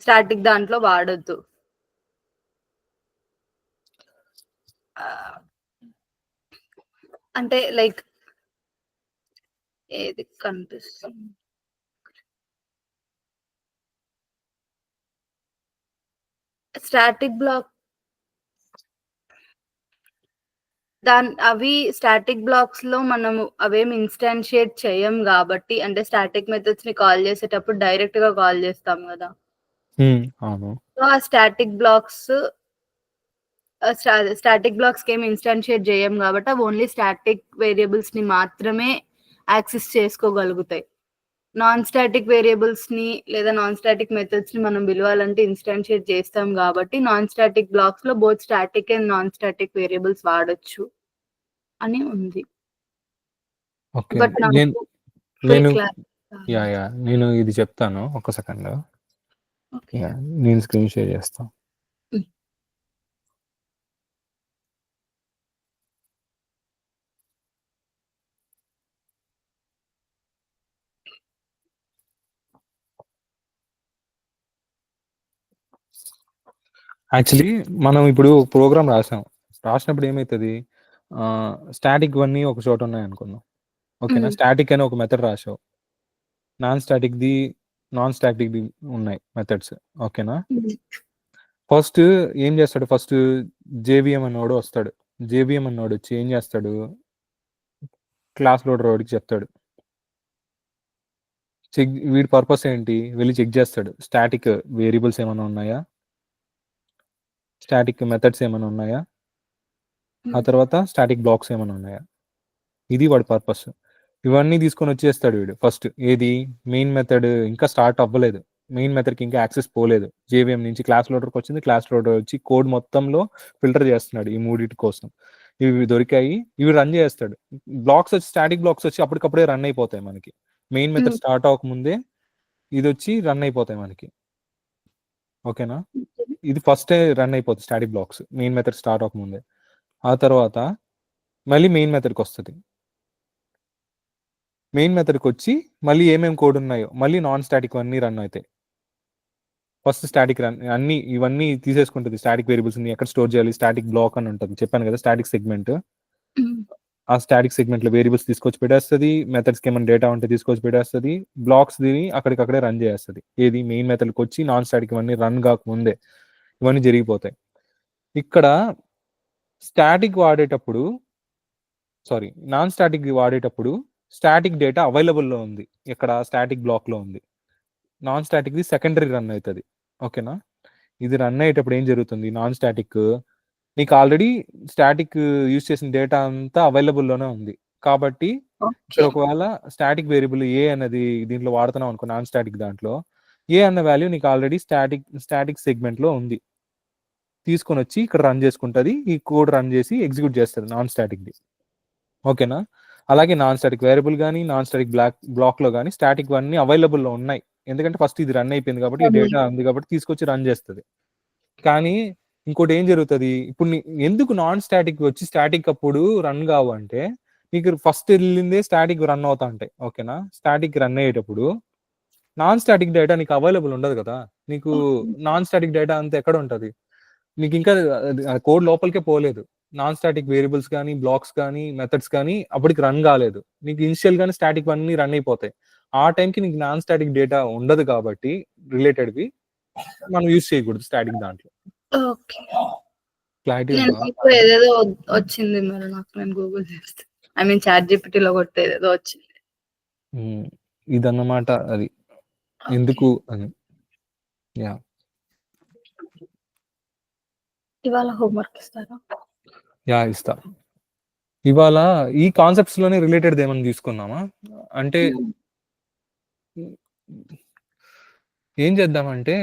స్టాటిక్ దాంట్లో వాడొద్దు. అంటే లైక్ ఏది కనిపిస్తుంది, స్టాటిక్ బ్లాక్ అవి స్టాటిక్ బ్లాక్స్ లో మనము అవేమి ఇన్స్టాన్షియేట్ చేయం కాబట్టి, అంటే స్టాటిక్ మెథడ్స్ ని కాల్ చేసేటప్పుడు డైరెక్ట్ గా కాల్ చేస్తాం కదా. అవును. సో ఆ స్టాటిక్ బ్లాక్స్ కి ఏమి ఇన్స్టాన్షియేట్ చేయం కాబట్టి అవి ఓన్లీ స్టాటిక్ వేరియబుల్స్ ని మాత్రమే యాక్సెస్ చేసుకోగలుగుతాయి. నాన్ స్టాటిక్ వేరియబుల్స్ ని లేదా నాన్ స్టాటిక్ మెథడ్స్ ని మనం పిలవాలంటే ఇన్స్టాన్షియేట్ చేస్తాం కాబట్టి నాన్ స్టాటిక్ బ్లాక్స్ లో both static and non static variables వాడొచ్చు అని ఉంది. ఓకే. బట్ నేను నాకు full నేను clarity కావాలి. నేను ఇది చెప్తాను. ఒక్క సెకండ్. Okay. నేను స్క్రీన్ షేర్ చేస్తా. యాక్చువల్లీ మనం ఇప్పుడు ప్రోగ్రామ్ రాసినప్పుడు ఏమవుతుంది, స్టాటిక్ అన్నీ ఒక చోట ఉన్నాయి అనుకుందాం. ఓకేనా. స్టాటిక్ అని ఒక మెథడ్ రాసావు, నాన్ స్టాటిక్ది ఉన్నాయి మెథడ్స్. ఓకేనా. ఫస్ట్ ఏం చేస్తాడు, ఫస్ట్ జేవిఎం అన్నోడు వస్తాడు. జేవిఎం అన్నోడు వచ్చి ఏం చేస్తాడు, క్లాస్ లోడర్ వాడికి చెప్తాడు, వీడి పర్పస్ ఏంటి, వెళ్ళి చెక్ చేస్తాడు స్టాటిక్ వేరియబుల్స్ ఏమైనా ఉన్నాయా, స్టాటిక్ మెథడ్స్ ఏమైనా ఉన్నాయా, ఆ తర్వాత స్టాటిక్ బ్లాక్స్ ఏమైనా ఉన్నాయా. ఇది వాడి పర్పస్. ఇవన్నీ తీసుకొని వచ్చేస్తాడు వీడు ఫస్ట్. ఏది, మెయిన్ మెథడ్ ఇంకా స్టార్ట్ అవ్వలేదు, మెయిన్ మెథడ్కి ఇంకా యాక్సెస్ పోలేదు. జేవిఎం నుంచి క్లాస్ లోడర్కి వచ్చింది, క్లాస్ లోడర్ వచ్చి కోడ్ మొత్తంలో ఫిల్టర్ చేస్తున్నాడు ఈ మూడింటి కోసం. ఇవి దొరికాయి, ఇవి రన్ చేస్తాడు. బ్లాక్స్ వచ్చి స్టాటిక్ బ్లాక్స్ వచ్చి అప్పటికప్పుడే రన్ అయిపోతాయి మనకి. మెయిన్ మెథడ్ స్టార్ట్ అవ్వకముందే ఇది వచ్చి రన్ అయిపోతాయి మనకి. ఓకేనా. ఇది ఫస్ట్ రన్ అయిపోతుంది static blocks main method start అవ్వకముందే. ఆ తర్వాత మళ్ళీ మెయిన్ మెథడ్కి వస్తుంది. మెయిన్ మెథడ్కి వచ్చి మళ్ళీ ఏమేమి కోడ్ ఉన్నాయో మళ్ళీ నాన్ స్టాటిక్ అన్నీ రన్ అవుతాయి. ఫస్ట్ స్టాటిక్ రన్ ఇవన్నీ తీసేసుకుంటుంది. స్టాటిక్ వేరియబుల్స్ ఎక్కడ స్టోర్ చేయాలి, స్టాటిక్ బ్లాక్ అని ఉంటుంది, చెప్పాను కదా స్టాటిక్ సెగ్మెంట్. ఆ స్టాటిక్ సెగ్మెంట్ లో వేరియబుల్స్ తీసుకొచ్చి పెట్టేస్తుంది, మెథడ్స్కి ఏమైనా డేటా ఉంటే తీసుకొచ్చి పెట్టేస్తుంది, బ్లాక్స్ దిని అక్కడికక్కడే రన్ చేస్తుంది. ఏది, మెయిన్ మెథడ్కి వచ్చి నాన్ స్టాటిక్ ఇవన్నీ రన్ కాకముందే ఇవన్నీ జరిగిపోతాయి. ఇక్కడ స్టాటిక్ వాడేటప్పుడు నాన్ స్టాటిక్ వాడేటప్పుడు స్టాటిక్ డేటా అవైలబుల్లో ఉంది, ఇక్కడ స్టాటిక్ బ్లాక్ లో ఉంది. నాన్ స్టాటిక్ది సెకండరీ రన్ అవుతుంది. ఓకేనా. ఇది రన్ అయ్యేటప్పుడు ఏం జరుగుతుంది, నాన్ స్టాటిక్ నీకు ఆల్రెడీ స్టాటిక్ యూజ్ చేసిన డేటా అంతా అవైలబుల్లోనే ఉంది కాబట్టి ఇక్కడ ఒకవేళ స్టాటిక్ వేరియబుల్ ఏ అనేది దీంట్లో వాడుతున్నాం అనుకో, నాన్ స్టాటిక్ దాంట్లో ఏ అన్న వాల్యూ నీకు ఆల్రెడీ స్టాటిక్ సెగ్మెంట్ లో ఉంది, తీసుకొని వచ్చి ఇక్కడ రన్ చేసుకుంటుంది. ఈ కోడ్ రన్ చేసి ఎగ్జిక్యూట్ చేస్తుంది నాన్ స్టాటిక్ది. ఓకేనా. అలాగే నాన్ స్టాటిక్ వేరియబుల్ కానీ నాన్ స్టాటిక్ బ్లాక్ లో కానీ స్టాటిక్ అన్ని అవైలబుల్లో ఉన్నాయి, ఎందుకంటే ఫస్ట్ ఇది రన్ అయిపోయింది కాబట్టి ఈ డేటా ఉంది కాబట్టి తీసుకొచ్చి రన్ చేస్తుంది. కానీ ఇంకోటి ఏం జరుగుతుంది, ఇప్పుడు ఎందుకు నాన్ స్టాటిక్ వచ్చి స్టాటిక్ అప్పుడు రన్ కావు అంటే, నీకు ఫస్ట్ వెళ్ళిందే స్టాటిక్ రన్ అవుతా ఉంటాయి. ఓకేనా. స్టాటిక్ రన్ అయ్యేటప్పుడు నాన్ స్టాటిక్ డేటా నీకు అవైలబుల్ ఉండదు కదా. నీకు నాన్ స్టాటిక్ డేటా అంతా ఎక్కడ ఉంటుంది, నీకు ఇంకా కోడ్ లోపలికే పోలేదు. నాన్ స్టాటిక్ వేరియబుల్స్ కానీ బ్లాక్స్ కానీ మెథడ్స్ కానీ అప్పటికి రన్ కాలేదు. నీకు ఇనిషియల్ గానీ స్టాటిక్ అన్ని రన్ అయిపోతాయి. ఆ టైంకి నీకు నాన్ స్టాటిక్ డేటా ఉండదు కాబట్టి రిలేటెడ్వి మనం యూజ్ చేయకూడదు స్టాటిక్ దాంట్లో. ఓకే. క్లారిటీ ఇప్పుడు ఏదేదో వచ్చింది మరి నాకు, నేను గూగుల్ చేస్తే ఐ మీన్ చాట్ జీపీటీలో కొట్టే ఏదేదో వచ్చింది. ఇదన్నమాట అది ఎందుకు అని. యా, ఇవాళ హోంవర్క్ ఇస్తారా? యా ఇస్తా. ఇవాళ ఈ కాన్సెప్ట్స్ లోనే రిలేటెడ్ ఏమైనా తీసుకున్నామా అంటే ఏం చేద్దామంటే,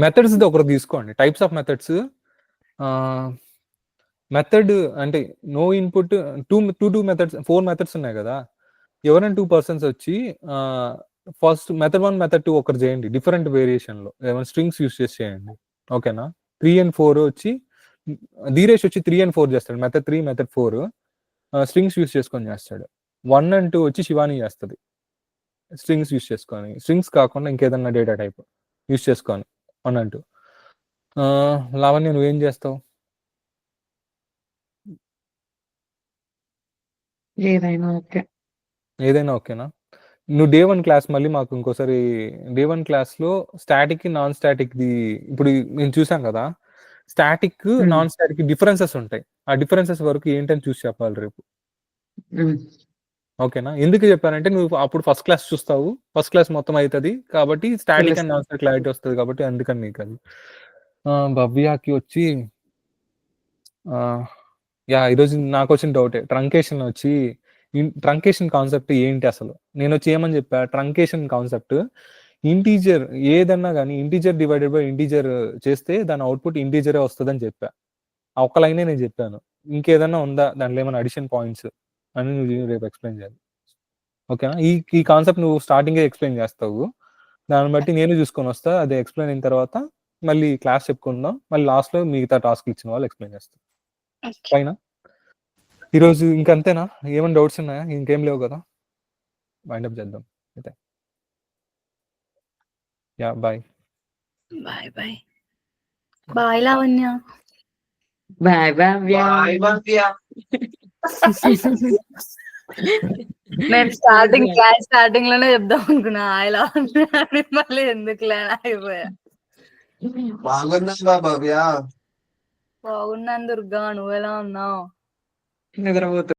మెథడ్స్ ఒకటి తీసుకోండి. Types of methods. మెథడ్ అంటే no input, two methods 4 methods ఉన్నాయి కదా. ఎవరైనా 2 పర్సన్స్ వచ్చి ఫస్ట్ మెథడ్ 1, మెథడ్ 2 ఒకటి చేయండి. డిఫరెంట్ వేరియేషన్‌లో. ఏమైనా స్ట్రింగ్స్ యూజ్ చేసి చేయండి. ఓకేనా? 3 అండ్ 4 వచ్చి ధీరేష్ వచ్చి 3 అండ్ 4 చేస్తాడు. మెథడ్ 3, మెథడ్ 4 స్ట్రింగ్స్ యూజ్ చేసుకొని చేస్తాడు. 1 అండ్ 2 వచ్చి శివాని చేస్తది. స్ట్రింగ్స్ యూజ్ చేసుకొని. స్ట్రింగ్స్ కాకుండా ఇంకేదన్నా డేటా టైప్ యూజ్ చేసుకొని 1 అండ్ 2. లావణ్య నువ్వేం చేస్తావు? ఏదైనా ఓకే. ఏదైనా ఓకేనా? నువ్వు డే 1 క్లాస్ మళ్ళీ మాకు ఇంకోసారి డే 1 క్లాస్‌లో స్టాటిక్, నాన్ స్టాటిక్‌ది ఇప్పుడు మేము చూసాం కదా! స్టాటిక్, నాన్ స్టాటిక్ డిఫరెన్సెస్ ఉంటాయి. ఆ డిఫరెన్సెస్ వరకు ఏంటని చూసి చెప్పాలి రేపు. ఓకేనా? ఎందుకు చెప్పానంటే నువ్వు అప్పుడు ఫస్ట్ క్లాస్ చూస్తావు. ఫస్ట్ క్లాస్ మొత్తం అయితది. కాబట్టి static and non static clarity వస్తది కాబట్టి అందుకని నీకది. భవ్యకి వచ్చి యాహ్! ఈరోజు నాకొచ్చిన డౌటే. ట్రంకేషన్ వచ్చి ట్రంకేషన్ కాన్సెప్ట్ ఏంటి అసలు? నేనొచ్చి ఏమని చెప్పా? ట్రంకేషన్ కాన్సెప్ట్ ఇంటీజర్ ఏదన్నా గాని ఇంటీజర్ డివైడెడ్ బై ఇంటీజర్ చేస్తే దాని అవుట్‌పుట్ ఇంటీజరే వస్తదని చెప్పా. ఆ ఒక్క లైనే నేను చెప్పాను. ఇంకేదన్నా ఉందా? దాంట్లో ఏమైనా అడిషన్ పాయింట్స్ అని నువ్వు రేపు ఎక్స్‌ప్లెయిన్ చేయాలి. ఓకేనా? ఈ కాన్సెప్ట్ నువ్వు స్టార్టింగే ఎక్స్‌ప్లెయిన్ చేస్తావు. దాన్ని బట్టి నేను చూసుకొనొస్తా. అది ఎక్స్‌ప్లెయిన్ అయిన తర్వాత మళ్ళీ క్లాస్ చెప్పుకుందాం. మళ్ళీ లాస్ట్‌లో మిగతా టాస్క్‌లు ఇచ్చిన వాళ్ళు ఎక్స్‌ప్లెయిన్ చేస్తారు. ఫైనా? ఈరోజు ఇంకంతేనా? ఏమైనా డౌట్స్ ఉన్నాయా? ఇంకేం లేవు కదా! వైండ్ అప్ చేద్దాం అయితే. Yeah! Bye. Bye bye. Bye Lavanya. Bye Bhavya. నేను క్లాస్ స్టార్టింగ్ లోనే చెప్దాం అనుకున్నా హాయ్ లావణ్య అని, మళ్ళీ ఎందుకులే అని అయిపోయా. బాగున్నా భవ్య. బాగున్నాను దుర్గా, నువ్వెలా ఉన్నావు? నిద్రపోతు